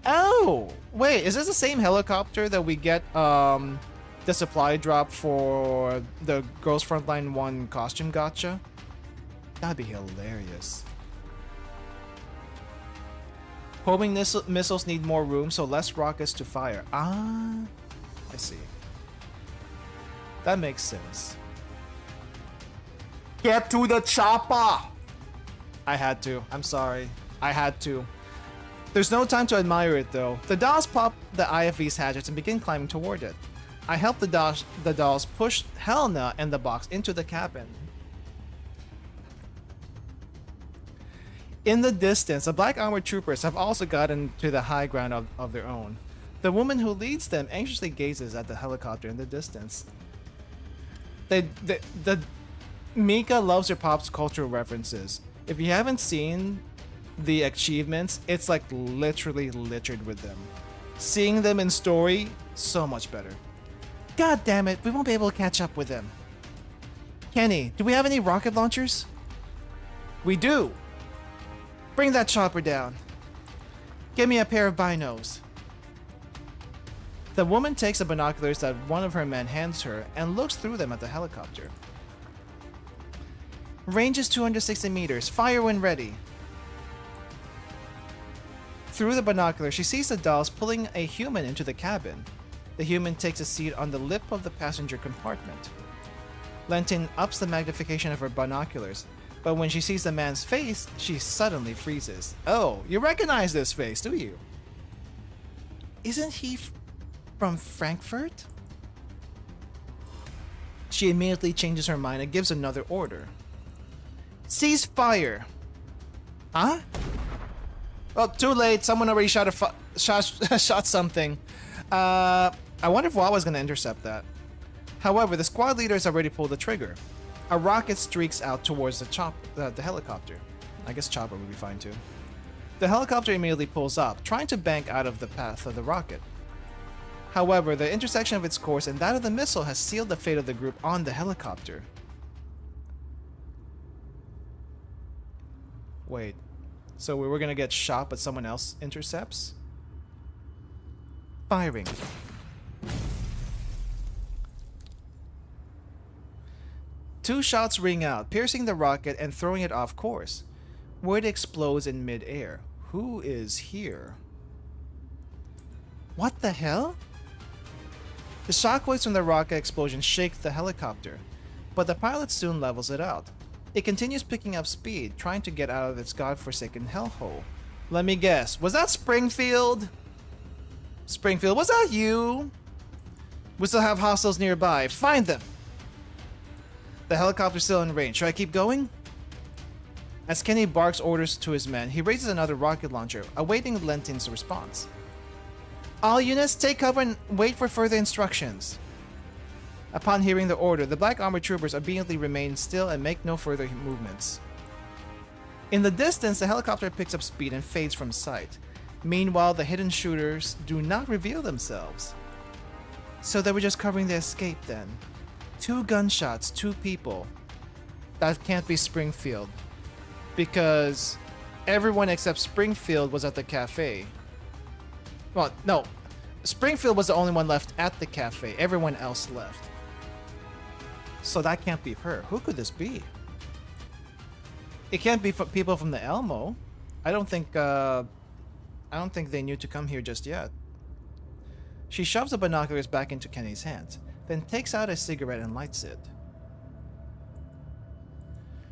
Oh! Wait, is this the same helicopter that we get the supply drop for the Girls Frontline 1 costume gacha? That'd be hilarious. Homing missiles need more room, so less rockets to fire. Ah, I see. That makes sense. Get to the chopper! I had to. I'm sorry. I had to. There's no time to admire it though. The dolls pop the IFV's hatchets and begin climbing toward it. I help the dolls push Helena and the box into the cabin. In the distance, the black armored troopers have also gotten to the high ground of their own. The woman who leads them anxiously gazes at the helicopter in the distance. The Mika loves her pop's cultural references. If you haven't seen the achievements, it's like literally littered with them. Seeing them in story, so much better. God damn it, we won't be able to catch up with them. Kenny, do we have any rocket launchers? We do. Bring that chopper down. Give me a pair of binos. The woman takes the binoculars that one of her men hands her and looks through them at the helicopter. Range is 260 meters. Fire when ready. Through the binocular, she sees the dolls pulling a human into the cabin. The human takes a seat on the lip of the passenger compartment. Lentin ups the magnification of her binoculars, but when she sees the man's face, she suddenly freezes. Oh, you recognize this face, do you? Isn't he from Frankfurt? She immediately changes her mind and gives another order. Cease fire! Huh? Oh, too late. Someone already shot something. I wonder if Wawa's gonna intercept that. However, the squad leader has already pulled the trigger. A rocket streaks out towards the helicopter. I guess chopper would be fine too. The helicopter immediately pulls up, trying to bank out of the path of the rocket. However, the intersection of its course and that of the missile has sealed the fate of the group on the helicopter. Wait, so we were gonna get shot but someone else intercepts? Firing. Two shots ring out, piercing the rocket and throwing it off course, where it explodes in mid-air. Who is here? What the hell? The shockwaves from the rocket explosion shake the helicopter, but the pilot soon levels it out. It continues picking up speed, trying to get out of its godforsaken hellhole. Let me guess, was that Springfield? Springfield, was that you? We still have hostiles nearby. Find them! The helicopter's still in range. Should I keep going? As Kenny barks orders to his men, he raises another rocket launcher, awaiting Lentin's response. All units, take cover and wait for further instructions. Upon hearing the order, the black armored troopers obediently remain still and make no further movements. In the distance, the helicopter picks up speed and fades from sight. Meanwhile, the hidden shooters do not reveal themselves. So they were just covering the escape then. 2 gunshots, 2 people. That can't be Springfield. Because everyone except Springfield was at the cafe. Well, no. Springfield was the only one left at the cafe. Everyone else left. So that can't be her. Who could this be? It can't be people from the Elmo. I don't think they knew to come here just yet. She shoves the binoculars back into Kenny's hands, then takes out a cigarette and lights it.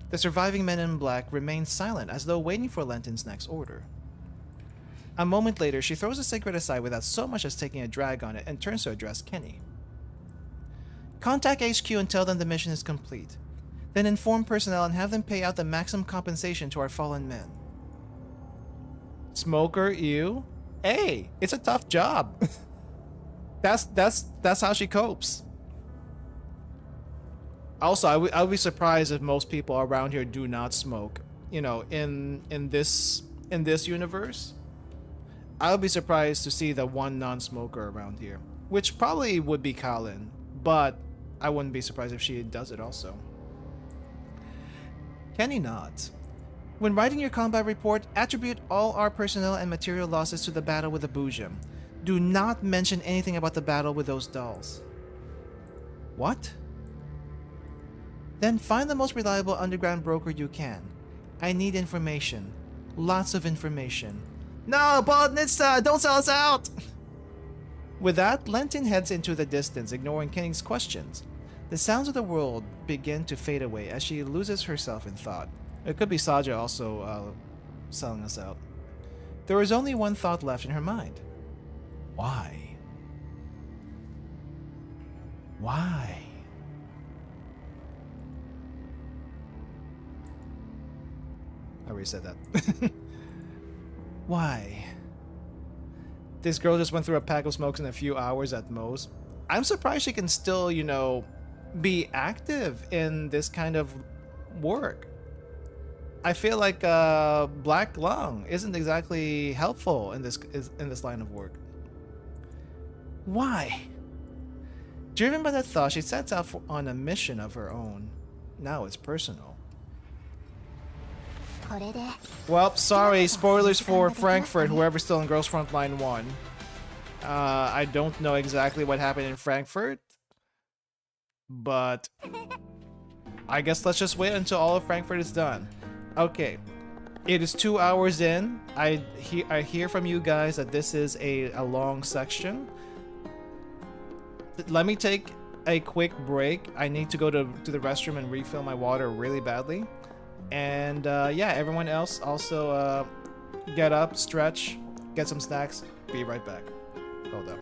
The surviving men in black remain silent as though waiting for Lentin's next order. A moment later, she throws the cigarette aside without so much as taking a drag on it and turns to address Kenny. Contact HQ and tell them the mission is complete. Then inform personnel and have them pay out the maximum compensation to our fallen men. Smoker, you? Hey, it's a tough job. That's how she copes. Also, I would be surprised if most people around here do not smoke. You know, in this universe, I would be surprised to see the one non-smoker around here, which probably would be Colin, but I wouldn't be surprised if she does it also. Kenny nods. When writing your combat report, attribute all our personnel and material losses to the battle with the Boojum. Do not mention anything about the battle with those dolls. What? Then find the most reliable underground broker you can. I need information. Lots of information. No, Bodnitsa, don't sell us out! With that, Lentin heads into the distance, ignoring Kenny's questions. The sounds of the world begin to fade away as she loses herself in thought. It could be Saja also selling us out. There was only one thought left in her mind. Why? Why? I already said that. Why? This girl just went through a pack of smokes in a few hours at most. I'm surprised she can still, you know, be active in this kind of work. I feel like black lung isn't exactly helpful in this line of work. Why? Driven by that thought, she sets out on a mission of her own. Now it's personal. Well, sorry, spoilers for Frankfurt, whoever's still in Girls Frontline 1. I don't know exactly what happened in Frankfurt, but I guess let's just wait until all of Frankfurt is done. Okay, it is 2 hours in. I hear from you guys that this is a long section. Let me take a quick break. I need to go to the restroom and refill my water really badly. And yeah, everyone else also get up, stretch, get some snacks. Be right back. Hold up.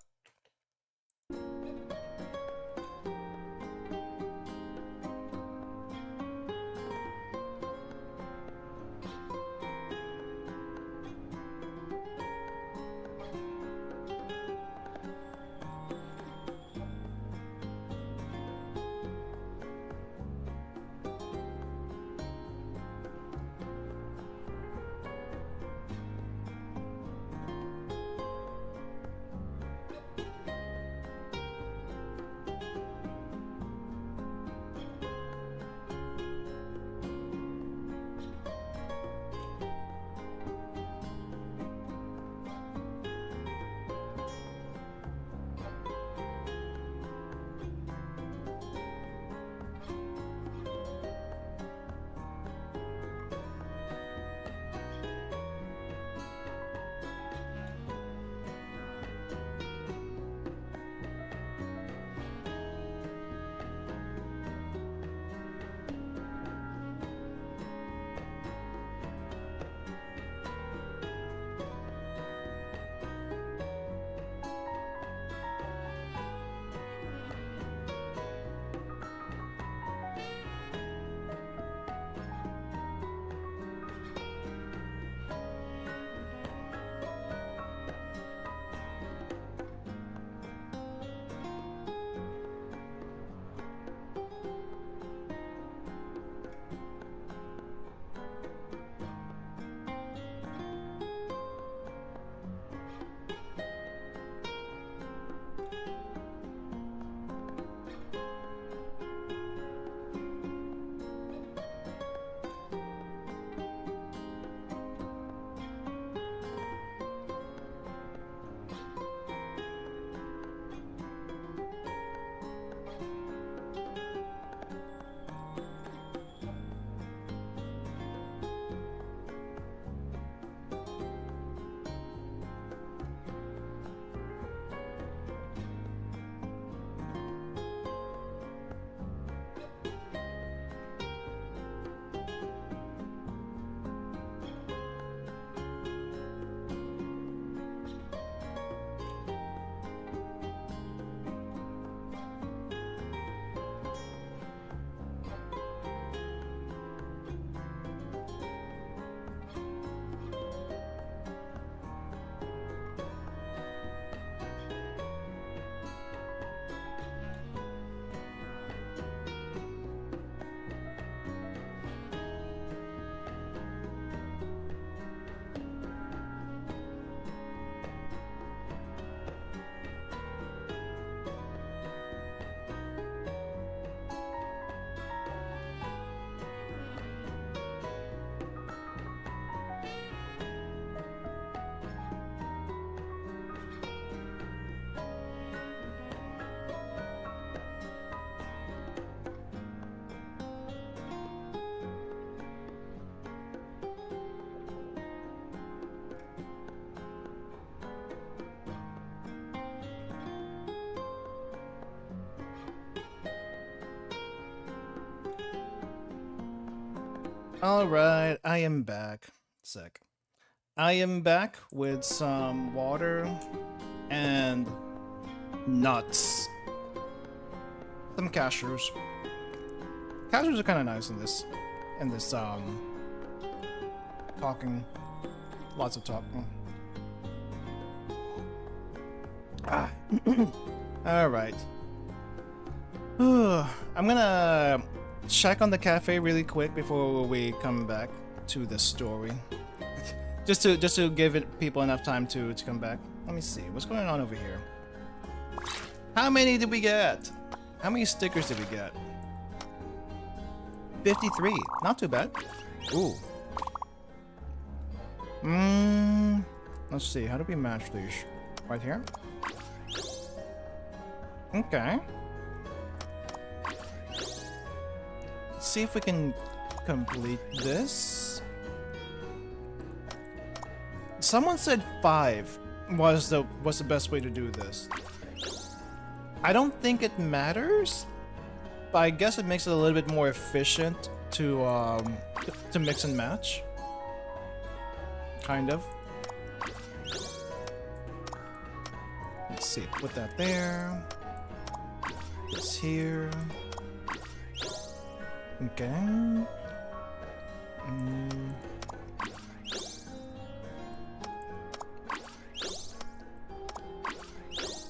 Alright, I am back. Sec. I am back with some water and nuts. Some cashews. Cashews are kind of nice in this talking. Lots of talking. Ah. All right. I'm gonna check on the cafe really quick before we come back to the story. just to give people enough time to come back. Let me see what's going on over here. How many did we get? How many stickers did we get? 53. Not too bad. Ooh. Let's see. How do we match these? Right here. Okay. Let's see if we can complete this. Someone said 5 was the best way to do this. I don't think it matters, but I guess it makes it a little bit more efficient to mix and match. Kind of. Let's see. Put that there. This here. Okay.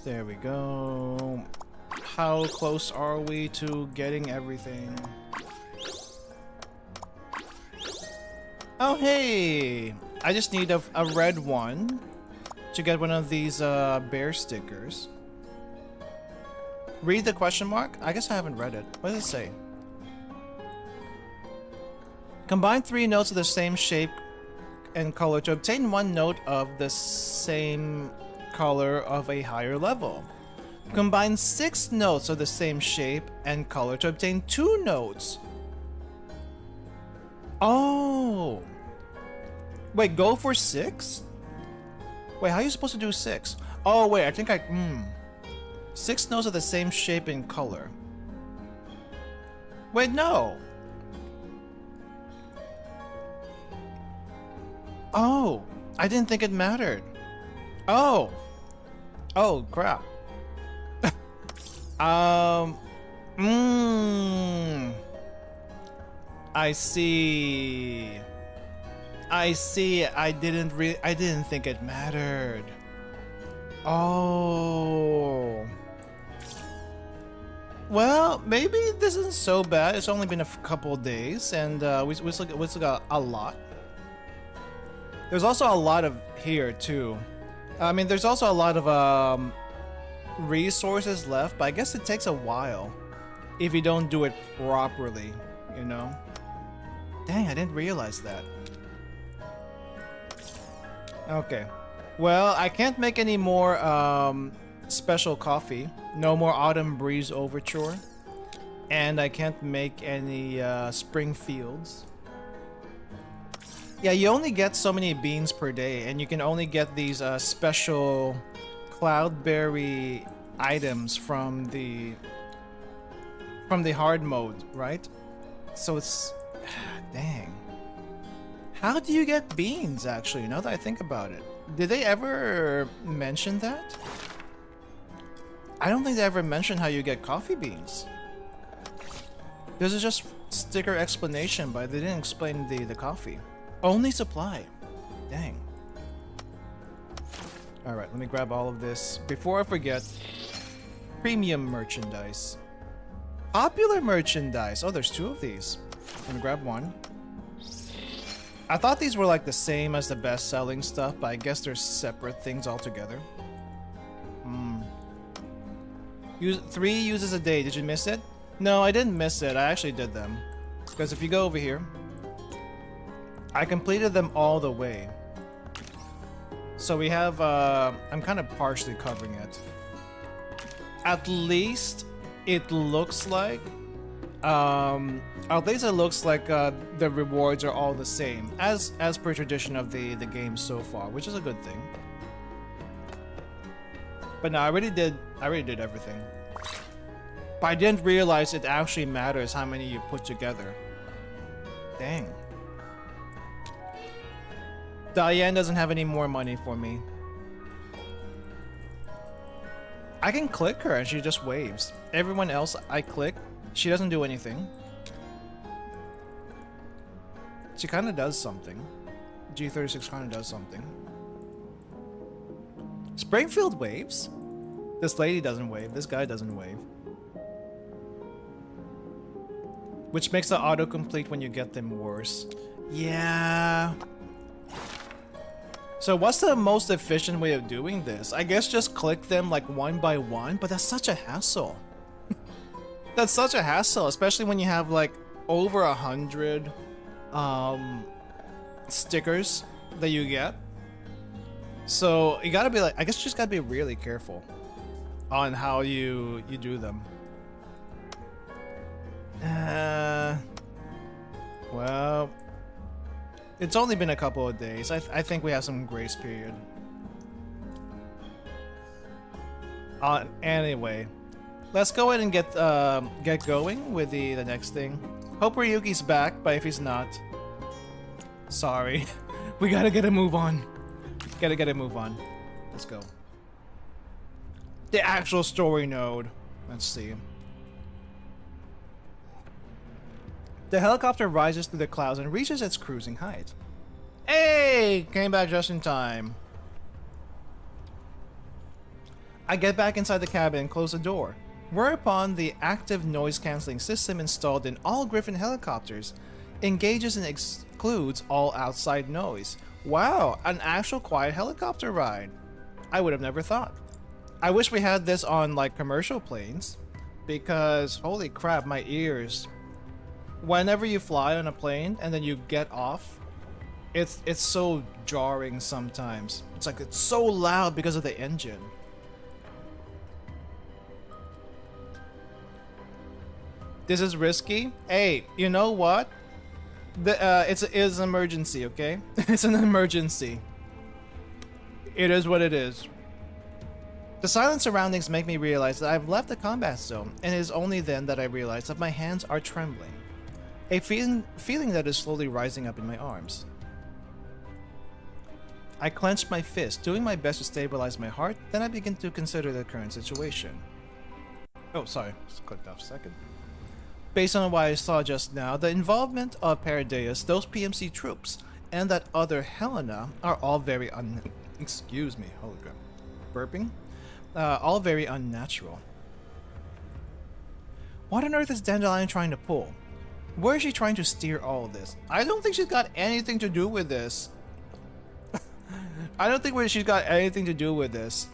There we go. How close are we to getting everything? Oh, hey! I just need a red one to get one of these bear stickers. Read the question mark? I guess I haven't read it. What does it say? Combine 3 notes of the same shape and color to obtain 1 note of the same color of a higher level. Combine 6 notes of the same shape and color to obtain 2 notes. Oh. Wait, go for 6? Wait, how are you supposed to do 6? Oh, wait, I think 6 notes of the same shape and color. Wait, no. Oh, I didn't think it mattered. Oh. Oh, crap. I see. I see. I didn't think it mattered. Oh. Well, maybe this isn't so bad. It's only been a couple days, and we still got a lot. There's also a lot of here too. I mean, there's also a lot of resources left, but I guess it takes a while if you don't do it properly, you know? Dang, I didn't realize that. Okay. Well, I can't make any more special coffee. No more Autumn Breeze Overture. And I can't make any Spring Fields. Yeah, you only get so many beans per day, and you can only get these special cloudberry items from the hard mode, right? So it's dang. How do you get beans, actually, now that I think about it? Did they ever mention that? I don't think they ever mentioned how you get coffee beans. This is just sticker explanation, but they didn't explain the coffee. Only supply. Dang. Alright, let me grab all of this. Before I forget, premium merchandise. Popular merchandise. Oh, there's 2 of these. I'm gonna grab 1. I thought these were like the same as the best-selling stuff, but I guess they're separate things altogether. 3 uses a day. Did you miss it? No, I didn't miss it. I actually did them. Because if you go over here, I completed them all the way. So we have, I'm kind of partially covering it. At least it looks like, the rewards are all the same, as per tradition of the game so far, which is a good thing. But no, I already did everything. But I didn't realize it actually matters how many you put together. Dang. Diane doesn't have any more money for me. I can click her and she just waves. Everyone else I click, she doesn't do anything. She kind of does something. G36 kind of does something. Springfield waves? This lady doesn't wave. This guy doesn't wave. Which makes the autocomplete when you get them worse. Yeah. So what's the most efficient way of doing this? I guess just click them like one by one, but that's such a hassle. That's such a hassle, especially when you have like over 100 stickers that you get. So you gotta be like, I guess you just gotta be really careful on how you do them. Well, it's only been a couple of days. I think we have some grace period. Anyway, let's go ahead and get going with the next thing. Hope Ryuki's back, but if he's not, sorry. We gotta get a move on. Gotta get a move on. Let's go. The actual story node. Let's see. The helicopter rises through the clouds and reaches its cruising height. Hey! Came back just in time. I get back inside the cabin and close the door, whereupon the active noise-canceling system installed in all Griffin helicopters engages and excludes all outside noise. Wow, an actual quiet helicopter ride. I would have never thought. I wish we had this on like commercial planes, because holy crap, my ears. Whenever you fly on a plane and then you get off, it's so jarring sometimes. It's like it's so loud because of the engine. This is risky. Hey, you know what? It's an emergency, okay? It's an emergency. It is what it is. The silent surroundings make me realize that I've left the combat zone, and it is only then that I realize that my hands are trembling. A feeling that is slowly rising up in my arms. I clench my fist, doing my best to stabilize my heart, then I begin to consider the current situation. Oh, sorry, just clicked off a second. Based on what I saw just now, the involvement of Paradeus, those PMC troops, and that other Helena are all very excuse me, holy crap. Burping? All very unnatural. What on earth is Dandelion trying to pull? Where is she trying to steer all of this? I don't think she's got anything to do with this. I don't think she's got anything to do with this.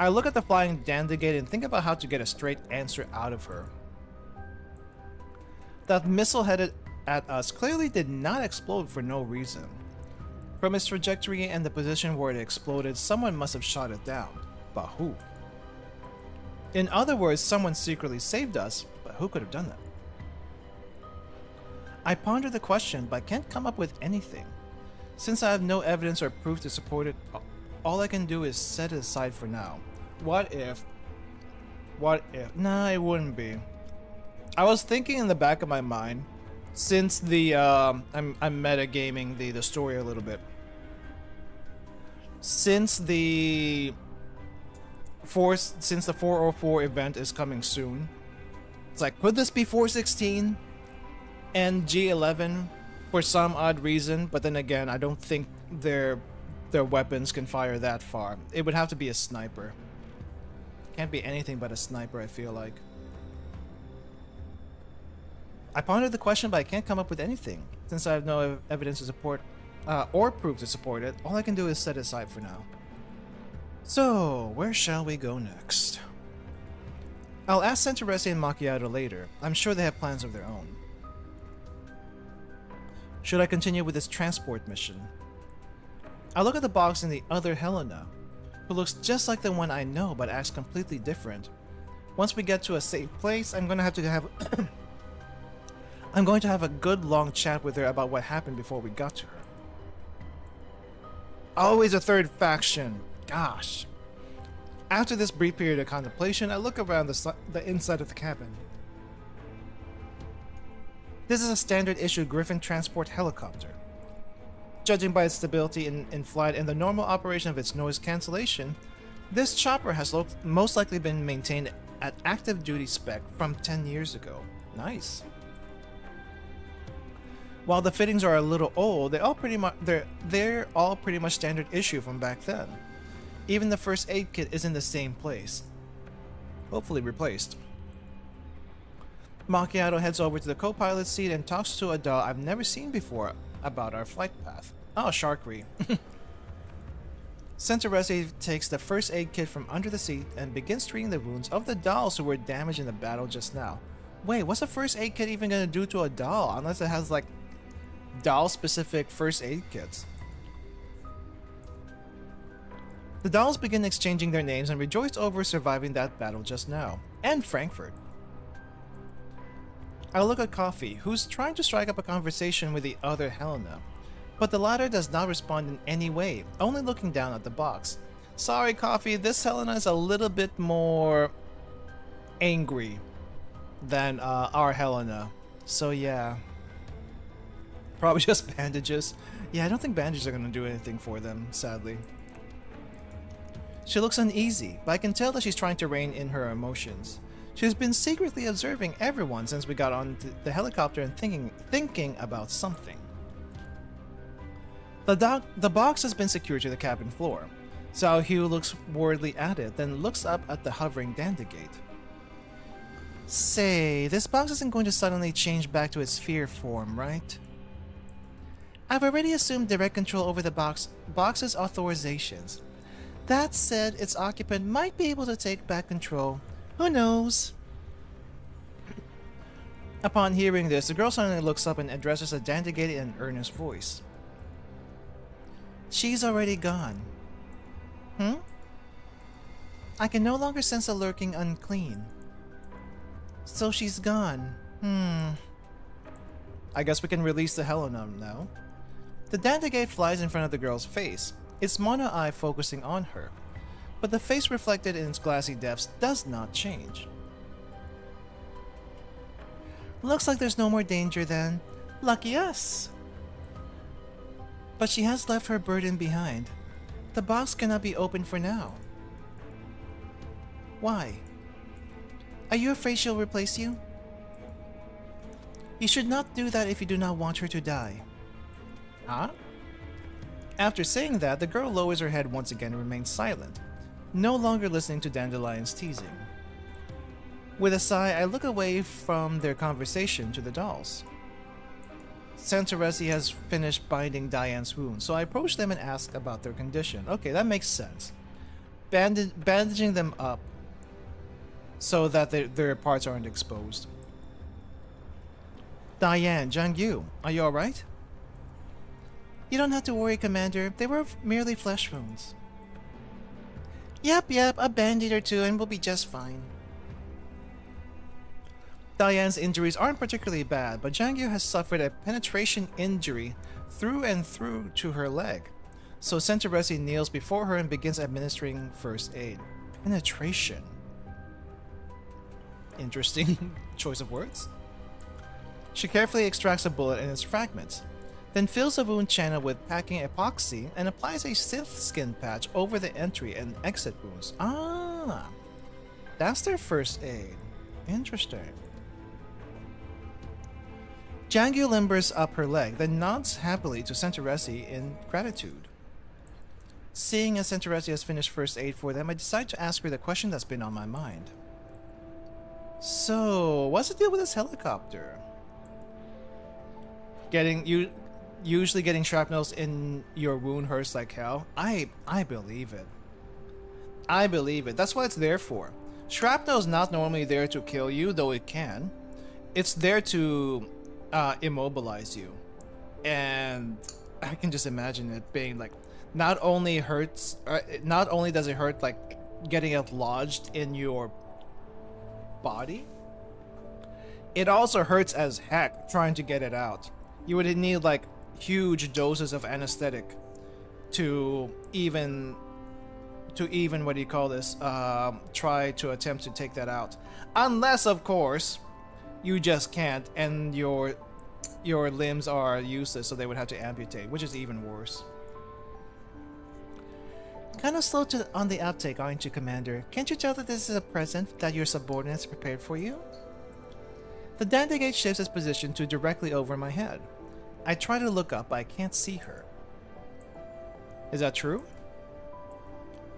I look at the flying Dandegate and think about how to get a straight answer out of her. That missile headed at us clearly did not explode for no reason. From its trajectory and the position where it exploded, someone must have shot it down. But who? In other words, someone secretly saved us, but who could have done that? I ponder the question, but can't come up with anything. Since I have no evidence or proof to support it, all I can do is set it aside for now. What if? What if? Nah, it wouldn't be. I was thinking in the back of my mind, since the I'm metagaming the story a little bit. Since the 404 event is coming soon, it's like, could this be 416 and G11 for some odd reason? But then again, I don't think their weapons can fire that far. It would have to be a sniper. Can't be anything but a sniper, I feel like. I pondered the question, but I can't come up with anything. Since I have no evidence to support or proof to support it, all I can do is set it aside for now. So, where shall we go next? I'll ask Centauressi and Macchiato later. I'm sure they have plans of their own. Should I continue with this transport mission? I look at the box in the other Helena, who looks just like the one I know but acts completely different. Once we get to a safe place, I'm going to have a good long chat with her about what happened before we got to her. Always a third faction. Gosh. After this brief period of contemplation, I look around the inside of the cabin. This is a standard issue Griffin transport helicopter. Judging by its stability in flight and the normal operation of its noise cancellation, this chopper has most likely been maintained at active duty spec from 10 years ago. Nice. While the fittings are a little old, they're all pretty much standard issue from back then. Even the first aid kit is in the same place. Hopefully replaced. Macchiato heads over to the co-pilot seat and talks to a doll I've never seen before about our flight path. Oh, Sharkery. Centauressi takes the first aid kit from under the seat and begins treating the wounds of the dolls who were damaged in the battle just now. Wait, what's a first aid kit even gonna do to a doll? Unless it has, like, doll-specific first aid kits. The dolls begin exchanging their names and rejoice over surviving that battle just now. And Frankfurt. I look at Coffee, who's trying to strike up a conversation with the other Helena. But the latter does not respond in any way, only looking down at the box. Sorry, Coffee, this Helena is a little bit more angry than our Helena. So yeah. Probably just bandages. Yeah, I don't think bandages are going to do anything for them, sadly. She looks uneasy, but I can tell that she's trying to rein in her emotions. She's been secretly observing everyone since we got on the helicopter and thinking about something. The box has been secured to the cabin floor. Zhao Hu looks worriedly at it, then looks up at the hovering Dandegate. Say, this box isn't going to suddenly change back to its sphere form, right? I've already assumed direct control over the box's authorizations. That said, its occupant might be able to take back control. Who knows? Upon hearing this, the girl suddenly looks up and addresses the Dandegate in an earnest voice. She's already gone. I can no longer sense a lurking unclean. So she's gone. I guess we can release the Helena now. The Dandegate flies in front of the girl's face, its mono eye focusing on her. But the face reflected in its glassy depths does not change. Looks like there's no more danger then. Lucky us! But she has left her burden behind. The box cannot be opened for now. Why? Are you afraid she'll replace you? You should not do that if you do not want her to die. Huh? After saying that, the girl lowers her head once again and remains silent, no longer listening to Dandelion's teasing. With a sigh, I look away from their conversation to the dolls. Centauressi has finished binding Diane's wound, so I approach them and ask about their condition. Okay, that makes sense. Bandaging them up so that their parts aren't exposed. Diane, Zhang Yu, are you alright? You don't have to worry, Commander. They were merely flesh wounds. Yep, a band-aid or two and we'll be just fine. Diane's injuries aren't particularly bad, but Zhang Yu has suffered a penetration injury through and through to her leg. So Centauressi kneels before her and begins administering first aid. Penetration. Interesting choice of words. She carefully extracts a bullet and its fragments, then fills the wound channel with packing epoxy and applies a synth skin patch over the entry and exit wounds. Ah, that's their first aid. Interesting. Zhang Yu limbers up her leg, then nods happily to Centauressi in gratitude. Seeing as Centauressi has finished first aid for them, I decide to ask her the question that's been on my mind. So, what's the deal with this helicopter? Usually getting shrapnels in your wound hurts like hell. I believe it. I believe it. That's what it's there for. Shrapnel is not normally there to kill you, though it can. It's there to immobilize you. And I can just imagine it being like, not only does it hurt like getting it lodged in your body, it also hurts as heck trying to get it out. You would need like huge doses of anesthetic to even what do you call this, try to attempt to take that out, unless of course you just can't and your your limbs are useless, so they would have to amputate, which is even worse. Kinda slow on the uptake, aren't you, Commander? Can't you tell that this is a present that your subordinates prepared for you? The Dandegate shifts its position to directly over my head. I try to look up, but I can't see her. Is that true?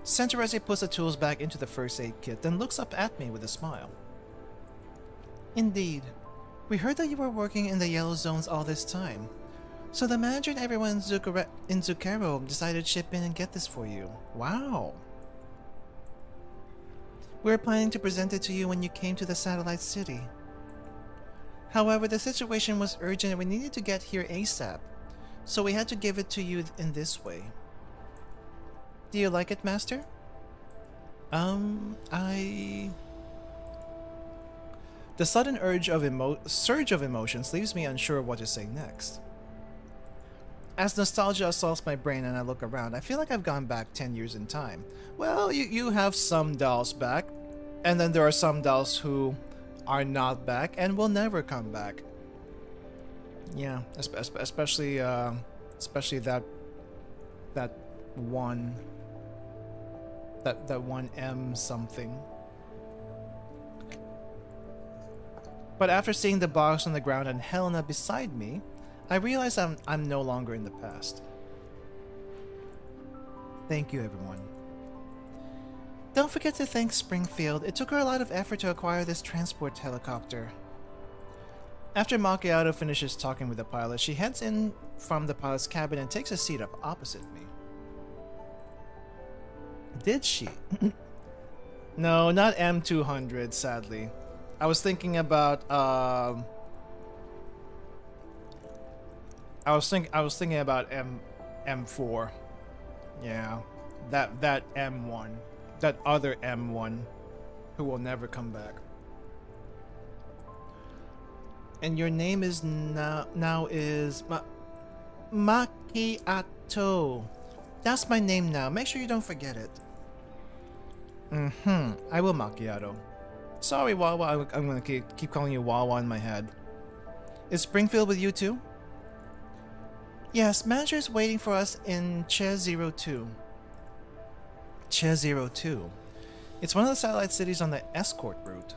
Centauressi puts the tools back into the first aid kit, then looks up at me with a smile. Indeed. We heard that you were working in the yellow zones all this time. So the manager and everyone in Zucchero decided to chip in and get this for you. Wow. We were planning to present it to you when you came to the satellite city. However, the situation was urgent and we needed to get here ASAP, so we had to give it to you in this way. Do you like it, Master? The sudden surge of emotions leaves me unsure of what to say next. As nostalgia assaults my brain and I look around, I feel like I've gone back 10 years in time. Well, you have some dolls back, and then there are some dolls who are not back and will never come back. Yeah, especially that one M something. But after seeing the box on the ground and Helena beside me, I realize I'm no longer in the past. Thank you, everyone. Don't forget to thank Springfield. It took her a lot of effort to acquire this transport helicopter. After Macchiato finishes talking with the pilot, she heads in from the pilot's cabin and takes a seat up opposite me. Did she? No, not M200, sadly. I was thinking about I was thinking about M4. Yeah, that M1, that other M1, who will never come back. And your name is now is Macchiato. That's my name now. Make sure you don't forget it. I will, Macchiato. Sorry, Wawa. I'm gonna keep calling you Wawa in my head. Is Springfield with you too? Yes, manager is waiting for us in Chair 02. Chair 02. It's one of the satellite cities on the escort route.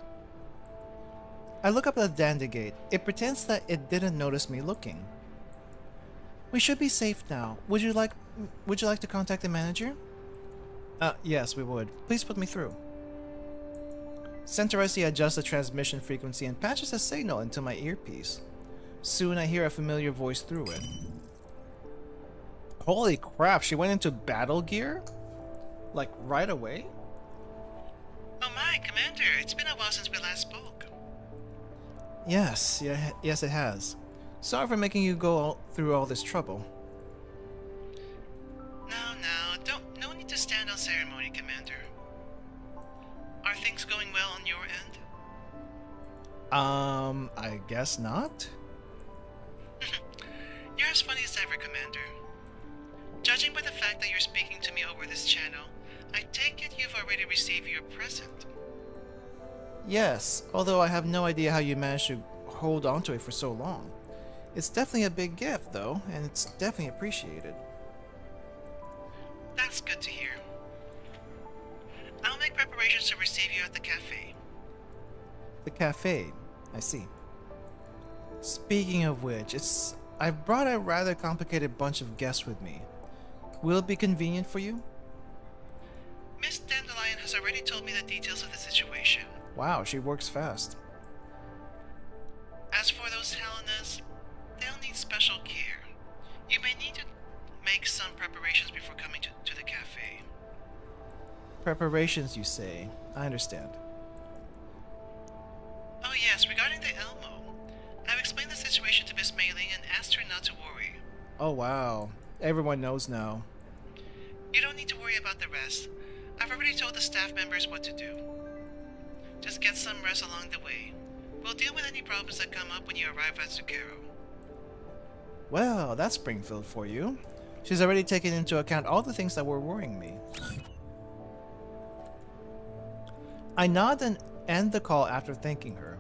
I look up at the Dandegate. It pretends that it didn't notice me looking. We should be safe now. Would you like to contact the manager? Yes, we would. Please put me through. Centauressi adjusts the transmission frequency and patches a signal into my earpiece. Soon I hear a familiar voice through it. Holy crap, she went into battle gear? Like, right away? Oh my, Commander, it's been a while since we last spoke. Yes, yes it has. Sorry for making you go through all this trouble. No need to stand on ceremony, Commander. Are things going well on your end? I guess not? You're as funny as ever, Commander. Judging by the fact that you're speaking to me over this channel, I take it you've already received your present. Yes, although I have no idea how you managed to hold on to it for so long. It's definitely a big gift, though, and it's definitely appreciated. That's good to hear. I'll make preparations to receive you at the cafe. The cafe, I see. Speaking of which, I've brought a rather complicated bunch of guests with me. Will it be convenient for you? Miss Dandelion has already told me the details of the situation. Wow, she works fast. As for those Helenas, they'll need special care. You may need to make some preparations before coming to the cafe. Preparations, you say? I understand. Oh yes, regarding the Elmo, I've explained the situation to Miss Mei Ling and asked her not to worry. Oh wow, everyone knows now. You don't need to worry about the rest. I've already told the staff members what to do. Just get some rest along the way. We'll deal with any problems that come up when you arrive at Zucchero. Well, that's Springfield for you. She's already taken into account all the things that were worrying me. I nod and end the call after thanking her.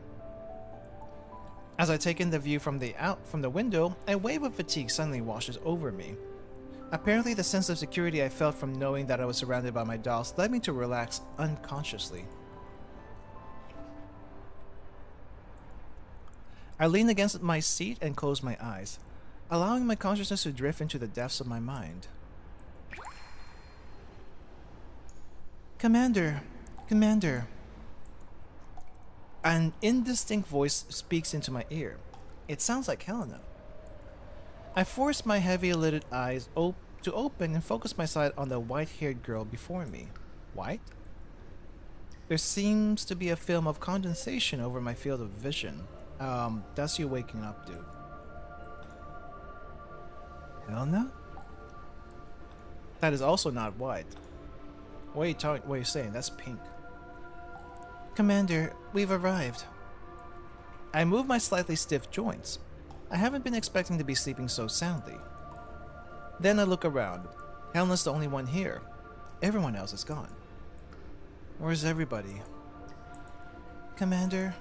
As I take in the view from the window, a wave of fatigue suddenly washes over me. Apparently, the sense of security I felt from knowing that I was surrounded by my dolls led me to relax unconsciously. I leaned against my seat and closed my eyes, allowing my consciousness to drift into the depths of my mind. Commander, Commander. An indistinct voice speaks into my ear. It sounds like Helena. I forced my heavy-lidded eyes to open and focus my sight on the white-haired girl before me. White? There seems to be a film of condensation over my field of vision. That's you waking up, dude. Helena? That is also not white. What are you saying? That's pink. Commander, we've arrived. I move my slightly stiff joints. I haven't been expecting to be sleeping so soundly. Then I look around. Helena's the only one here. Everyone else is gone. Where's everybody? Commander?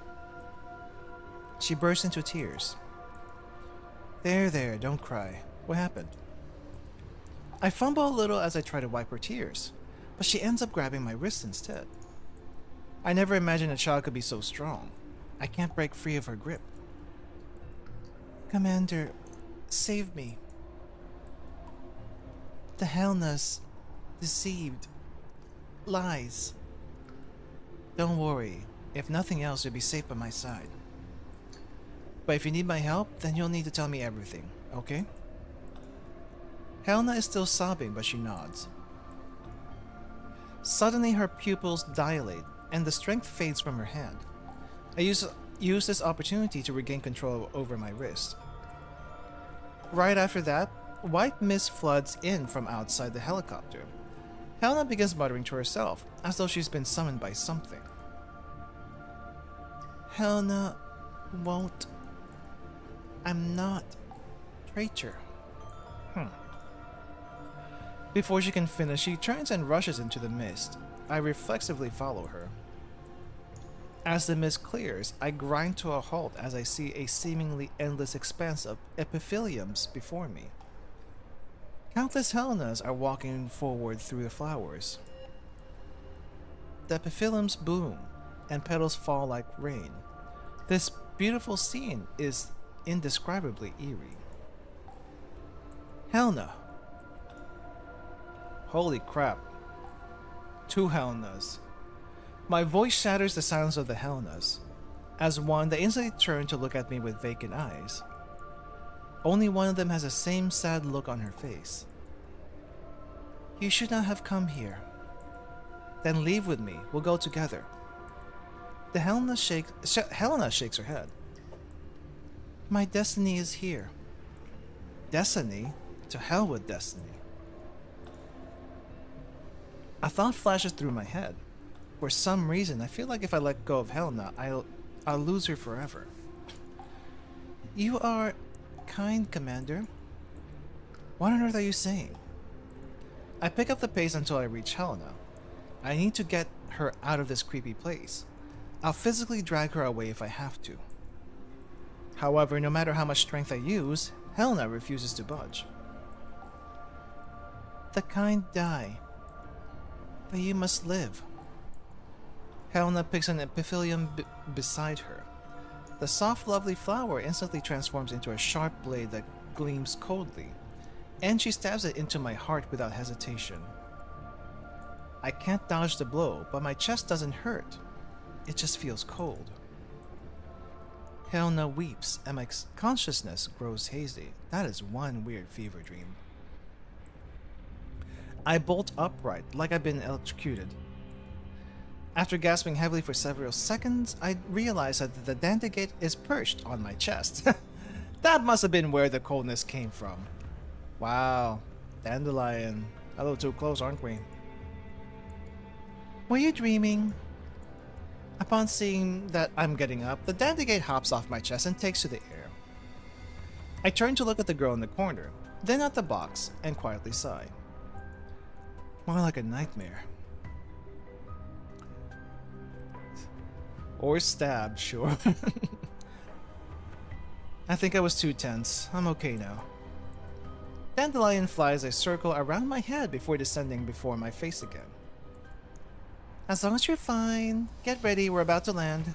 She bursts into tears. There, don't cry. What happened? I fumble a little as I try to wipe her tears, but she ends up grabbing my wrist instead. I never imagined a child could be so strong. I can't break free of her grip. Commander, save me. The Helena's deceived. Lies. Don't worry. If nothing else, you'll be safe by my side. But if you need my help, then you'll need to tell me everything, okay? Helena is still sobbing, but she nods. Suddenly her pupils dilate, and the strength fades from her hand. I use this opportunity to regain control over my wrist. Right after that, white mist floods in from outside the helicopter. Helena begins muttering to herself, as though she's been summoned by something. Helena won't. I'm not. Traitor. Before she can finish, she turns and rushes into the mist. I reflexively follow her. As the mist clears, I grind to a halt as I see a seemingly endless expanse of epitheliums before me. Countless Helenas are walking forward through the flowers. The epitheliums bloom, and petals fall like rain. This beautiful scene is indescribably eerie. Helena! Holy crap. 2 Helenas. My voice shatters the silence of the Helenas. As one, they instantly turn to look at me with vacant eyes. Only one of them has the same sad look on her face. You should not have come here. Then leave with me. We'll go together. Helena shakes her head. My destiny is here. Destiny? To hell with destiny. A thought flashes through my head. For some reason, I feel like if I let go of Helena, I'll lose her forever. You are kind, Commander. What on earth are you saying? I pick up the pace until I reach Helena. I need to get her out of this creepy place. I'll physically drag her away if I have to. However, no matter how much strength I use, Helena refuses to budge. The kind die, but you must live. Helena picks an epithelium beside her. The soft, lovely flower instantly transforms into a sharp blade that gleams coldly, and she stabs it into my heart without hesitation. I can't dodge the blow, but my chest doesn't hurt. It just feels cold. Helena weeps, and my consciousness grows hazy. That is one weird fever dream. I bolt upright, like I've been electrocuted. After gasping heavily for several seconds, I realize that the dandelion is perched on my chest. That must have been where the coldness came from. Wow, dandelion. A little too close, aren't we? Were you dreaming? Upon seeing that I'm getting up, the dandelion hops off my chest and takes to the air. I turn to look at the girl in the corner, then at the box, and quietly sigh. More like a nightmare. Or stabbed, sure. I think I was too tense. I'm okay now. Dandelion flies a circle around my head before descending before my face again. As long as you're fine, get ready, we're about to land.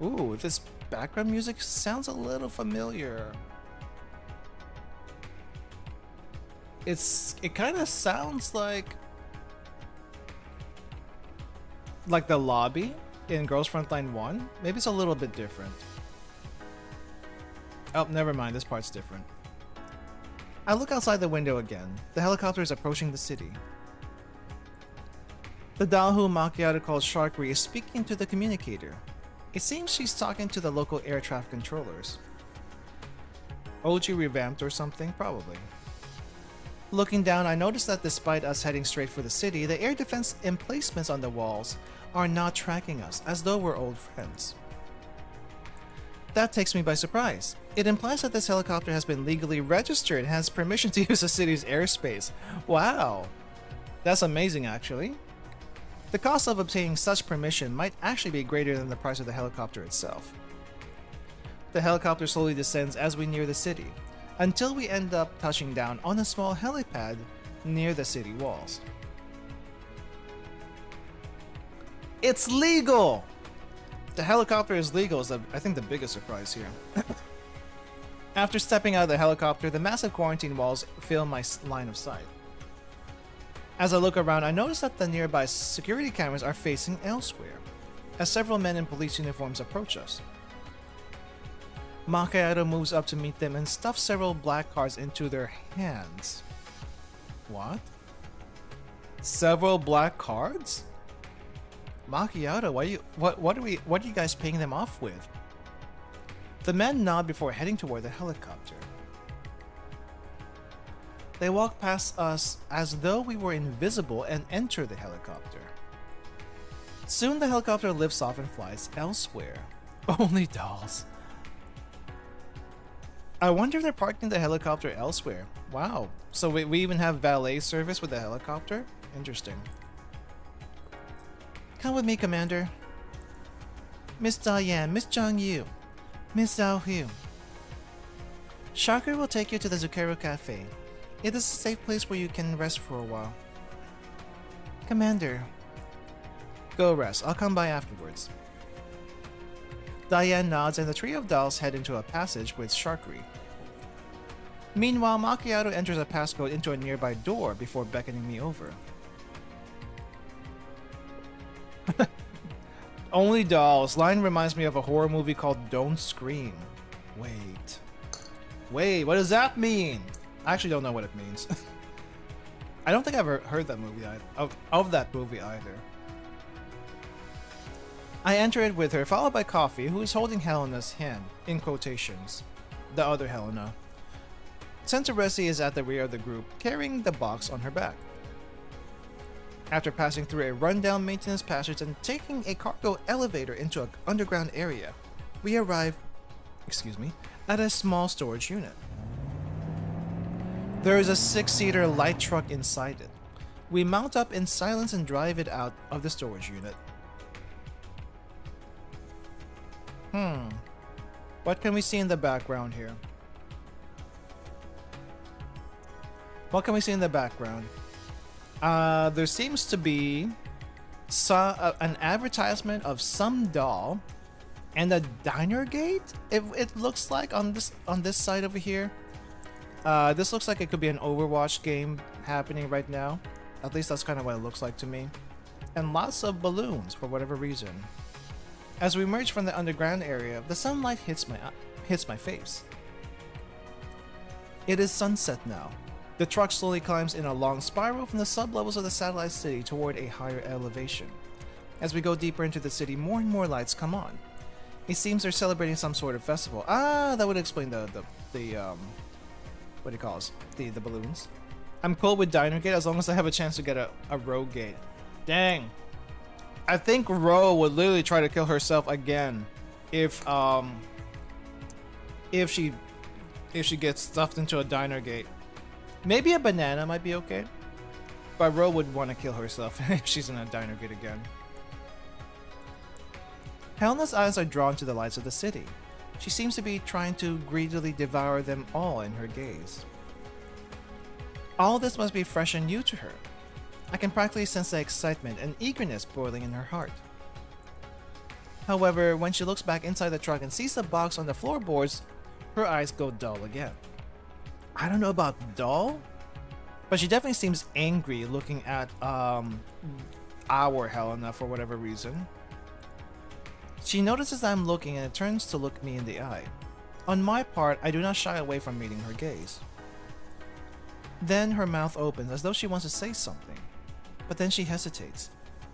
Ooh, this background music sounds a little familiar. It kind of sounds like the lobby in Girls Frontline 1. Maybe it's a little bit different. Oh, never mind, this part's different. I look outside the window again. The helicopter is approaching the city. The doll who Macchiato calls Sharkery is speaking to the communicator. It seems she's talking to the local air traffic controllers. OG revamped or something? Probably. Looking down, I notice that despite us heading straight for the city, the air defense emplacements on the walls are not tracking us, as though we're old friends. That takes me by surprise. It implies that this helicopter has been legally registered and has permission to use the city's airspace. Wow! That's amazing, actually. The cost of obtaining such permission might actually be greater than the price of the helicopter itself. The helicopter slowly descends as we near the city, until we end up touching down on a small helipad near the city walls. It's legal! The helicopter is legal is, I think, the biggest surprise here. After stepping out of the helicopter, the massive quarantine walls fill my line of sight. As I look around, I notice that the nearby security cameras are facing elsewhere, as several men in police uniforms approach us. Macchiato moves up to meet them and stuffs several black cards into their hands. What? Several black cards? Macchiato, what are you guys paying them off with? The men nod before heading toward the helicopter. They walk past us as though we were invisible and enter the helicopter. Soon the helicopter lifts off and flies elsewhere. Only dolls. I wonder if they're parking the helicopter elsewhere. Wow. So we even have valet service with the helicopter? Interesting. Come with me, Commander. Miss Diane, Miss Zhang Yu, Miss Zhao Hu. Sharker will take you to the Zucchero Cafe. It is a safe place where you can rest for a while. Commander. Go rest. I'll come by afterwards. Diane nods and the trio of dolls head into a passage with Sharkery. Meanwhile, Macchiato enters a passcode into a nearby door before beckoning me over. Only dolls. Line reminds me of a horror movie called Don't Scream. Wait, what does that mean? I actually don't know what it means. I don't think I've ever heard that movie of that movie either. I enter it with her, followed by Coffee, who is holding Helena's hand, in quotations. The other Helena. Centeresi is at the rear of the group, carrying the box on her back. After passing through a rundown maintenance passage and taking a cargo elevator into an underground area, we arrive, at a small storage unit. There is a 6-seater light truck inside it. We mount up in silence and drive it out of the storage unit. What can we see in the background here? What can we see in the background? There seems to be an advertisement of some doll and a diner gate. It looks like on this side over here. This looks like it could be an Overwatch game happening right now. At least that's kind of what it looks like to me. And lots of balloons for whatever reason. As we emerge from the underground area, the sunlight hits my face. It is sunset now. The truck slowly climbs in a long spiral from the sublevels of the satellite city toward a higher elevation. As we go deeper into the city, more and more lights come on. It seems they're celebrating some sort of festival. That would explain the what do you call it? The balloons. I'm cool with Diner Gate as long as I have a chance to get a Rogue Gate. Dang. I think Ro would literally try to kill herself again if she gets stuffed into a Diner Gate. Maybe a banana might be okay, but Ro would want to kill herself if she's in a Diner Gate again. Helena's eyes are drawn to the lights of the city. She seems to be trying to greedily devour them all in her gaze. All this must be fresh and new to her. I can practically sense the excitement and eagerness boiling in her heart. However, when she looks back inside the truck and sees the box on the floorboards, her eyes go dull again. I don't know about dull, but she definitely seems angry looking at our Helena for whatever reason. She notices I'm looking and turns to look me in the eye. On my part, I do not shy away from meeting her gaze. Then her mouth opens as though she wants to say something, but then she hesitates.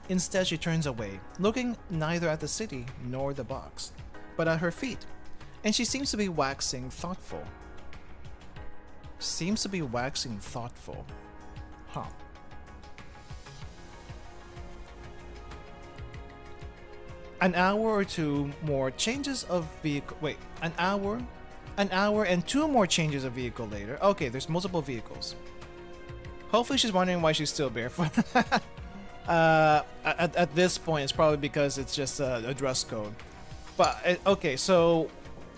Instead, she turns away, looking neither at the city nor the box, but at her feet, and she seems to be waxing thoughtful. Huh. An hour or two more changes of vehicle. Wait, an hour and 2 more changes of vehicle later. Okay, there's multiple vehicles. Hopefully she's wondering why she's still barefoot. At this point, it's probably because it's just a dress code. But, okay, so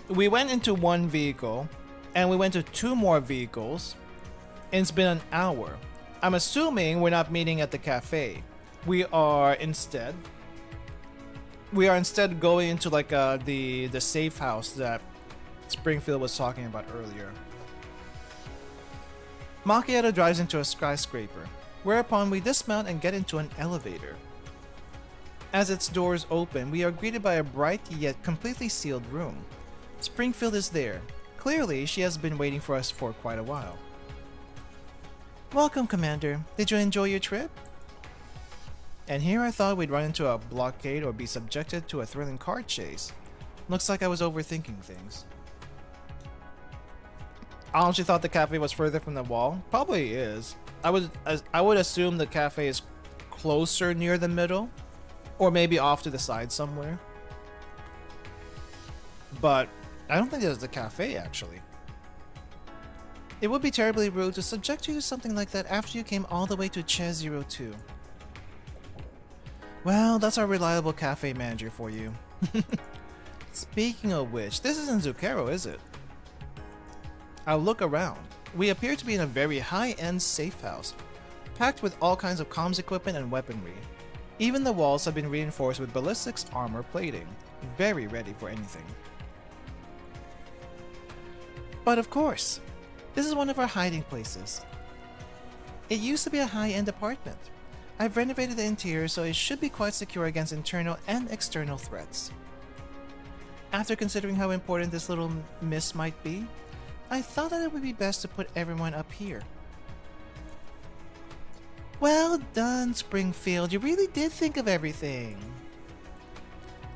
we went into 1 vehicle, and we went to 2 more vehicles, and it's been an hour. I'm assuming we're not meeting at the cafe. We are instead going into like the safe house that Springfield was talking about earlier. Macchiato drives into a skyscraper, whereupon we dismount and get into an elevator. As its doors open, we are greeted by a bright yet completely sealed room. Springfield is there. Clearly, she has been waiting for us for quite a while. Welcome, Commander. Did you enjoy your trip? And here I thought we'd run into a blockade or be subjected to a thrilling car chase. Looks like I was overthinking things. I honestly thought the cafe was further from the wall. Probably is. I would assume the cafe is closer near the middle, or maybe off to the side somewhere. But I don't think there's the cafe actually. It would be terribly rude to subject you to something like that after you came all the way to Che 02. Well, that's our reliable cafe manager for you. Speaking of which, this isn't Zucchero, is it? I'll look around. We appear to be in a very high-end safe house, packed with all kinds of comms equipment and weaponry. Even the walls have been reinforced with ballistics armor plating, very ready for anything. But of course, this is one of our hiding places. It used to be a high-end apartment. I've renovated the interior so it should be quite secure against internal and external threats. After considering how important this little miss might be, I thought that it would be best to put everyone up here. Well done, Springfield. You really did think of everything.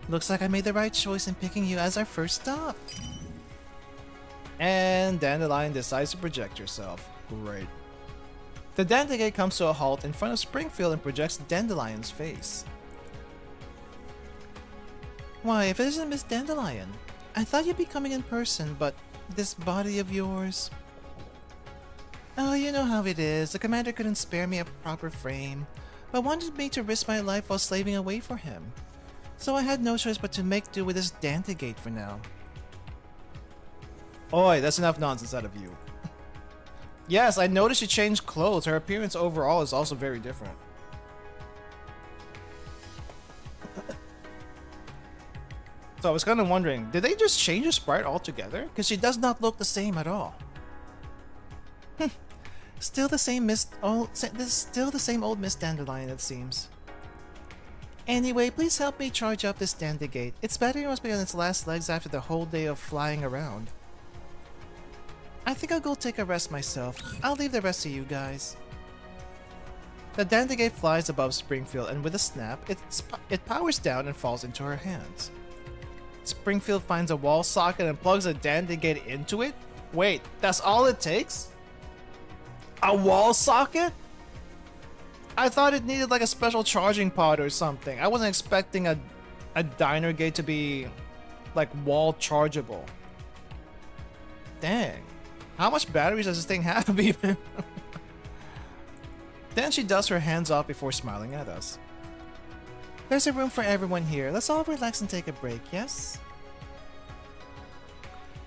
Looks like I made the right choice in picking you as our first stop. And Dandelion decides to project herself. Great. The Dandelion comes to a halt in front of Springfield and projects Dandelion's face. Why, if it isn't Miss Dandelion, I thought you'd be coming in person, but this body of yours... Oh, you know how it is. The commander couldn't spare me a proper frame, but wanted me to risk my life while slaving away for him. So I had no choice but to make do with this Dandelion for now. Oi, that's enough nonsense out of you. Yes, I noticed she changed clothes. Her appearance overall is also very different. So I was kind of wondering, did they just change her sprite altogether? Because she does not look the same at all. Still the same still the same old Miss Dandelion, it seems. Anyway, please help me charge up this Dandelion. Its battery must be on its last legs after the whole day of flying around. I think I'll go take a rest myself. I'll leave the rest to you guys. The Dandelion flies above Springfield, and with a snap, it powers down and falls into her hands. Springfield finds a wall socket and plugs a Dandelion into it? Wait, that's all it takes? A wall socket? I thought it needed like a special charging pod or something. I wasn't expecting a diner gate to be like wall chargeable. Dang. How much batteries does this thing have even? Then she dusts her hands off before smiling at us. There's a room for everyone here. Let's all relax and take a break, yes?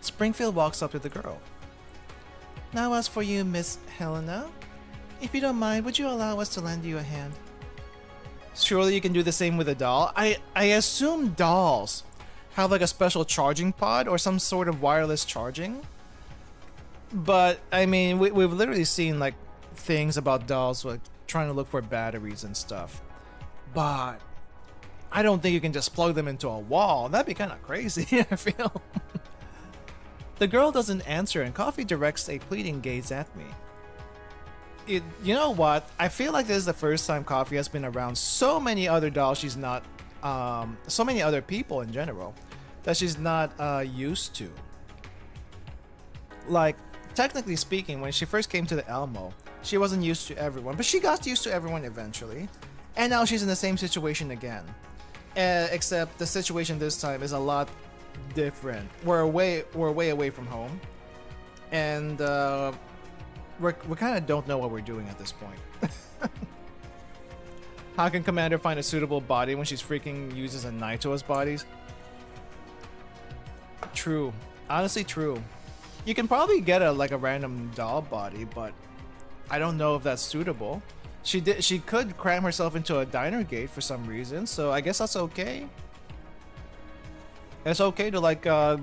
Springfield walks up to the girl. Now as for you, Miss Helena, if you don't mind, would you allow us to lend you a hand? Surely you can do the same with a doll. I assume dolls have like a special charging pod or some sort of wireless charging. But I mean, we've literally seen like things about dolls like trying to look for batteries and stuff. But I don't think you can just plug them into a wall. That'd be kind of crazy, I feel. The girl doesn't answer and Coffee directs a pleading gaze at me. You know what? I feel like this is the first time Coffee has been around so many other dolls she's not, so many other people in general, that she's not used to. Like, technically speaking, when she first came to the Elmo, she wasn't used to everyone, but she got used to everyone eventually. And now she's in the same situation again. Except the situation this time is a lot different. We're way away from home. And we kind of don't know what we're doing at this point. How can Commander find a suitable body when she's freaking uses a Naito's bodies? True. Honestly, true. You can probably get a random doll body, but I don't know if that's suitable. She could cram herself into a diner gate for some reason, so I guess that's okay. It's okay to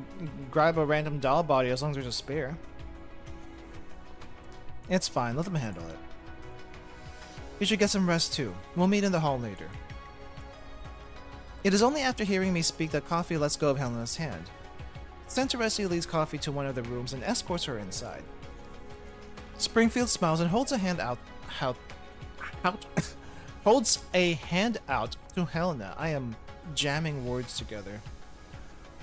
grab a random doll body as long as there's a spare. It's fine, let them handle it. You should get some rest too. We'll meet in the hall later. It is only after hearing me speak that Coffee lets go of Helena's hand. Centeresti leads Coffee to one of the rooms and escorts her inside. Springfield smiles and holds a hand out to Helena. I am jamming words together.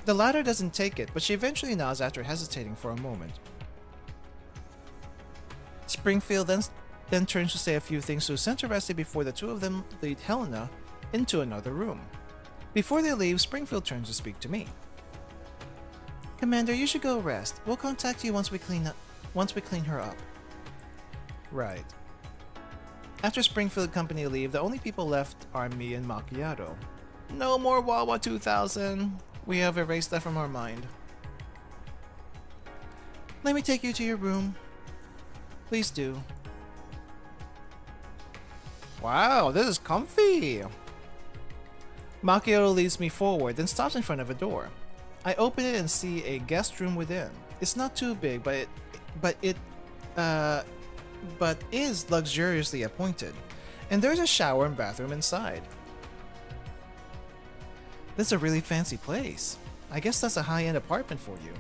The latter doesn't take it, but she eventually nods after hesitating for a moment. Springfield then turns to say a few things to Centeresti before the two of them lead Helena into another room. Before they leave, Springfield turns to speak to me. Commander, you should go rest. We'll contact you once we clean her up. Right. After Springfield Company leave, the only people left are me and Macchiato. No more Wawa 2000. We have erased that from our mind. Let me take you to your room. Please do. Wow, this is comfy. Macchiato leads me forward, then stops in front of a door. I open it and see a guest room within. It's not too big, but is luxuriously appointed, and there's a shower and bathroom inside. This is a really fancy place. I guess that's a high-end apartment for you.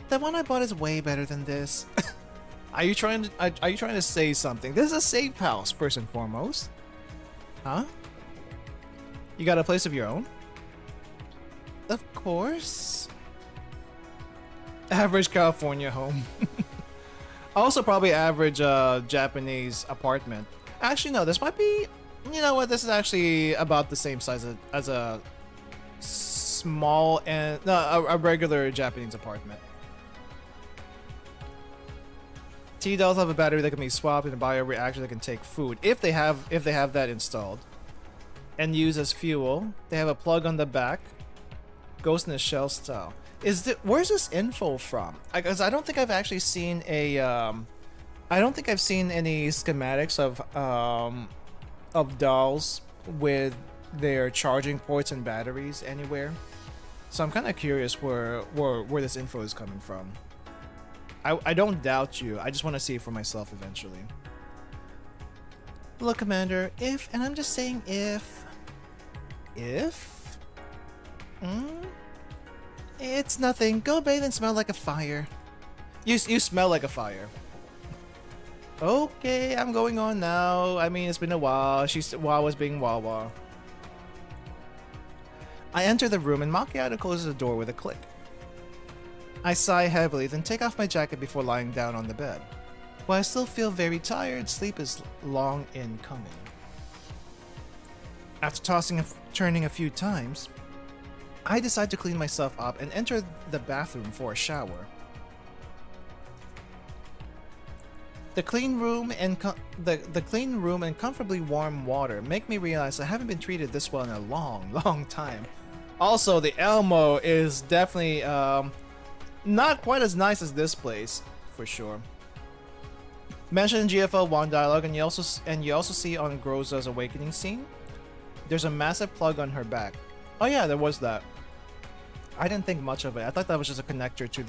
The one I bought is way better than this. Are you trying to say something? This is a safe house, first and foremost. Huh? You got a place of your own? Of course. Average California home. Also probably average Japanese apartment. Actually, no, this might be... You know what? This is actually about the same size as a small and... No, a regular Japanese apartment. T-dolls have a battery that can be swapped and a bioreactor that can take food. If they have that installed. And use as fuel. They have a plug on the back. Ghost in the Shell style. Where's this info from? Because I don't think I've actually seen a I don't think I've seen any schematics of dolls with their charging ports and batteries anywhere. So I'm kind of curious where this info is coming from. I don't doubt you. I just want to see it for myself eventually. Look, Commander, and I'm just saying if... It's nothing. Go bathe and smell like a fire. You smell like a fire. Okay, I'm going on now. I mean, it's been a while. Wawa's being Wawa. I enter the room and Macchiato closes the door with a click. I sigh heavily, then take off my jacket before lying down on the bed. While I still feel very tired, sleep is long in coming. After tossing and turning a few times, I decide to clean myself up and enter the bathroom for a shower. The clean room and the clean room and comfortably warm water make me realize I haven't been treated this well in a long time. Also, the Elmo is definitely not quite as nice as this place, for sure. Mentioned in GFL 1 dialogue, and you also see on Groza's awakening scene, there's a massive plug on her back. Oh yeah, there was that. I didn't think much of it. I thought that was just a connector to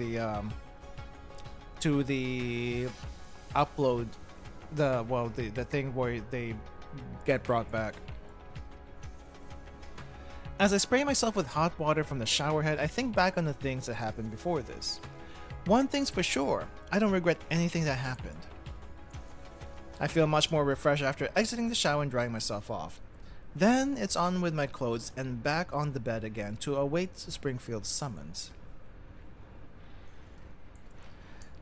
the upload, the thing where they get brought back. As I spray myself with hot water from the shower head, I think back on the things that happened before this. One thing's for sure, I don't regret anything that happened. I feel much more refreshed after exiting the shower and drying myself off. Then it's on with my clothes and back on the bed again to await Springfield's summons.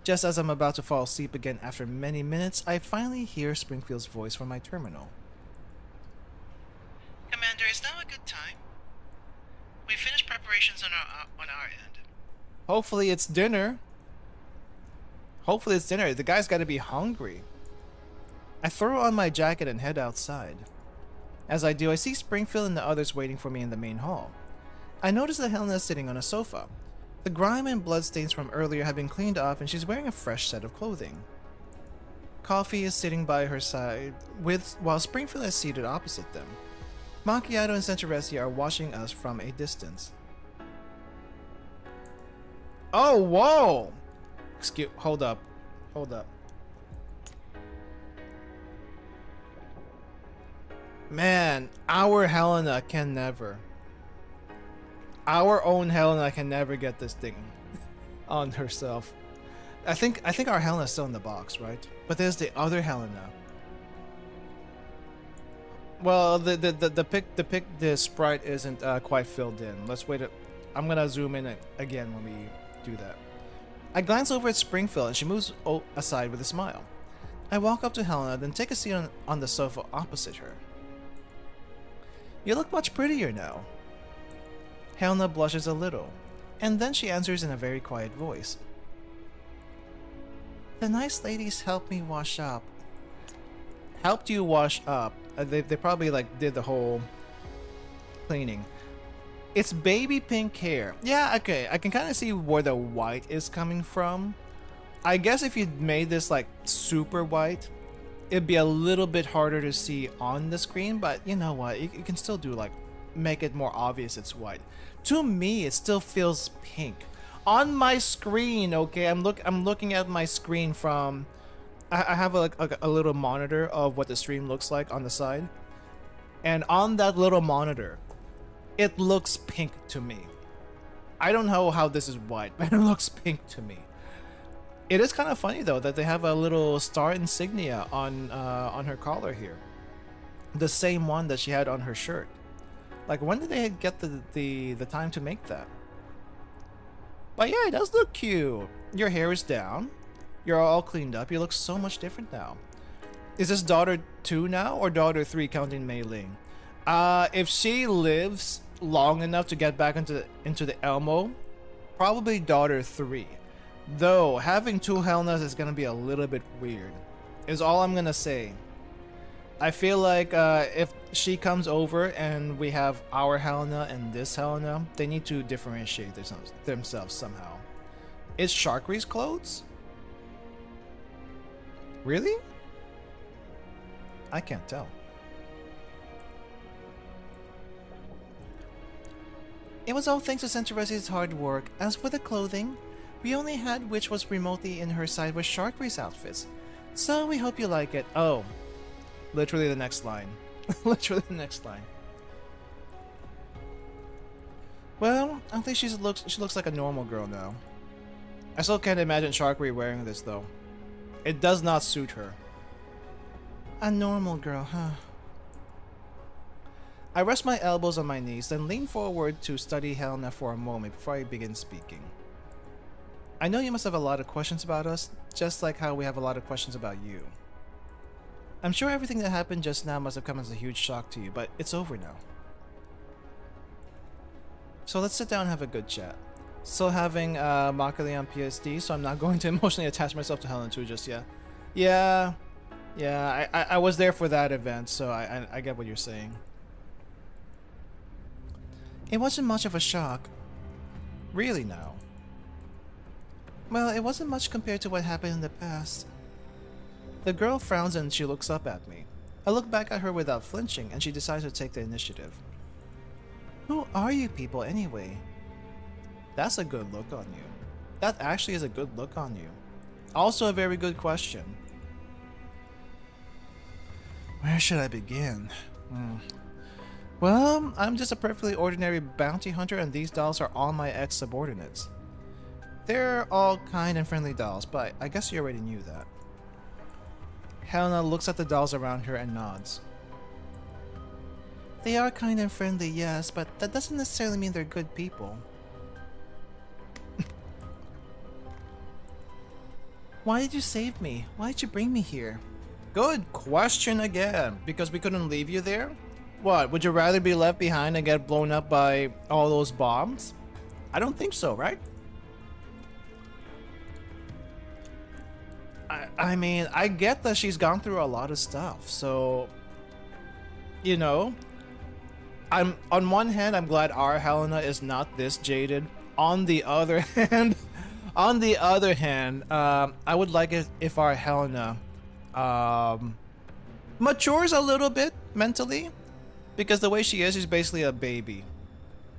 Just as I'm about to fall asleep again after many minutes, I finally hear Springfield's voice from my terminal. Commander, is now a good time? We finished preparations on our end. Hopefully it's dinner. Hopefully it's dinner. The guy's got to be hungry. I throw on my jacket and head outside. As I do, I see Springfield and the others waiting for me in the main hall. I notice that Helena is sitting on a sofa. The grime and bloodstains from earlier have been cleaned off and she's wearing a fresh set of clothing. Coffee is sitting by her side, while Springfield is seated opposite them. Macchiato and Centauressi are watching us from a distance. Oh, whoa! Hold up. Man, our Helena can never. Our own Helena can never get this thing on herself. I think our Helena's still in the box, right? But there's the other Helena. Well, the sprite isn't quite filled in. Let's wait. I'm gonna zoom in again when we do that. I glance over at Springfield and she moves aside with a smile. I walk up to Helena, then take a seat on the sofa opposite her. You look much prettier now. Helena blushes a little, and then she answers in a very quiet voice. The nice ladies helped me wash up. Helped you wash up? They probably like did the whole cleaning. It's baby pink hair. Yeah, okay, I can kind of see where the white is coming from. I guess if you made this like super white, it'd be a little bit harder to see on the screen, but you know what, you can still do like make it more obvious it's white. To me, it still feels pink on my screen. Okay, I'm looking at my screen from. I have a little monitor of what the stream looks like on the side, and on that little monitor, it looks pink to me. I don't know how this is white, but it looks pink to me. It is kind of funny though that they have a little star insignia on her collar here, the same one that she had on her shirt. Like, when did they get the time to make that? But yeah, it does look cute. Your hair is down. You're all cleaned up. You look so much different now. Is this daughter 2 now or daughter 3 counting Mei Ling? If she lives long enough to get back into the Elmo, probably daughter 3. Though having 2 Helenas is gonna be a little bit weird, is all I'm gonna say. I feel like if she comes over and we have our Helena and this Helena, they need to differentiate themselves somehow. Is Sharkry's clothes? Really? I can't tell. It was all thanks to Centauressi's hard work. As for the clothing, we only had which was remotely in her side with Sharkry's outfits. So we hope you like it. Oh. Literally the next line. Literally the next line. Well, I think she looks like a normal girl now. I still can't imagine Sharkry wearing this though. It does not suit her. A normal girl, huh? I rest my elbows on my knees, then lean forward to study Helena for a moment before I begin speaking. I know you must have a lot of questions about us, just like how we have a lot of questions about you. I'm sure everything that happened just now must have come as a huge shock to you, but it's over now. So let's sit down and have a good chat. Still having Makali on PSD, so I'm not going to emotionally attach myself to Helen too just yet. Yeah, yeah, I was there for that event, so I get what you're saying. It wasn't much of a shock. Really now? Well, it wasn't much compared to what happened in the past. The girl frowns and she looks up at me. I look back at her without flinching and she decides to take the initiative. Who are you people anyway? That's a good look on you. That actually is a good look on you. Also a very good question. Where should I begin? Well, I'm just a perfectly ordinary bounty hunter and these dolls are all my ex-subordinates. They're all kind and friendly dolls, but I guess you already knew that. Helena looks at the dolls around her and nods. They are kind and friendly, yes, but that doesn't necessarily mean they're good people. Why did you save me? Why did you bring me here? Good question again. Because we couldn't leave you there? What, would you rather be left behind and get blown up by all those bombs? I don't think so, right? I mean, I get that she's gone through a lot of stuff, so... You know... on one hand, I'm glad our Helena is not this jaded. On the other hand... I would like it if our Helena matures a little bit mentally, because the way she is, she's basically a baby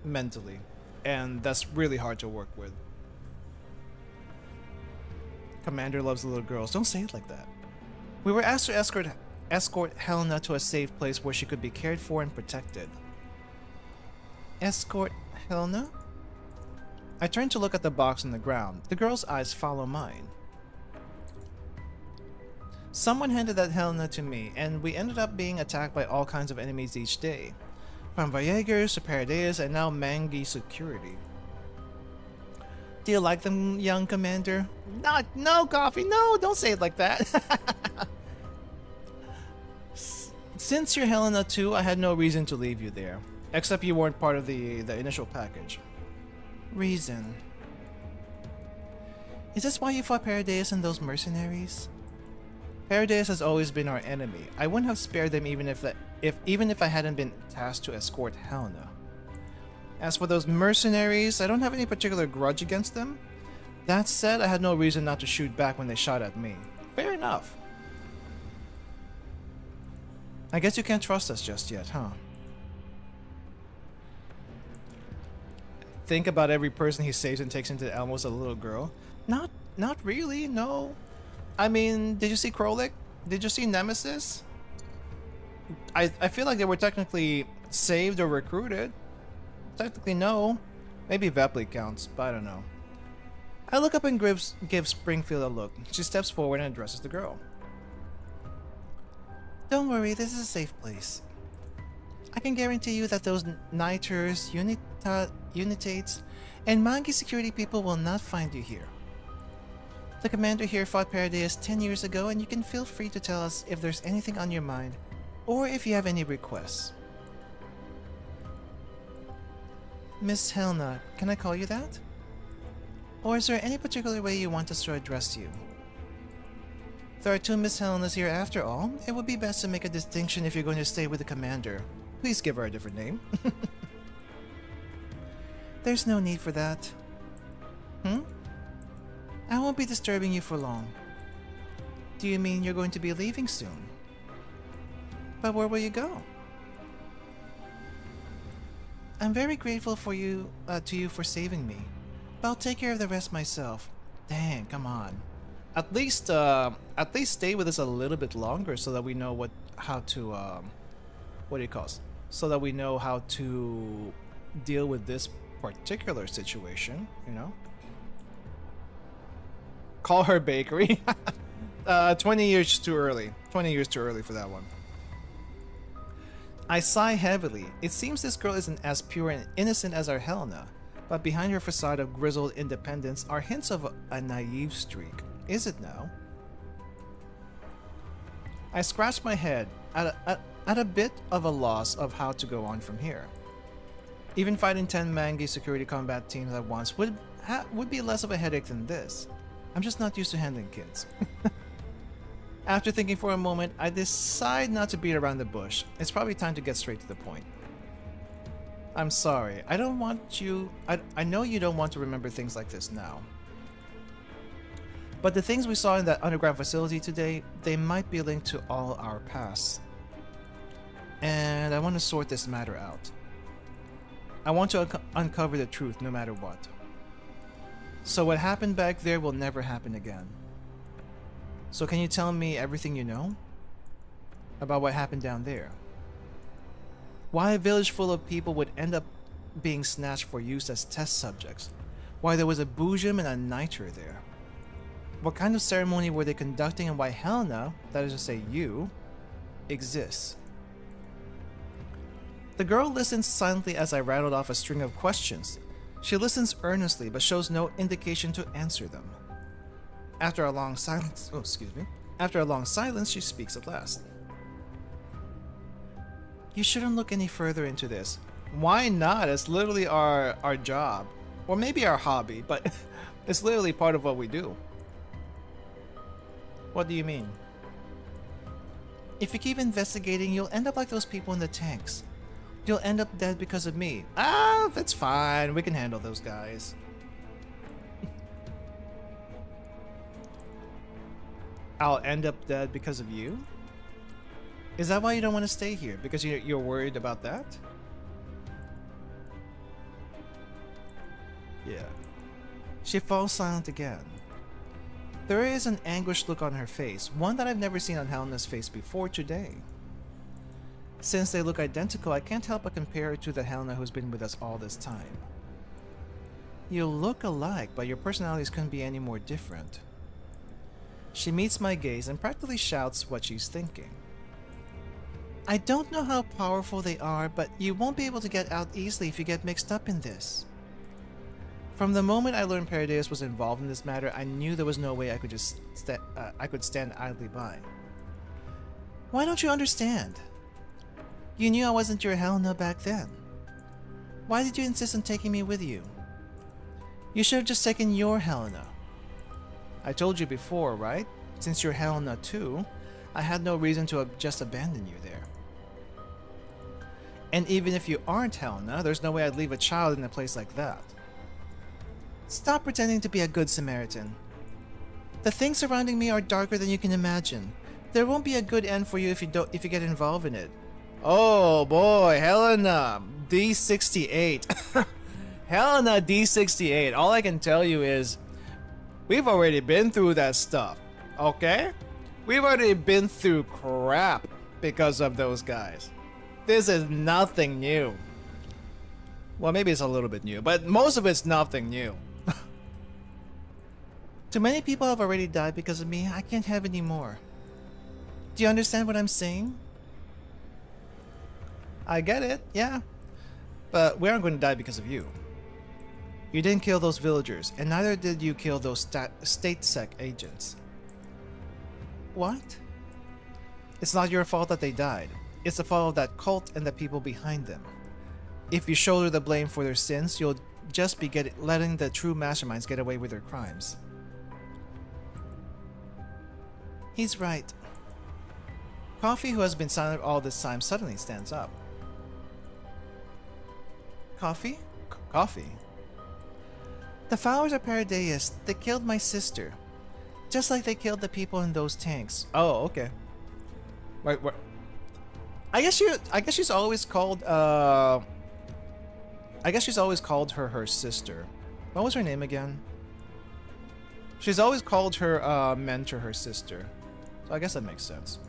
mentally, and that's really hard to work with. Commander loves little girls. Don't say it like that. We were asked to escort Helena to a safe place where she could be cared for and protected. Escort Helena? I turn to look at the box on the ground. The girl's eyes follow mine. Someone handed that Helena to me, and we ended up being attacked by all kinds of enemies each day. From Jaegers to Paradeus and now Mangi security. Do you like them, young commander? No, Coffee, no, don't say it like that. Since you're Helena too, I had no reason to leave you there. Except you weren't part of the initial package. Reason. Is this why you fought Paradeus and those mercenaries? Paradeus has always been our enemy. I wouldn't have spared them even if I hadn't been tasked to escort Helena. As for those mercenaries, I don't have any particular grudge against them. That said, I had no reason not to shoot back when they shot at me. Fair enough. I guess you can't trust us just yet, huh? Think about every person he saves and takes into Elmo as a little girl. Not really, no. I mean, did you see Krolik? Did you see Nemesis? I feel like they were technically saved or recruited. Technically, no. Maybe Vepley counts, but I don't know. I look up and give Springfield a look. She steps forward and addresses the girl. Don't worry, this is a safe place. I can guarantee you that those Niters, Unitates, and Mangi security people will not find you here. The commander here fought Paradeus 10 years ago, and you can feel free to tell us if there's anything on your mind, or if you have any requests. Miss Helena, can I call you that? Or is there any particular way you want us to address you? There are two Miss Helenas here after all. It would be best to make a distinction if you're going to stay with the commander. Please give her a different name. There's no need for that. I won't be disturbing you for long. Do you mean you're going to be leaving soon? But where will you go? I'm very grateful to you for saving me, but I'll take care of the rest myself. Dang, come on. At least stay with us a little bit longer so that we know how to so that we know how to deal with this particular situation, you know? Call her bakery. 20 years too early. 20 years too early for that one. I sigh heavily. It seems this girl isn't as pure and innocent as our Helena, but behind her facade of grizzled independence are hints of a naive streak. Is it now? I scratch my head at a bit of a loss of how to go on from here. Even fighting 10 Mangi security combat teams at once would be less of a headache than this. I'm just not used to handling kids. After thinking for a moment, I decide not to beat around the bush. It's probably time to get straight to the point. I'm sorry. I don't want you... I know you don't want to remember things like this now. But the things we saw in that underground facility today, they might be linked to all our pasts. And I want to sort this matter out. I want to uncover the truth no matter what. So what happened back there will never happen again. So can you tell me everything you know? About what happened down there? Why a village full of people would end up being snatched for use as test subjects? Why there was a boojum and a niter there? What kind of ceremony were they conducting and why Helena, that is to say you, exists? The girl listens silently as I rattled off a string of questions. She listens earnestly but shows no indication to answer them. After a long silence, she speaks at last. You shouldn't look any further into this. Why not? It's literally our job. Or maybe our hobby, but it's literally part of what we do. What do you mean? If you keep investigating, you'll end up like those people in the tanks. You'll end up dead because of me. Ah, that's fine. We can handle those guys. I'll end up dead because of you? Is that why you don't want to stay here? Because you're worried about that? Yeah. She falls silent again. There is an anguished look on her face, one that I've never seen on Helena's face before today. Since they look identical, I can't help but compare her to the Helena who's been with us all this time. You look alike, but your personalities couldn't be any more different. She meets my gaze and practically shouts what she's thinking. I don't know how powerful they are, but you won't be able to get out easily if you get mixed up in this. From the moment I learned Paradeus was involved in this matter, I knew there was no way I could just stand idly by. Why don't you understand? You knew I wasn't your Helena back then. Why did you insist on taking me with you? You should have just taken your Helena. I told you before, right? Since you're Helena too, I had no reason to just abandon you there. And even if you aren't Helena, there's no way I'd leave a child in a place like that. Stop pretending to be a good Samaritan. The things surrounding me are darker than you can imagine. There won't be a good end for you if you get involved in it. Oh boy, Helena D68. Helena D68. All I can tell you is we've already been through that stuff, okay? We've already been through crap because of those guys. This is nothing new. Well, maybe it's a little bit new, but most of it's nothing new. Too many people have already died because of me. I can't have any more. Do you understand what I'm saying? I get it, yeah. But we aren't going to die because of you. You didn't kill those villagers, and neither did you kill those state sec agents. What? It's not your fault that they died. It's the fault of that cult and the people behind them. If you shoulder the blame for their sins, you'll just be letting the true masterminds get away with their crimes. He's right. Coffee, who has been silent all this time, suddenly stands up. Coffee? Coffee? The followers of Paradeus, they killed my sister. Just like they killed the people in those tanks. Oh, okay. Wait. I guess she's always called I guess she's always called her sister. What was her name again? She's always called her mentor her sister. So I guess that makes sense.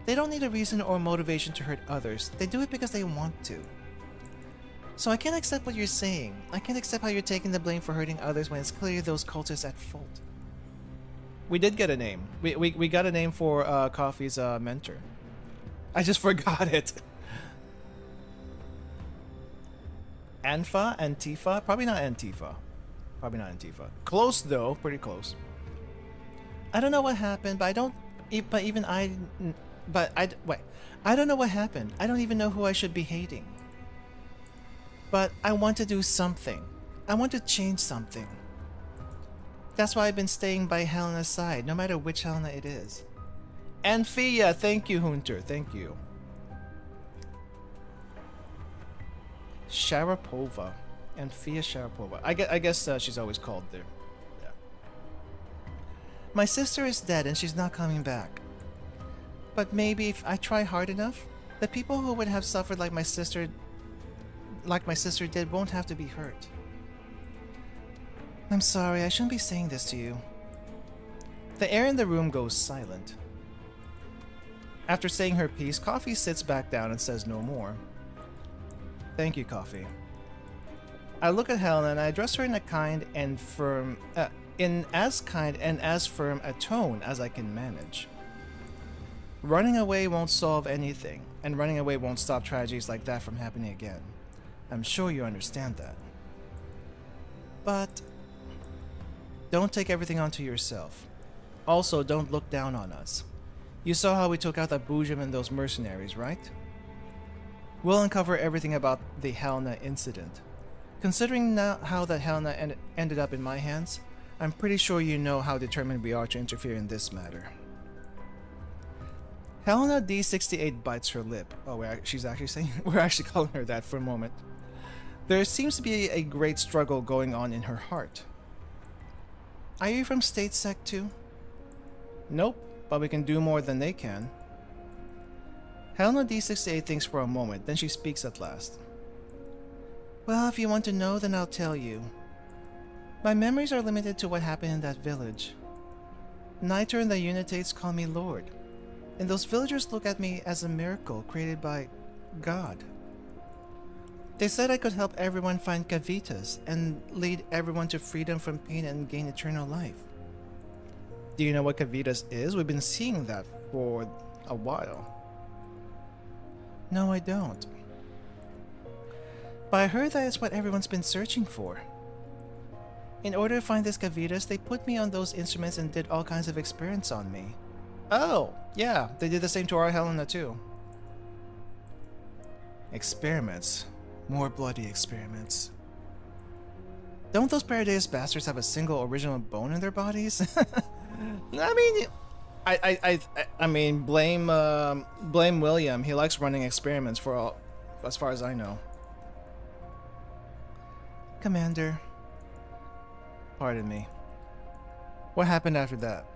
They don't need a reason or motivation to hurt others. They do it because they want to. So I can't accept what you're saying. I can't accept how you're taking the blame for hurting others when it's clear those cultists at fault. We did get a name. We got a name for Coffee's mentor. I just forgot it. Antifa? Probably not Antifa. Close though, pretty close. I don't know what happened, but I don't know what happened. I don't even know who I should be hating. But I want to do something. I want to change something. That's why I've been staying by Helena's side, no matter which Helena it is. And Fia, thank you, Hunter, thank you. Sharapova. And Fia Sharapova. I guess she's always called there. Yeah. My sister is dead and she's not coming back. But maybe if I try hard enough, the people who would have suffered like my sister did won't have to be hurt. I'm sorry, I shouldn't be saying this to you. The air in the room goes silent. After saying her piece, Coffee sits back down and says no more. Thank you, Coffee. I look at Helena and I address her in a kind and firm, in as kind and as firm a tone as I can manage. Running away won't solve anything, and running away won't stop tragedies like that from happening again. I'm sure you understand that. But don't take everything onto yourself. Also, don't look down on us. You saw how we took out that Boojum and those mercenaries, right? We'll uncover everything about the Helena incident. Considering now how that Helena ended up in my hands, I'm pretty sure you know how determined we are to interfere in this matter. Helena D68 bites her lip. Oh, she's actually saying we're actually calling her that for a moment. There seems to be a great struggle going on in her heart. Are you from State Sec too? Nope, but we can do more than they can. Helena D68 thinks for a moment, then she speaks at last. Well, if you want to know, then I'll tell you. My memories are limited to what happened in that village. Niter and the Unitates call me Lord, and those villagers look at me as a miracle created by God. They said I could help everyone find Kavitas and lead everyone to freedom from pain and gain eternal life. Do you know what Kavitas is? We've been seeing that for a while. No, I don't. But I heard that it's what everyone's been searching for. In order to find this Kavitas, they put me on those instruments and did all kinds of experiments on me. Oh, yeah, they did the same to our Helena too. Experiments. More bloody experiments. Don't those Paradeus bastards have a single original bone in their bodies? I mean, blame William. He likes running experiments for all, as far as I know. Commander. Pardon me. What happened after that?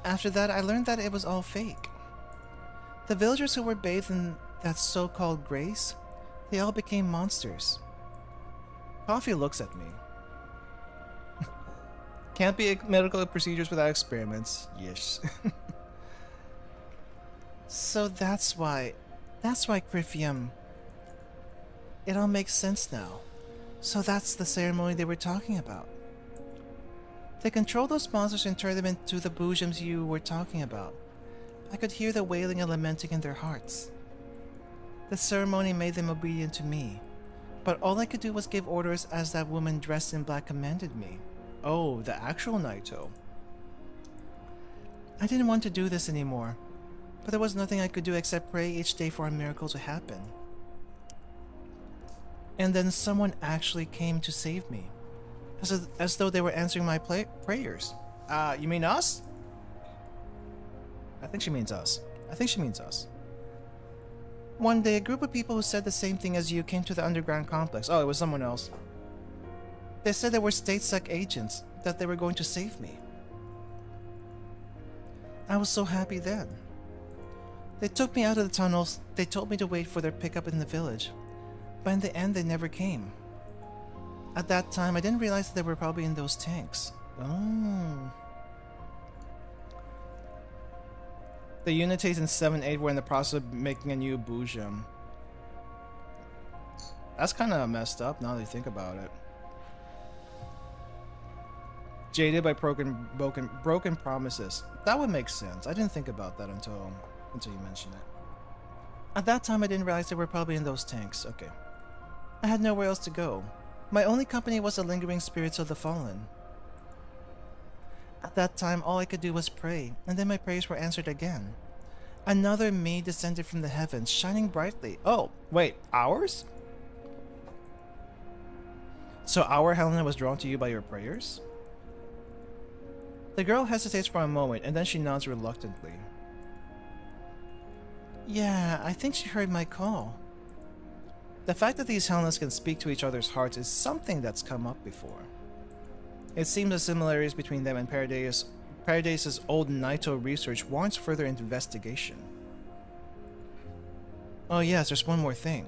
After that, I learned that it was all fake. The villagers who were bathed in that so-called grace, they all became monsters. Coffee looks at me. Can't be medical procedures without experiments. Yes. So that's why Crifium. It all makes sense now. So that's the ceremony they were talking about. They control those monsters and turn them into the Boojums you were talking about. I could hear the wailing and lamenting in their hearts. The ceremony made them obedient to me, but all I could do was give orders as that woman dressed in black commanded me. Oh, the actual Naito. I didn't want to do this anymore, but there was nothing I could do except pray each day for a miracle to happen. And then someone actually came to save me, as though they were answering my prayers. You mean us? I think she means us. One day, a group of people who said the same thing as you came to the underground complex. Oh, it was someone else. They said they were State Sec agents, that they were going to save me. I was so happy then. They took me out of the tunnels, they told me to wait for their pickup in the village, but in the end they never came. At that time, I didn't realize that they were probably in those tanks. Oh. The Unitates in 7-8 were in the process of making a new Boojum. That's kind of messed up now that you think about it. Jaded by broken promises. That would make sense. I didn't think about that until you mentioned it. At that time, I didn't realize they were probably in those tanks. Okay. I had nowhere else to go. My only company was the lingering spirits of the fallen. At that time, all I could do was pray, and then my prayers were answered again. Another me descended from the heavens, shining brightly. Oh, wait, ours? So our Helena was drawn to you by your prayers? The girl hesitates for a moment and then she nods reluctantly. Yeah, I think she heard my call. The fact that these Helenas can speak to each other's hearts is something that's come up before. It seems the similarities between them and Paradise's old Naito research warrants further investigation. Oh yes, there's one more thing.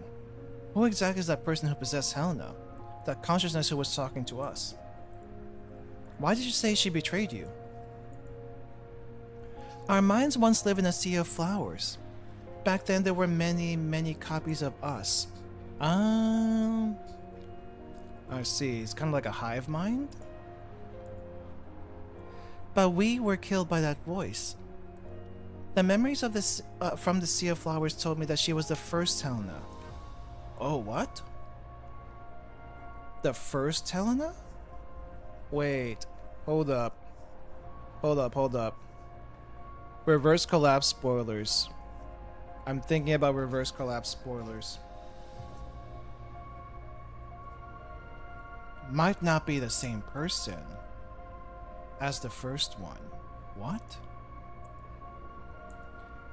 Who exactly is that person who possessed Helena? That consciousness who was talking to us? Why did you say she betrayed you? Our minds once lived in a sea of flowers. Back then there were many, many copies of us. I see. It's kind of like a hive mind? But we were killed by that voice. The memories of this from the Sea of Flowers told me that she was the first Helena. Oh, what? The first Helena? Wait, hold up. Hold up. Reverse collapse spoilers. I'm thinking about reverse collapse spoilers. Might not be the same person as the first one. What?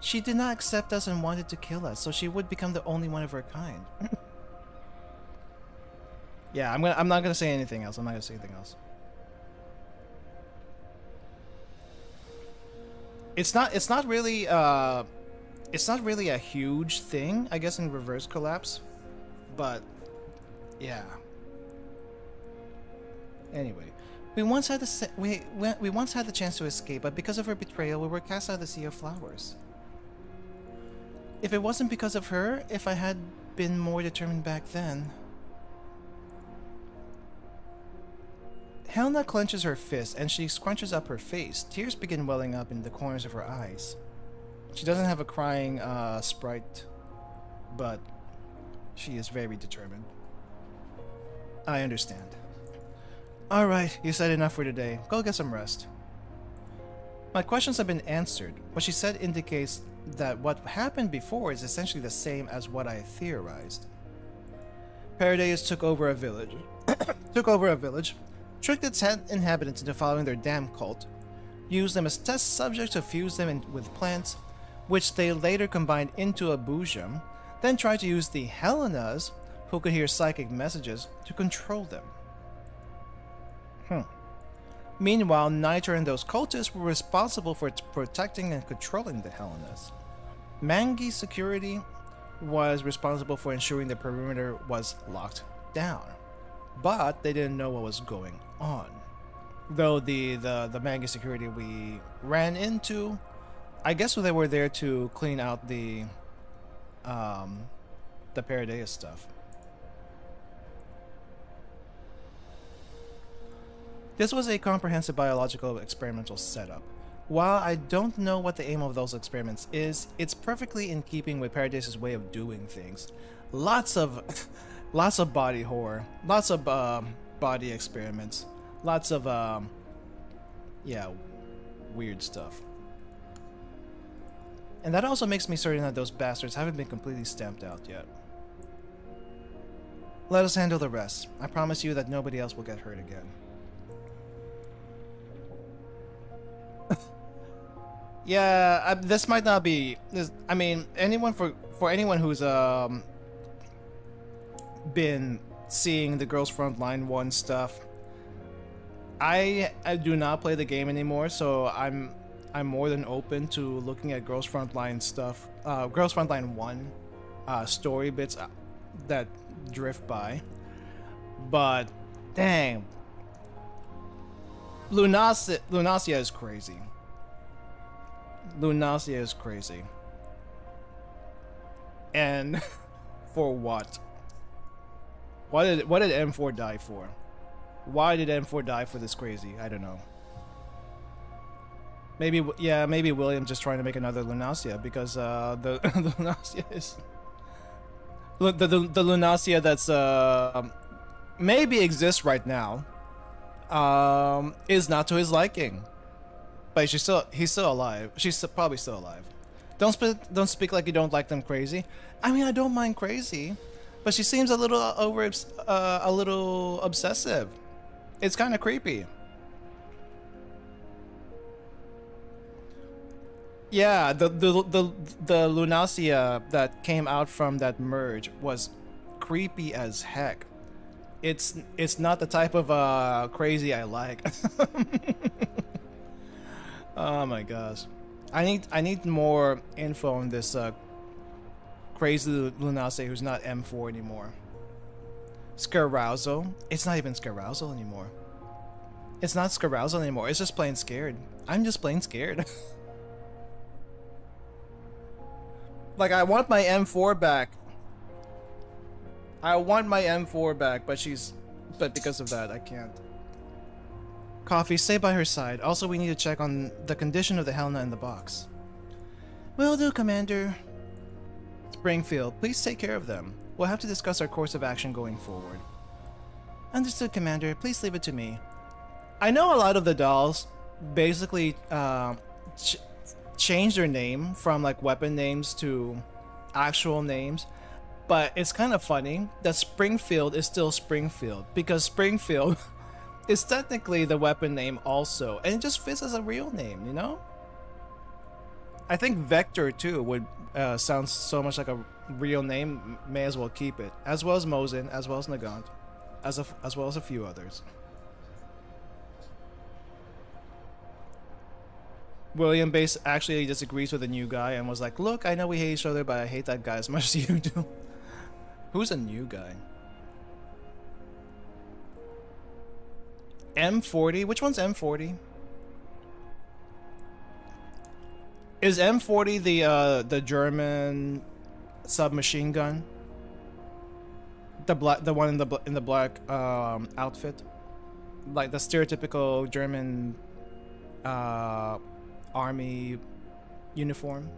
She did not accept us and wanted to kill us, so she would become the only one of her kind. Yeah, I'm not gonna say anything else. It's not really a huge thing, I guess, in reverse collapse, but yeah. Anyway, we once had the chance to escape, but because of her betrayal, we were cast out of the Sea of Flowers. If it wasn't because of her, if I had been more determined back then. Helena clenches her fist and she scrunches up her face. Tears begin welling up in the corners of her eyes. She doesn't have a crying sprite, but she is very determined. I understand. Alright, you said enough for today. Go get some rest. My questions have been answered. What she said indicates that what happened before is essentially the same as what I theorized. Paradise took over a village, tricked its inhabitants into following their damn cult, used them as test subjects to fuse them with plants, which they later combined into a boojum, then tried to use the Helenas, who could hear psychic messages, to control them. Meanwhile, Niter and those cultists were responsible for protecting and controlling the Helenas. Mangi security was responsible for ensuring the perimeter was locked down, but they didn't know what was going on. Though the Mangi security we ran into, I guess they were there to clean out the Paradise stuff. This was a comprehensive biological experimental setup. While I don't know what the aim of those experiments is, it's perfectly in keeping with Paradise's way of doing things. Lots of body horror, lots of body experiments, lots of weird stuff. And that also makes me certain that those bastards haven't been completely stamped out yet. Let us handle the rest. I promise you that nobody else will get hurt again. Yeah, this might not be. I mean, for anyone who's been seeing the Girls Frontline 1 stuff, I do not play the game anymore, so I'm more than open to looking at Girls Frontline stuff, Girls Frontline 1 story bits that drift by. But dang, Lunasia is crazy. Lunasia is crazy. And for what? What did M4 die for? Why did M4 die for this crazy? I don't know. Maybe William's just trying to make another Lunasia because the Lunasia is the Lunasia that's maybe exists right now is not to his liking. But he's still alive. She's probably still alive. Don't speak like you don't like them crazy. I mean, I don't mind crazy, but she seems a little obsessive. It's kind of creepy. Yeah, the Lunacia that came out from that merge was creepy as heck. It's not the type of crazy I like. Oh my gosh. I need more info on this crazy Lunace who's not M4 anymore. Scarousal? It's not even Scarousal anymore. It's not Scarousal anymore. It's just plain scared. I'm just plain scared. Like, I want my M4 back. I want my M4 back, but because of that, I can't. Coffee, stay by her side. Also, we need to check on the condition of the Helena in the box. Will do, Commander. Springfield, please take care of them. We'll have to discuss our course of action going forward. Understood, Commander. Please leave it to me. I know a lot of the dolls basically change their name from like weapon names to actual names, but it's kind of funny that Springfield is still Springfield because Springfield is technically the weapon name also, and it just fits as a real name, you know? I think Vector too would sound so much like a real name, may as well keep it, as well as Mosin, as well as Nagant, as well as a few others. William Base actually disagrees with the new guy and was like, look, I know we hate each other, but I hate that guy as much as you do. Who's a new guy? M40? Which one's M40? Is M40 the German submachine gun? The one in the black outfit? Like the stereotypical German army uniform.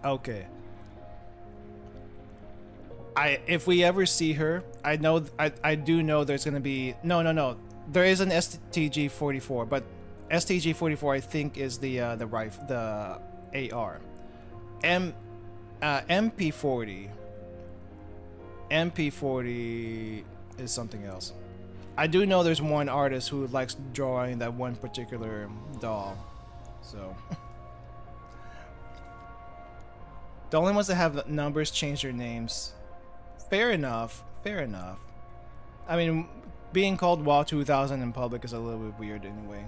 Okay. If we ever see her, I do know there's gonna be no. There is an STG-44, but STG-44 I think is the rifle, the AR. MP40 is something else. I do know there's one artist who likes drawing that one particular doll, so the only ones that have numbers change their names. Fair enough. I mean, being called WoW 2000 in public is a little bit weird anyway.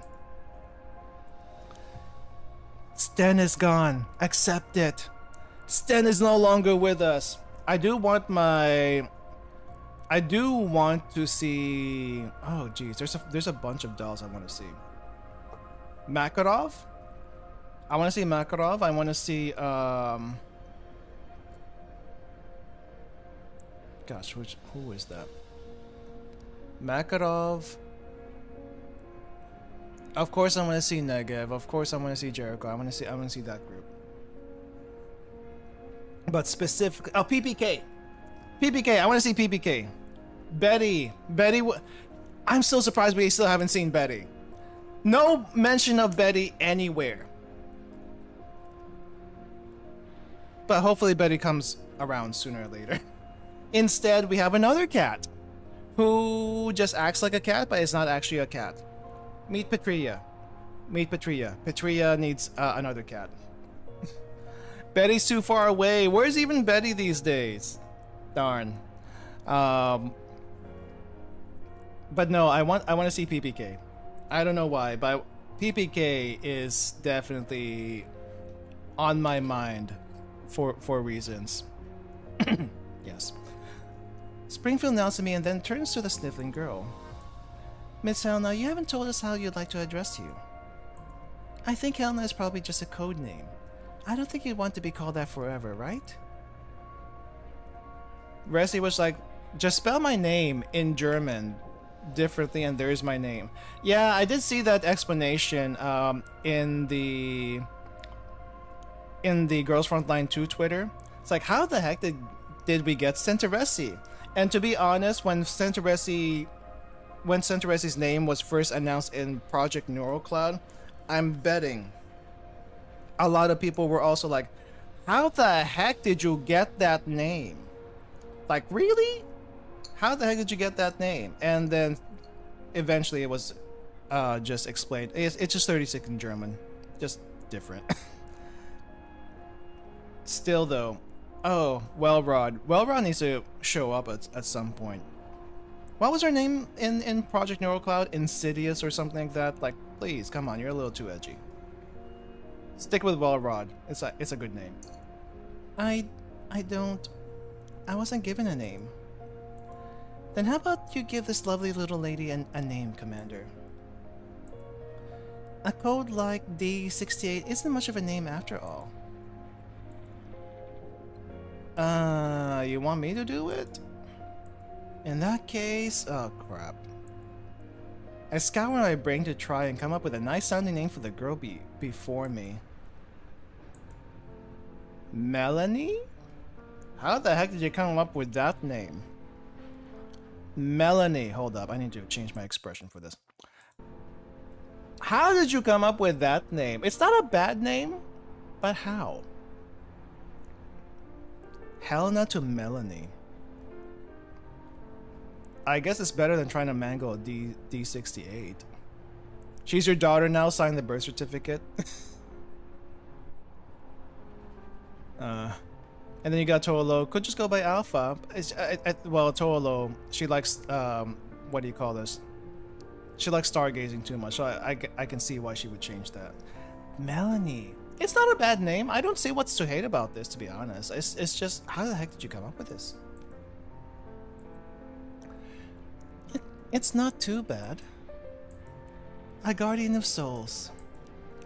Sten is gone. Accept it. Sten is no longer with us. I do want to see. Oh geez, there's a bunch of dolls I want to see. Makarov. I want to see Makarov. I want to see Gosh, who is that? Makarov. Of course, I want to see Negev. Of course, I want to see Jericho. I want to see that group. But specifically, oh, PPK. I want to see PPK. Betty. I'm still surprised we still haven't seen Betty. No mention of Betty anywhere. But hopefully Betty comes around sooner or later. Instead, we have another cat who just acts like a cat, but is not actually a cat. Meet Petria. Petria needs another cat. Betty's too far away. Where's even Betty these days? Darn. But no, I want to see PPK. I don't know why, but PPK is definitely on my mind for reasons. Yes. Springfield nods to me and then turns to the sniffling girl. Miss Helena, you haven't told us how you'd like to address you. I think Helena is probably just a code name. I don't think you'd want to be called that forever, right? Resi was like, just spell my name in German differently and there's my name. Yeah, I did see that explanation in the Girls Frontline 2 Twitter. It's like, how the heck did we get Centeresi? And to be honest, when Centeresi's name was first announced in Project Neural Cloud, I'm betting a lot of people were also like, how the heck did you get that name? Like, really? How the heck did you get that name? And then eventually it was just explained. It's just 36 in German, just different. Still though, oh, Wellrod needs to show up at some point. What was her name in Project NeuroCloud? Insidious or something like that? Like, please, come on, you're a little too edgy. Stick with Wellrod. It's a good name. I wasn't given a name. Then how about you give this lovely little lady a name, Commander? A code like D68 isn't much of a name after all. You want me to do it? In that case, oh crap. I scour my brain to try and come up with a nice sounding name for the girl before me. Melanie? How the heck did you come up with that name? Melanie, hold up, I need to change my expression for this. How did you come up with that name? It's not a bad name, but how? Helena to Melanie. I guess it's better than trying to mangle a D68. She's your daughter now, sign the birth certificate. And then you got Toolo. Could just go by Alpha. Well, Toolo, she likes, what do you call this? She likes stargazing too much, so I can see why she would change that. Melanie. It's not a bad name. I don't see what's to hate about this, to be honest. It's just, how the heck did you come up with this? It's not too bad. A guardian of souls.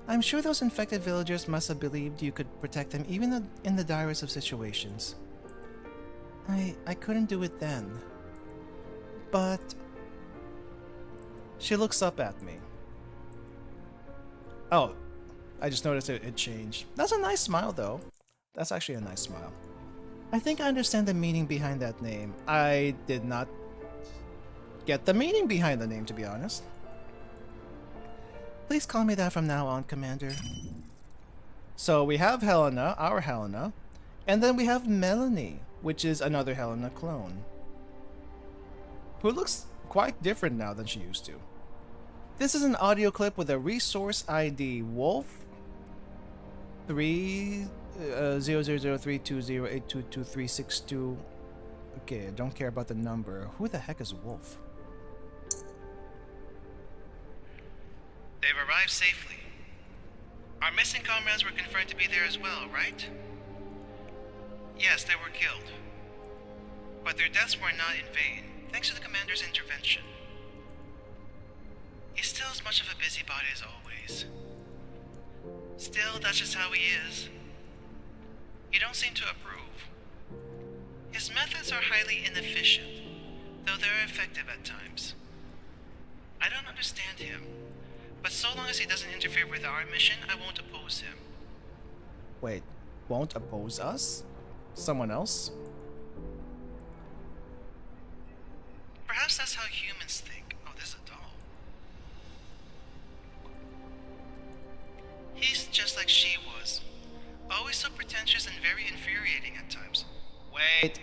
I'm sure those infected villagers must have believed you could protect them even in the direst of situations. I couldn't do it then. But... She looks up at me. Oh, I just noticed it changed. That's a nice smile though. That's actually a nice smile. I think I understand the meaning behind that name. I did not get the meaning behind the name, to be honest. Please call me that from now on, Commander. So we have Helena, our Helena, and then we have Melanie, which is another Helena clone, who looks quite different now than she used to. This is an audio clip with a resource ID Wolf 00032082232. Okay, I don't care about the number. Who the heck is Wolf? They've arrived safely. Our missing comrades were confirmed to be there as well, right? Yes, they were killed. But their deaths were not in vain, thanks to the commander's intervention. He's still as much of a busybody as always. Still, that's just how he is. You don't seem to approve. His methods are highly inefficient, though they're effective at times. I don't understand him. But so long as he doesn't interfere with our mission, I won't oppose him. Wait, won't oppose us? Someone else? Perhaps that's how humans think. Oh, this is a doll. He's just like she was. Always so pretentious and very infuriating at times. Wait.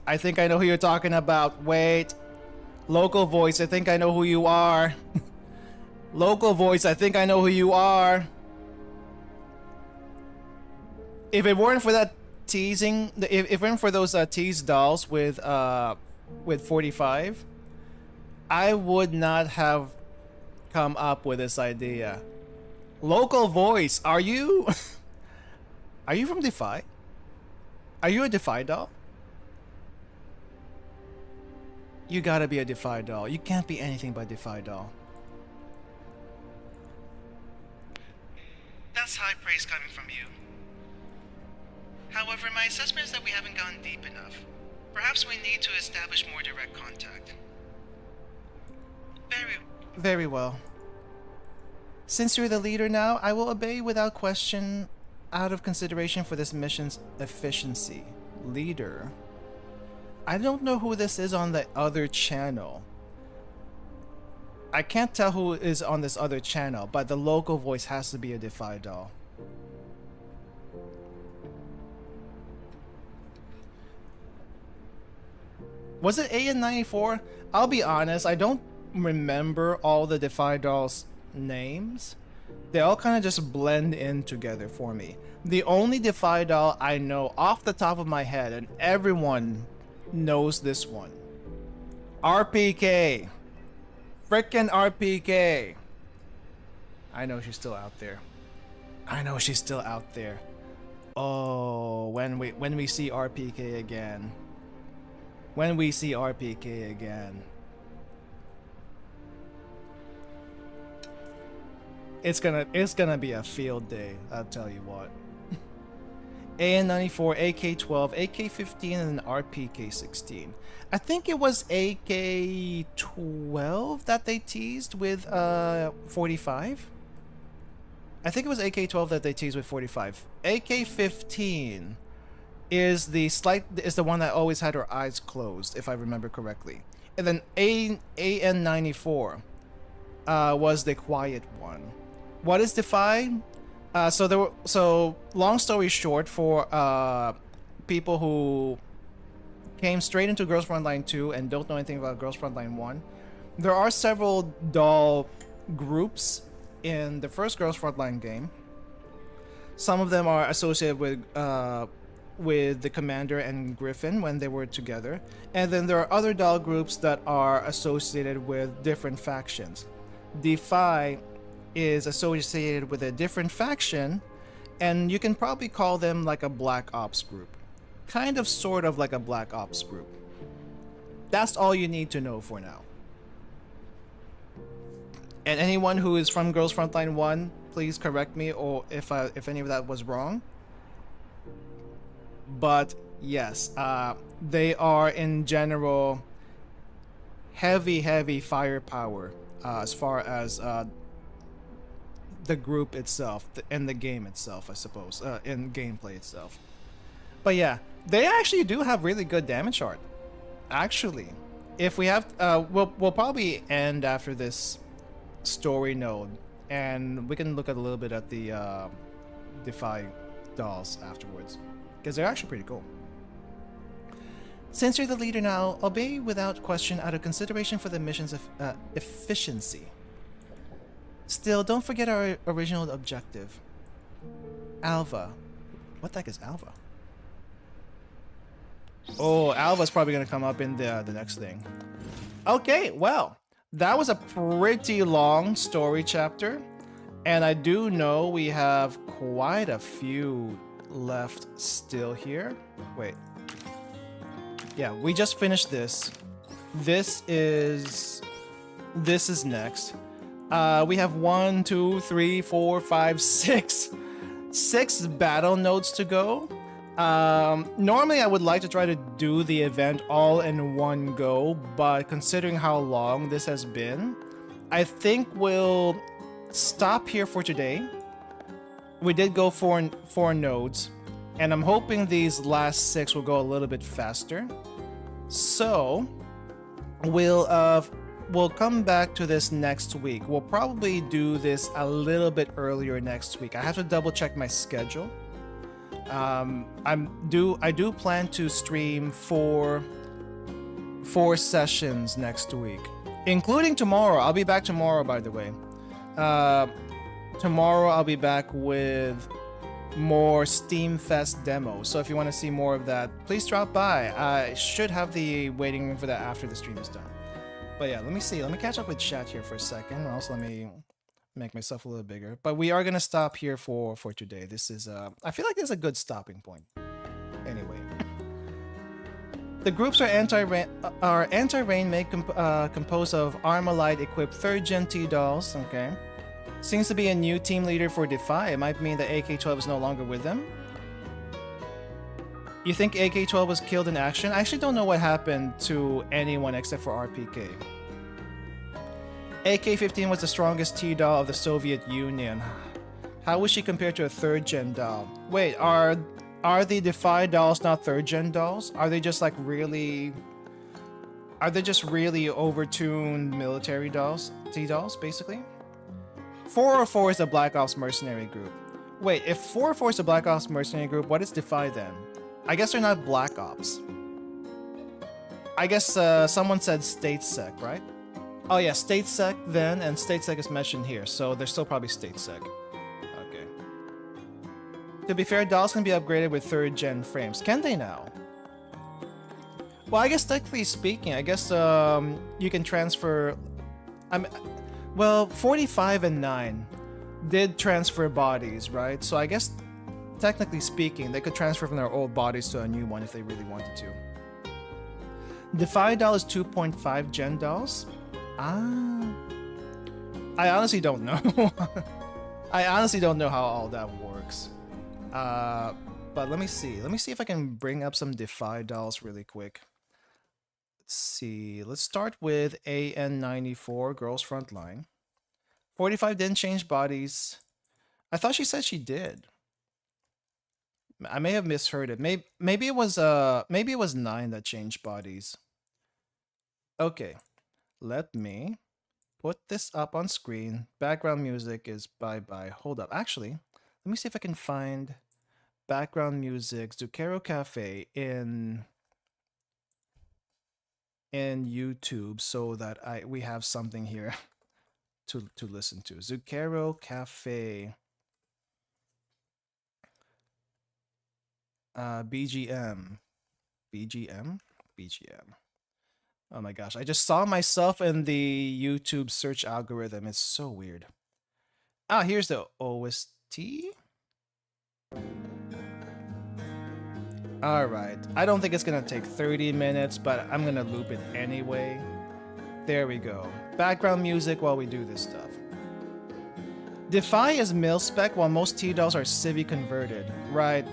I think I know who you're talking about. Wait. Local voice, I think I know who you are. Local voice, I think I know who you are. If it weren't for that teasing, if it weren't for those tease dolls with 45, I would not have come up with this idea. Local voice, are you are you from Defy? Are you a Defy doll? You gotta be a Defy doll. You can't be anything but Defy doll. That's high praise coming from you. However, my assessment is that we haven't gone deep enough. Perhaps we need to establish more direct contact. Very well. Since you're the leader now, I will obey without question out of consideration for this mission's efficiency. Leader. I don't know who this is on the other channel. I can't tell who is on this other channel, but the local voice has to be a Defy doll. Was it AN94? I'll be honest, I don't remember all the Defy dolls names. They all kind of just blend in together for me. The only Defy doll I know off the top of my head, and everyone knows this one, RPK. Frickin' RPK. I know she's still out there. I know she's still out there. Oh, when we see RPK again. When we see RPK again. It's gonna be a field day, I'll tell you what. AN94, AK12, AK15, and RPK16. I think it was AK12 that they teased with 45. I think it was AK12 that they teased with 45. AK15 is the one that always had her eyes closed, if I remember correctly. And then AN94 was the quiet one. What is Defy? So long story short, for people who came straight into Girls Frontline 2 and don't know anything about Girls Frontline 1, there are several doll groups in the first Girls Frontline game. Some of them are associated with the Commander and Griffin when they were together, and then there are other doll groups that are associated with different factions. Defy is associated with a different faction, and you can probably call them like a Black Ops group. Kind of sort of like a Black Ops group. That's all you need to know for now. And anyone who is from Girls Frontline 1, please correct me or if any of that was wrong. But yes, they are in general heavy firepower as far as the group itself and the game itself, I suppose, in gameplay itself. But yeah, they actually do have really good damage art. Actually, if we have, we'll probably end after this story node, and we can look at a little bit at the Defy dolls afterwards, because they're actually pretty cool. Since you're the leader now, obey without question out of consideration for the mission's efficiency. Still, don't forget our original objective. Alva. What the heck is Alva? Oh, Alva's probably going to come up in the next thing. Okay, well, that was a pretty long story chapter. And I do know we have quite a few left still here. Wait. Yeah, we just finished this. This is next. We have 1, 2, 3, 4, 5, 6 battle nodes to go. Normally I would like to try to do the event all in one go, but considering how long this has been, I think we'll stop here for today. We did go four nodes, and I'm hoping these last 6 will go a little bit faster. So we'll come back to this next week. We'll probably do this a little bit earlier next week. I have to double check my schedule. I do plan to stream four sessions next week, including tomorrow. I'll be back tomorrow, by the way. Tomorrow I'll be back with more Steam Fest demos. So if you want to see more of that, please drop by. I should have the waiting room for that after the stream is done. But yeah, let me see. Let me catch up with chat here for a second. Also, let me make myself a little bigger. But we are gonna stop here for today. This is I feel like this is a good stopping point. Anyway, the groups are anti-rain make composed of Armalite equipped 3rd Gen T dolls. Okay, seems to be a new team leader for Defy. It might mean that AK-12 is no longer with them. You think AK-12 was killed in action? I actually don't know what happened to anyone except for RPK. AK-15 was the strongest T-doll of the Soviet Union. How was she compared to a 3rd Gen doll? Wait, are the Defy dolls not 3rd Gen dolls? Are they just like really... Are they just really overtuned military dolls? T-dolls, basically? 404 is the Black Ops mercenary group. Wait, if 404 is the Black Ops mercenary group, what is Defy then? I guess they're not Black Ops. I guess someone said State Sec, right? Oh yeah, state sec then, and state sec is mentioned here, so they're still probably state sec. Okay. To be fair, dolls can be upgraded with 3rd gen frames. Can they now? Well, I guess technically speaking, I guess you can transfer. Well, 45 and 9 did transfer bodies, right? So I guess technically speaking, they could transfer from their old bodies to a new one if they really wanted to. Defy doll is 2.5 gen dolls. Ah, I honestly don't know. I honestly don't know how all that works. But let me see. Let me see if I can bring up some Defy dolls really quick. Let's see. Let's start with AN94, Girls Frontline. 45 didn't change bodies. I thought she said she did. I may have misheard it. Maybe it was 9 that changed bodies. Okay. Let me put this up on screen. Background music is bye-bye. Hold up. Actually, let me see if I can find background music Zucchero Cafe in YouTube so that we have something here to listen to. Zucchero Cafe. BGM. Oh my gosh, I just saw myself in the YouTube search algorithm. It's so weird. Ah, here's the OST. Alright, I don't think it's gonna take 30 minutes, but I'm gonna loop it anyway. There we go. Background music while we do this stuff. Defy is mil-spec while most T-dolls are Civi converted. Right.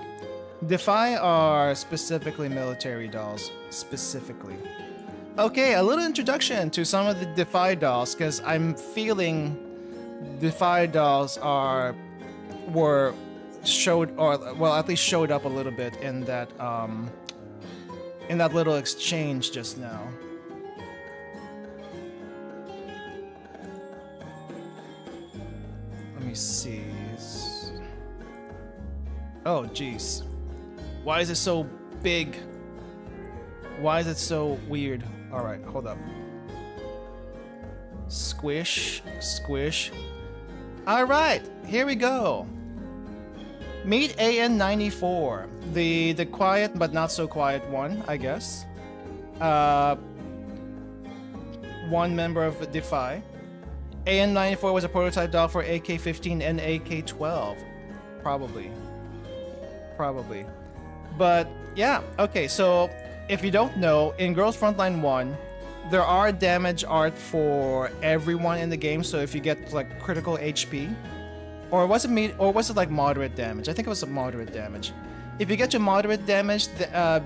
Defy are specifically military dolls. Specifically. Okay, a little introduction to some of the Defy dolls, because I'm feeling Defy dolls were showed, or well, at least showed up a little bit in that little exchange just now. Let me see. Oh, jeez. Why is it so big? Why is it so weird? All right, hold up. Squish, squish. All right, here we go. Meet AN94, the quiet but not so quiet one, I guess. One member of Defy. AN94 was a prototype doll for AK-15 and AK-12, probably. But yeah, okay, so if you don't know, in Girls Frontline 1, there are damage art for everyone in the game, so if you get like critical HP, or was it like moderate damage? I think it was a moderate damage. If you get to moderate damage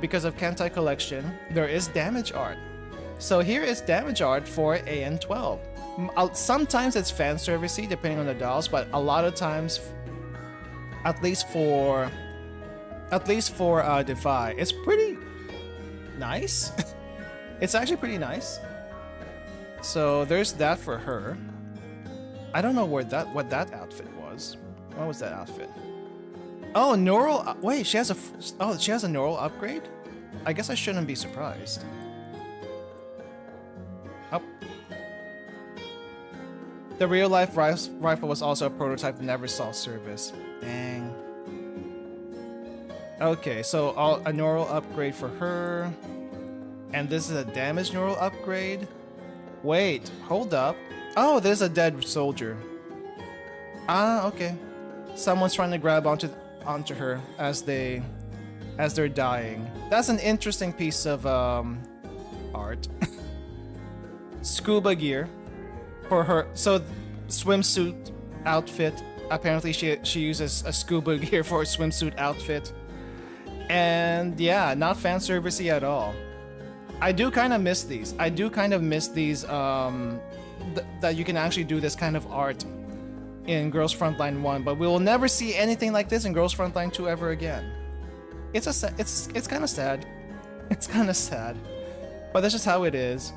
because of Kentai Collection, there is damage art. So here is damage art for AN12. Sometimes it's fan servicey depending on the dolls, but a lot of times, at least for Defy, it's pretty nice. It's actually pretty nice. So there's that for her. I don't know what that outfit was. What was that outfit? Oh, neural. Wait, she has a neural upgrade. I guess I shouldn't be surprised. Up. The real life rifle was also a prototype that never saw service. Dang. Okay, so a neural upgrade for her. And this is a damage neural upgrade. Wait, hold up. Oh, there's a dead soldier. Ah, okay. Someone's trying to grab onto her as they're dying. That's an interesting piece of art. Scuba gear for her. So swimsuit outfit. Apparently she uses a scuba gear for a swimsuit outfit. And yeah, not fan servicey at all. I do kind of miss these. That you can actually do this kind of art in Girls Frontline 1, but we will never see anything like this in Girls Frontline 2 ever again. It's kind of sad. It's kind of sad. But that's just how it is.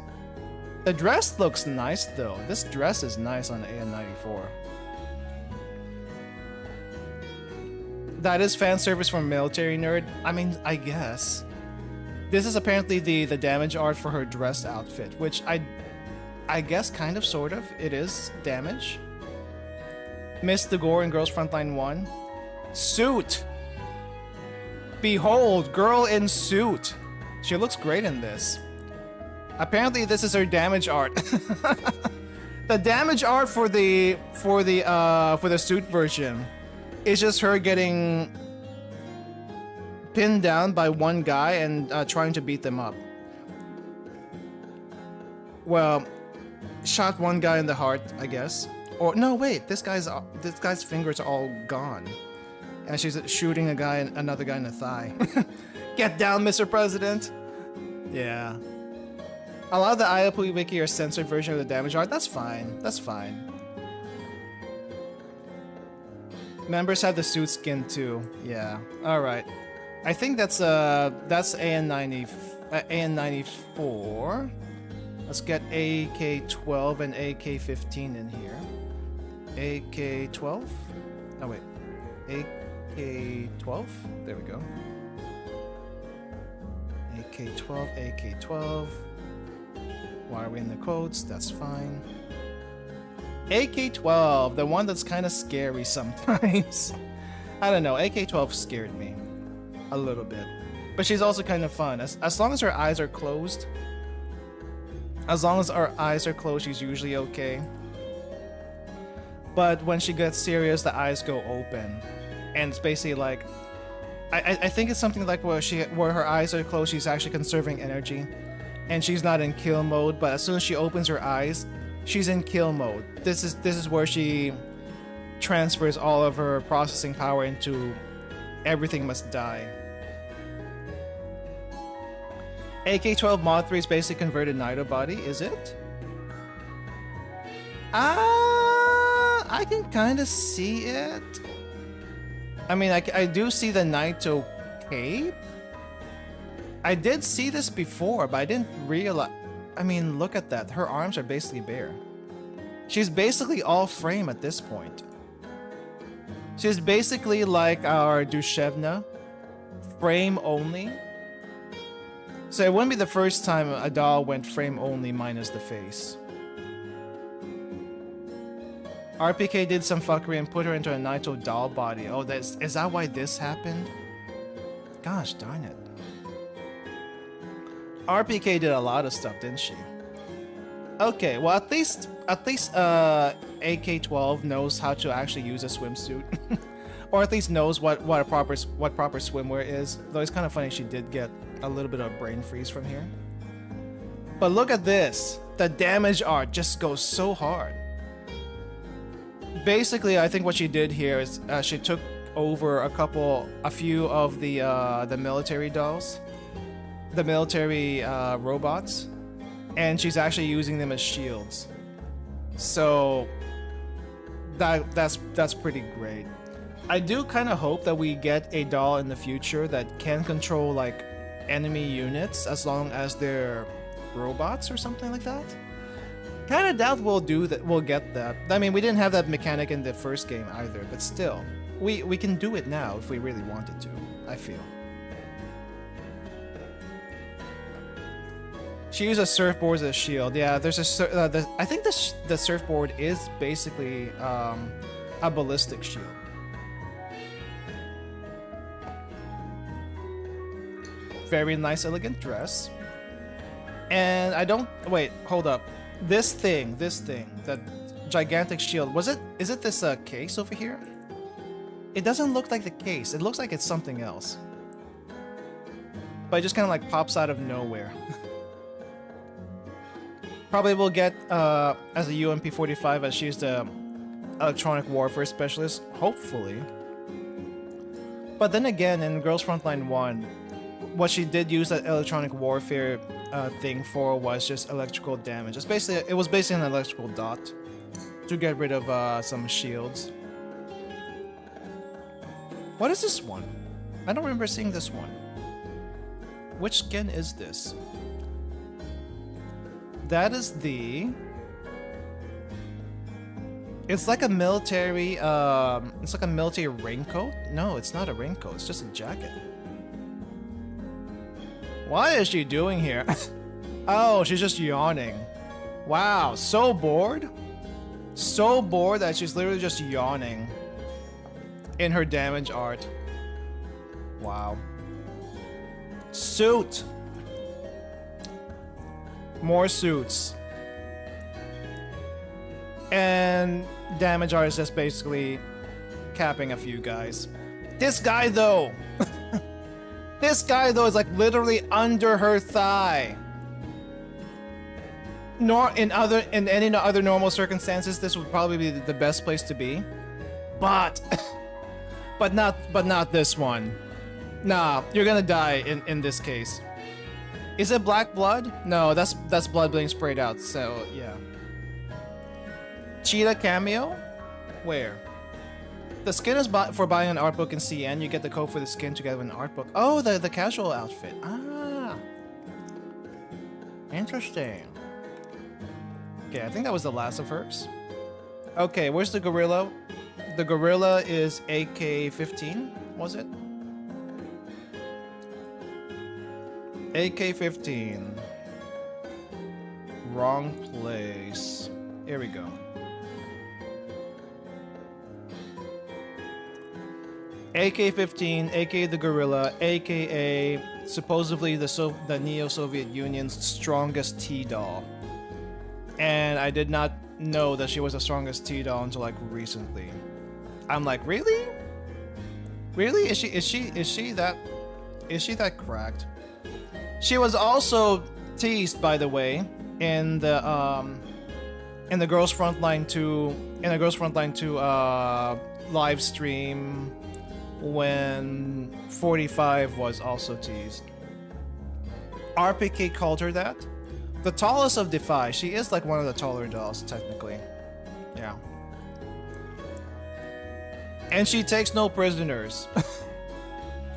The dress looks nice though. This dress is nice on AN94. That is fan service from Military Nerd. I mean, I guess. This is apparently the damage art for her dress outfit, which I guess kind of, sort of. It is damage. Missed the gore in Girls Frontline 1. Suit! Behold, girl in suit. She looks great in this. Apparently this is her damage art. The damage art for the suit version is just her getting pinned down by one guy and trying to beat them up. Well, shot one guy in the heart, I guess. Or no, wait, this guy's fingers are all gone, and she's shooting another guy in the thigh. Get down, Mr. President. Yeah. A lot of the IOP wiki are censored version of the damage art. That's fine. That's fine. Members have the suit skin too. Yeah. All right. I think that's AN94. Let's get AK-12 and AK-15 in here. AK-12? Oh wait. AK-12? There we go. AK-12, AK-12. Why are we in the quotes? That's fine. AK-12, the one that's kind of scary sometimes. I don't know, AK-12 scared me a little bit. But she's also kind of fun. As long as her eyes are closed, she's usually okay. But when she gets serious, the eyes go open. And it's basically like, I think it's something like where her eyes are closed, she's actually conserving energy. And she's not in kill mode, but as soon as she opens her eyes, she's in kill mode. This is where she transfers all of her processing power into everything must die. AK-12 Mod 3 is basically converted Nido body, is it? I can kind of see it. I mean, I do see the Naito cape. I did see this before, but I didn't realize. I mean, look at that. Her arms are basically bare. She's basically all frame at this point. She's basically like our Dushevna, frame only. So it wouldn't be the first time a doll went frame only minus the face. RPK did some fuckery and put her into a Naito doll body. Oh, is that why this happened? Gosh darn it. RPK did a lot of stuff, didn't she? Okay, well at least AK-12 knows how to actually use a swimsuit. Or at least knows what proper swimwear is. Though it's kind of funny she did get a little bit of brain freeze from here. But look at this. The damage art just goes so hard. Basically, I think what she did here is she took over a few of the military dolls, the military robots, and she's actually using them as shields. So that's pretty great. I do kind of hope that we get a doll in the future that can control like enemy units as long as they're robots or something like that. Kind of doubt we'll get that. I mean, we didn't have that mechanic in the first game either, but still, we can do it now if we really wanted to, I feel. She used a surfboard as a shield. Yeah, there's I think the surfboard is basically a ballistic shield. Very nice, elegant dress. And I don't... Wait, hold up. This thing, that gigantic shield, is it this case over here? It doesn't look like the case. It looks like it's something else. But it just kind of like pops out of nowhere. Probably will get as a UMP-45 as she's the electronic warfare specialist, hopefully. But then again, in Girls Frontline 1, what she did use that electronic warfare thing for was just electrical damage. It was basically an electrical dot to get rid of some shields. What is this one? I don't remember seeing this one. Which skin is this? That is the... It's like a military, it's like a military raincoat? No, it's not a raincoat, it's just a jacket. What is she doing here? Oh, she's just yawning. Wow, so bored? So bored that she's literally just yawning in her damage art. Wow. Suit. More suits. And damage art is just basically capping a few guys. This guy though. This guy though is like literally under her thigh. Nor in any other normal circumstances, this would probably be the best place to be. But not this one. Nah, you're gonna die in this case. Is it black blood? No, that's blood being sprayed out. So yeah. Cheetah cameo? Where? The skin is for buying an art book in CN. You get the code for the skin together with an art book. Oh, the casual outfit. Ah. Interesting. Okay, I think that was the last of hers. Okay, where's the gorilla? The gorilla is AK-15, was it? AK-15. Wrong place. Here we go. AK-15, aka the gorilla, aka supposedly the Neo-Soviet Union's strongest T-doll. And I did not know that she was the strongest T-doll until like recently. I'm like, really? Really? Is she that cracked? She was also teased, by the way, in the Girls Frontline 2 live stream when 45 was also teased. RPK called her that. The tallest of Defy. She is like one of the taller dolls, technically. Yeah. And she takes no prisoners.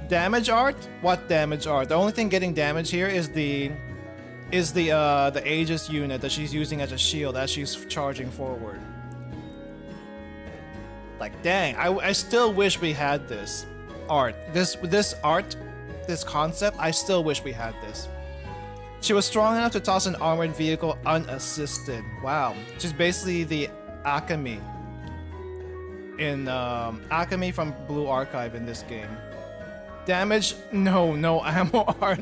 Damage art? What damage art? The only thing getting damage here is the Aegis unit that she's using as a shield as she's charging forward. Like, dang, I still wish we had this art. This concept, I still wish we had this. She was strong enough to toss an armored vehicle unassisted. Wow. She's basically the Akemi in Akemi from Blue Archive in this game. Damage? No ammo art.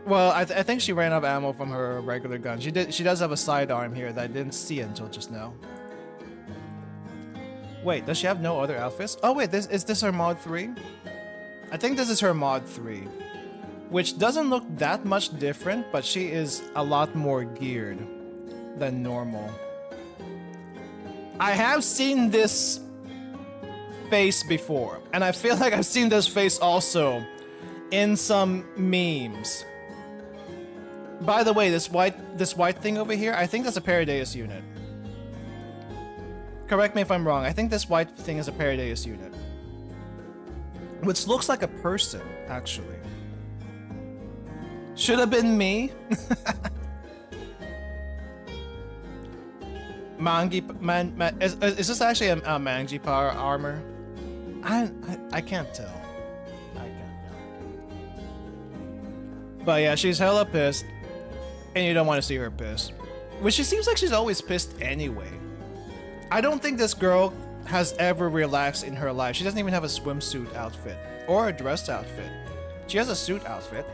Well, I think she ran out of ammo from her regular gun. She does have a sidearm here that I didn't see until just now. Wait, does she have no other outfits? Oh wait, is this her mod 3? I think this is her mod 3. Which doesn't look that much different, but she is a lot more geared than normal. I have seen this face before, and I feel like I've seen this face also in some memes. By the way, this white thing over here, I think that's a Paradeus unit. Correct me if I'm wrong, I think this white thing is a Paradeus unit. Which looks like a person, actually. Should have been me. Is this actually a Mangi power armor? I can't tell. I can't tell. But yeah, she's hella pissed, and you don't want to see her pissed. Which she seems like she's always pissed anyway. I don't think this girl has ever relaxed in her life. She doesn't even have a swimsuit outfit or a dress outfit. She has a suit outfit.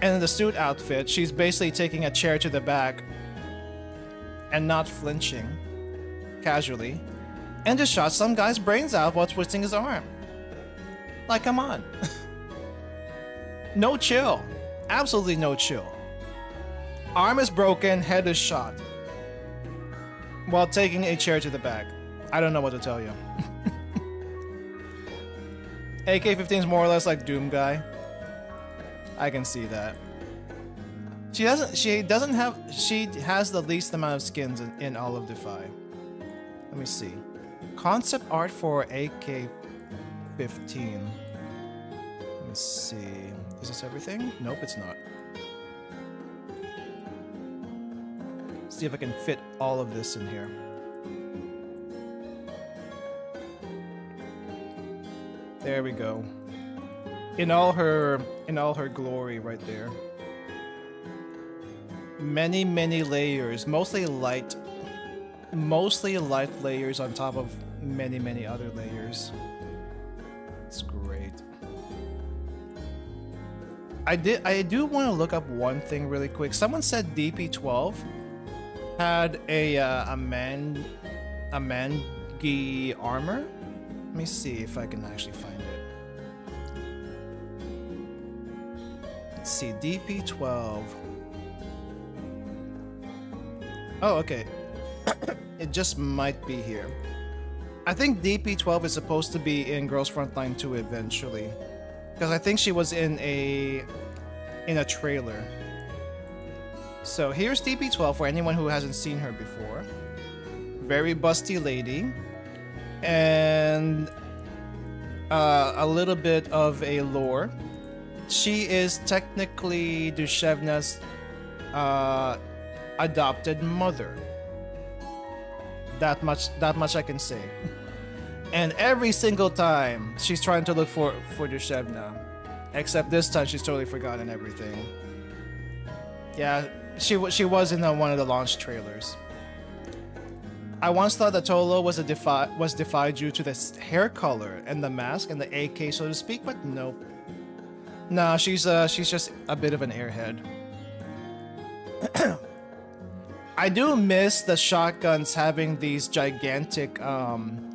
And in the suit outfit, she's basically taking a chair to the back and not flinching, casually, and just shot some guy's brains out while twisting his arm. Like, come on. No chill. Absolutely no chill. Arm is broken, head is shot. While taking a chair to the back. I don't know what to tell you. AK-15 is more or less like Doom Guy. I can see that. She has the least amount of skins in all of Defy. Let me see. Concept art for AK-15. Let me see. Is this everything? Nope, it's not. See if I can fit all of this in here. There we go. In all her glory right there. Many, many layers, mostly light layers on top of many, many other layers. It's great. I do want to look up one thing really quick. Someone said DP12 had a mangi armor. Let me see if I can actually find it. Let's see, DP12. Oh, okay. It just might be here. I think DP12 is supposed to be in Girls Frontline 2 eventually. Because I think she was in a trailer. So here's DP12 for anyone who hasn't seen her before. Very busty lady. And a little bit of a lore. She is technically Dushevna's adopted mother. That much I can say. And every single time she's trying to look for Dushevna. Except this time she's totally forgotten everything. Yeah, she was in one of the launch trailers. I once thought that Tolo was defied due to the hair color and the mask and the AK, so to speak, but nope. Nah, she's just a bit of an airhead. I do miss the shotguns having these gigantic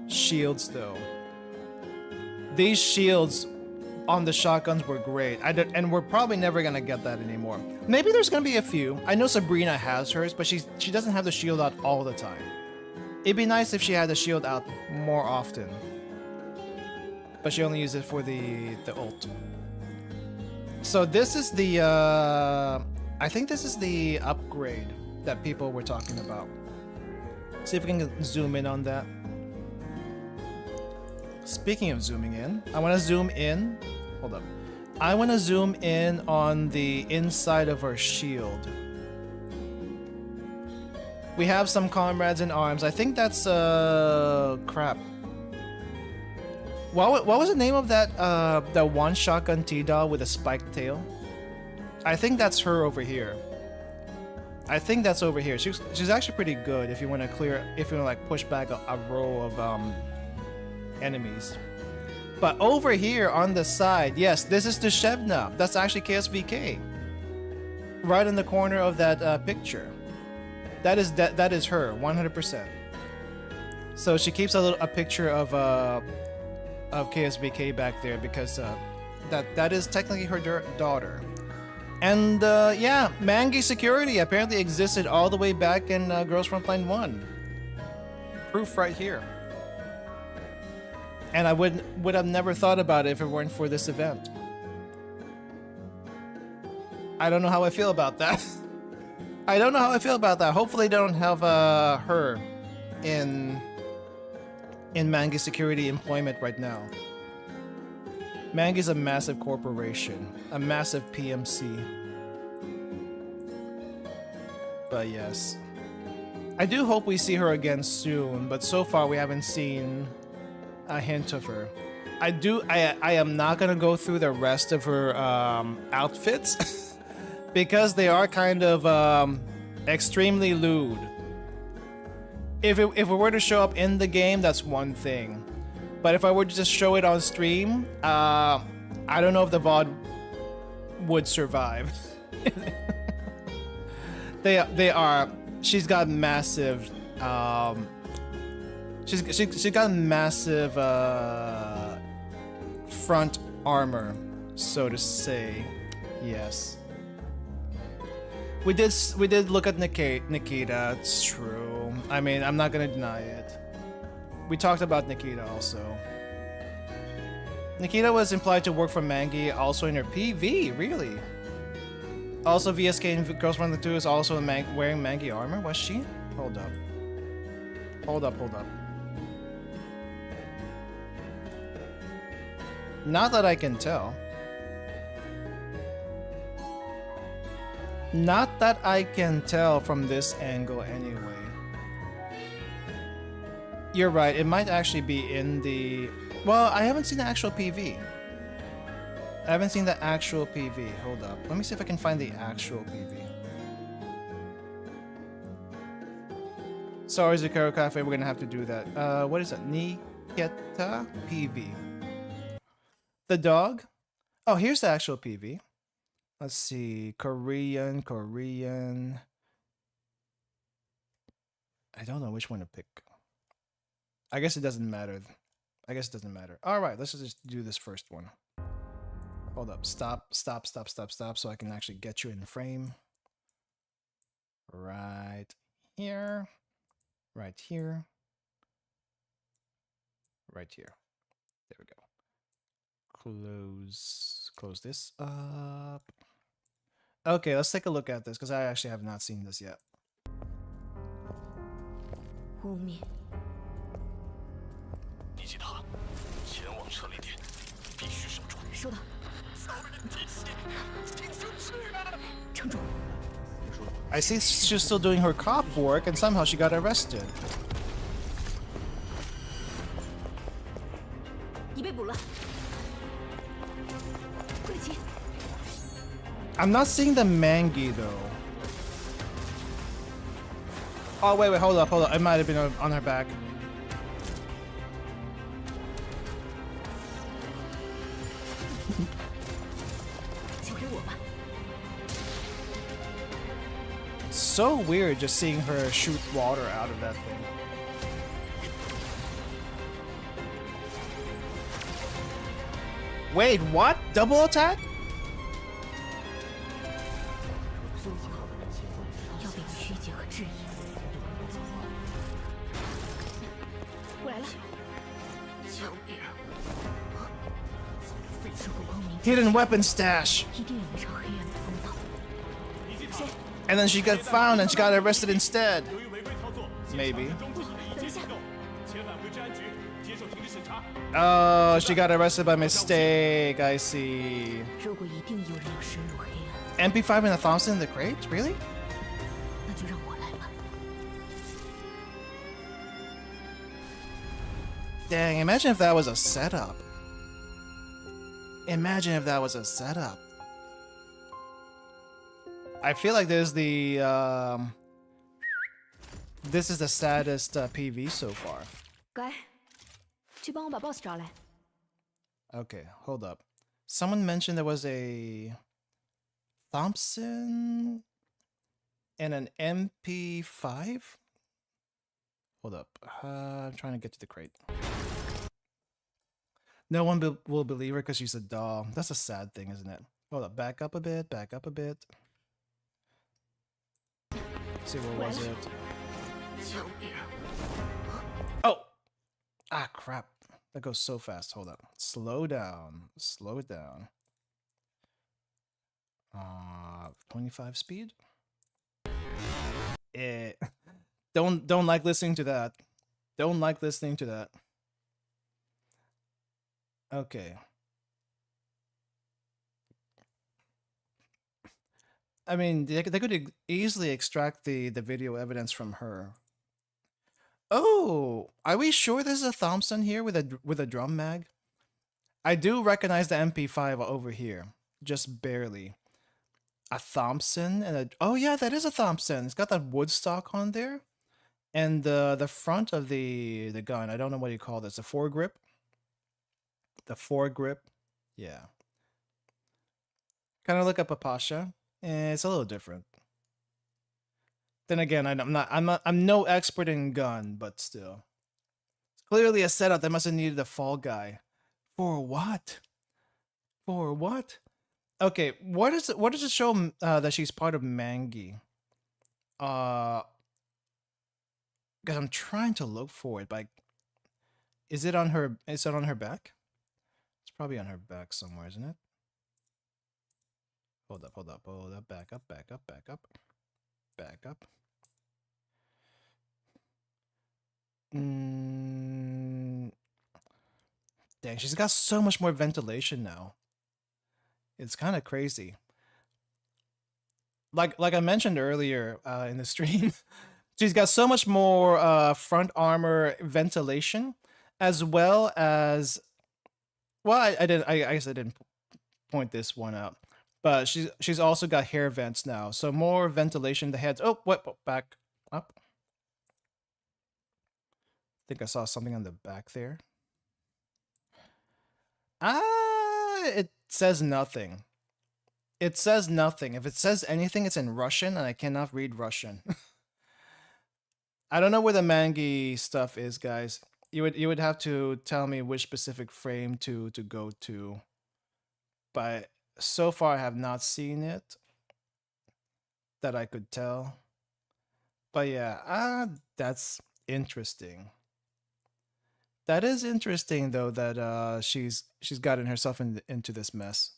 shields though. These shields on the shotguns were great. And we're probably never gonna get that anymore. Maybe there's gonna be a few. I know Sabrina has hers, but she doesn't have the shield out all the time. It'd be nice if she had the shield out more often. But she only uses it for the ult. So this is the I think this is the upgrade that people were talking about. See if we can zoom in on that. Speaking of zooming in, I want to zoom in. Hold up. I want to zoom in on the inside of our shield. We have some comrades in arms. I think that's crap. What was the name of that the one shotgun T-Doll with a spiked tail? I think that's her over here. I think that's over here. She's actually pretty good if you want to like push back a row of enemies. But over here on the side, yes, this is Dushevna. That's actually KSVK. Right in the corner of that picture. That is her, 100%. So she keeps a picture of KSVK back there because that is technically her daughter. And yeah, Mangi security apparently existed all the way back in Girls Frontline 1. Proof right here. And I would have never thought about it if it weren't for this event. I don't know how I feel about that. I don't know how I feel about that. Hopefully they don't have her in Mangi security employment right now. Mangi's a massive corporation, a massive PMC. But yes, I do hope we see her again soon, but so far we haven't seen a hint of her. I am not gonna go through the rest of her outfits because they are kind of extremely lewd. If it were to show up in the game, that's one thing. But if I were to just show it on stream, I don't know if the VOD would survive. They are. She's got massive. She's got massive front armor, so to say. Yes. We did look at Nikita. It's true. I mean, I'm not gonna deny it. We talked about Nikita also. Nikita was implied to work for Mangi also in her PV, really? Also, VSK in Girls Frontline 2 is also wearing Mangi armor, was she? Hold up. Hold up. Not that I can tell. Not that I can tell from this angle anyway. You're right, it might actually be in the... Well, I haven't seen the actual PV. Hold up. Let me see if I can find the actual PV. Sorry, Zucchero Cafe, we're gonna have to do that. What is it? Niketa PV. The dog? Oh, here's the actual PV. Let's see. Korean. I don't know which one to pick. I guess it doesn't matter. Alright, let's just do this first one. Hold up. Stop, so I can actually get you in frame. Right here. Right here. Right here. There we go. Close this up. Okay, let's take a look at this because I actually have not seen this yet. I see she's still doing her cop work and somehow she got arrested. I'm not seeing the mangi though. Oh wait, hold up. It might have been on her back. So weird just seeing her shoot water out of that thing. Wait, what? Double attack? Hidden weapon stash. And then she got found and she got arrested instead. Maybe. Oh, she got arrested by mistake. I see. MP5 and a Thompson in the crate? Really? Dang, imagine if that was a setup. I feel like this is the saddest PV so far. Okay, hold up. Someone mentioned there was a Thompson and an MP5? Hold up. I'm trying to get to the crate. No one will believe her because she's a doll. That's a sad thing, isn't it? Hold up. Back up a bit. See, where was it? Oh! Ah, crap. That goes so fast. Hold up. Slow down. 25 speed? Don't like listening to that. Okay. I mean, they could easily extract the video evidence from her. Oh, are we sure there's a Thompson here with a drum mag? I do recognize the MP5 over here, just barely. A Thompson and a oh yeah, that is a Thompson. It's got that wood stock on there, and the front of the gun. I don't know what you call this. The foregrip. Yeah. Kind of look up a Pasha. It's a little different. Then again, I'm no expert in gun, but still. It's clearly a setup that must have needed a fall guy. For what? Okay, what does it show that she's part of Mangi? Because I'm trying to look for it, but is it on her back? It's probably on her back somewhere, isn't it? Hold up. Back up. Dang, she's got so much more ventilation now. It's kind of crazy. Like I mentioned earlier in the stream, she's got so much more front armor ventilation, as well as I guess I didn't point this one out. But she's also got hair vents now, so more ventilation. The heads. Oh, what? Back up. think I saw something on the back there. It says nothing. It says nothing. If it says anything, it's in Russian, and I cannot read Russian. I don't know where the mangi stuff is, guys. You would have to tell me which specific frame to go to. But so far, I have not seen it that I could tell. But yeah, that's interesting. That is interesting, though, that she's gotten herself into this mess.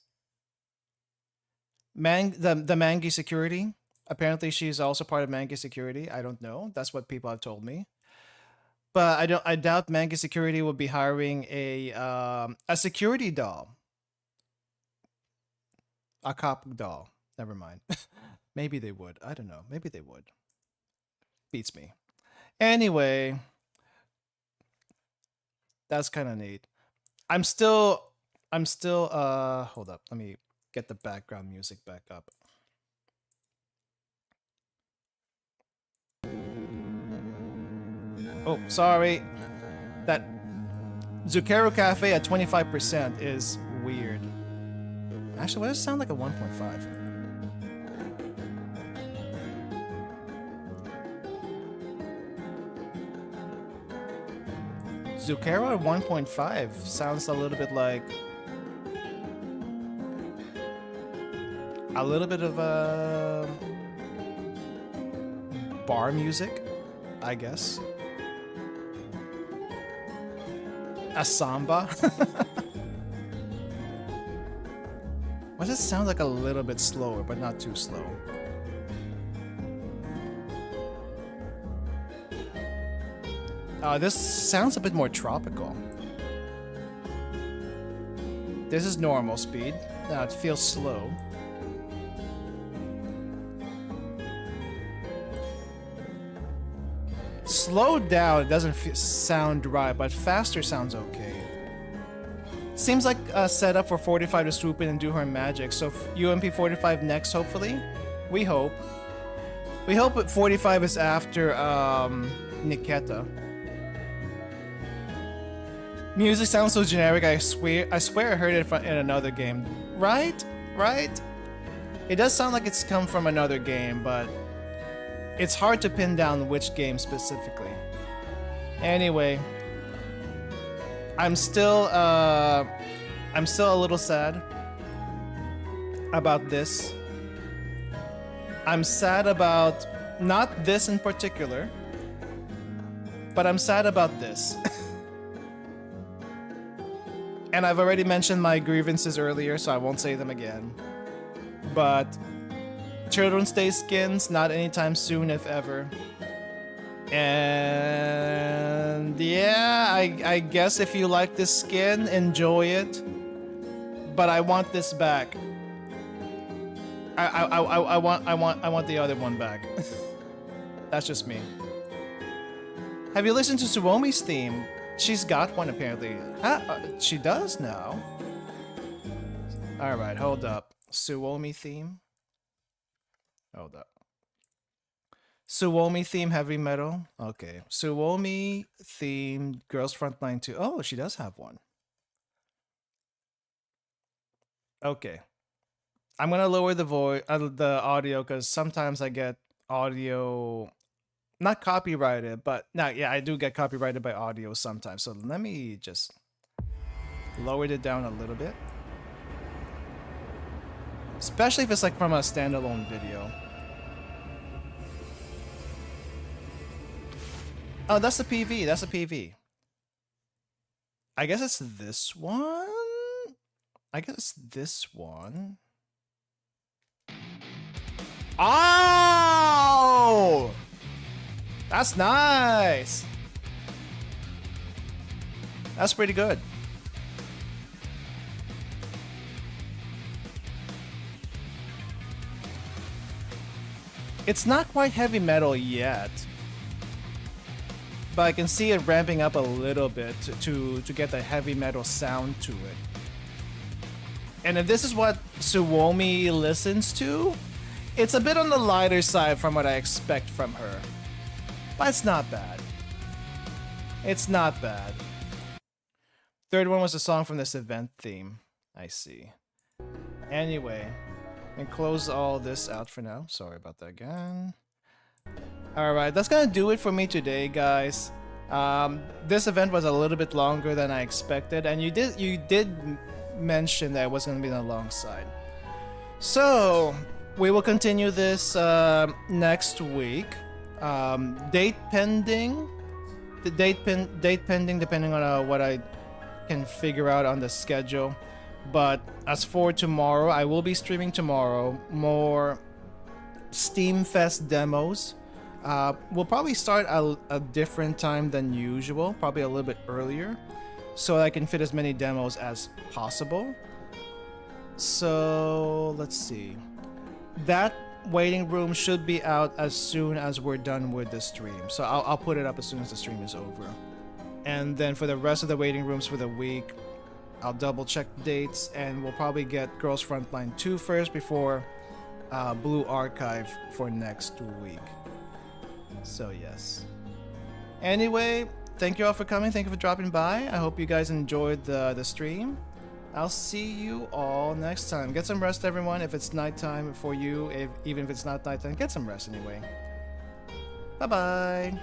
The Mangi security. Apparently, she's also part of Mangi security. I don't know. That's what people have told me. But I doubt Mangi security will be hiring a security doll, a cop doll. Never mind. Maybe they would. I don't know. Maybe they would. Beats me. Anyway, that's kind of neat. I'm still hold up. Let me get the background music back up. Oh, sorry. That Zucchero Cafe at 25% is weird. Actually, why does it sound like a 1.5? Zucchero at 1.5 sounds a little bit like a little bit of bar music, I guess. A samba. Why does it sound like a little bit slower, but not too slow? This sounds a bit more tropical. This is normal speed. Now it feels slow. Slowed down, it doesn't sound right, but faster sounds okay. Seems like a setup for 45 to swoop in and do her magic. So UMP 45 next, hopefully. We hope. We hope 45 is after Niketa. Music sounds so generic. I swear I heard it in another game. Right? Right? It does sound like it's come from another game, but it's hard to pin down which game specifically. Anyway, I'm still a little sad about this. I'm sad about not this in particular, but I'm sad about this. And I've already mentioned my grievances earlier, so I won't say them again. But Children's Day skins, not anytime soon, if ever. And yeah, I guess if you like this skin, enjoy it. But I want this back. I want the other one back. That's just me. Have you listened to Suomi's theme? She's got one apparently. She does now. All right, hold up. Suomi theme. Hold up. Suomi theme heavy metal. Okay. Suomi theme Girls Frontline 2. Oh, she does have one. Okay. I'm gonna lower the audio because sometimes I get audio not copyrighted, but no, yeah, I do get copyrighted by audio sometimes. So let me just lower it down a little bit. Especially if it's like from a standalone video. Oh, that's the PV. That's the PV. I guess it's this one. I guess it's this one. Oh! That's nice. That's pretty good. It's not quite heavy metal yet, but I can see it ramping up a little bit to get the heavy metal sound to it. And if this is what Suomi listens to, it's a bit on the lighter side from what I expect from her. But it's not bad. It's not bad. Third one was a song from this event theme. I see. Anyway, and close all this out for now. Sorry about that again. Alright, that's gonna do it for me today, guys. This event was a little bit longer than I expected, and you did mention that it was gonna be on the long side. So we will continue this next week. Date pending. The date pending, depending on what I can figure out on the schedule. But as for tomorrow, I will be streaming tomorrow more Steam Fest demos. We'll probably start a different time than usual, probably a little bit earlier, so I can fit as many demos as possible. So let's see. That waiting room should be out as soon as we're done with the stream. So I'll put it up as soon as the stream is over. And then for the rest of the waiting rooms for the week, I'll double check dates, and we'll probably get Girls Frontline 2 first before Blue Archive for next week. So yes. Anyway, thank you all for coming. Thank you for dropping by. I hope you guys enjoyed the stream. I'll see you all next time. Get some rest, everyone. If it's nighttime for you, even if it's not nighttime, get some rest anyway. Bye-bye.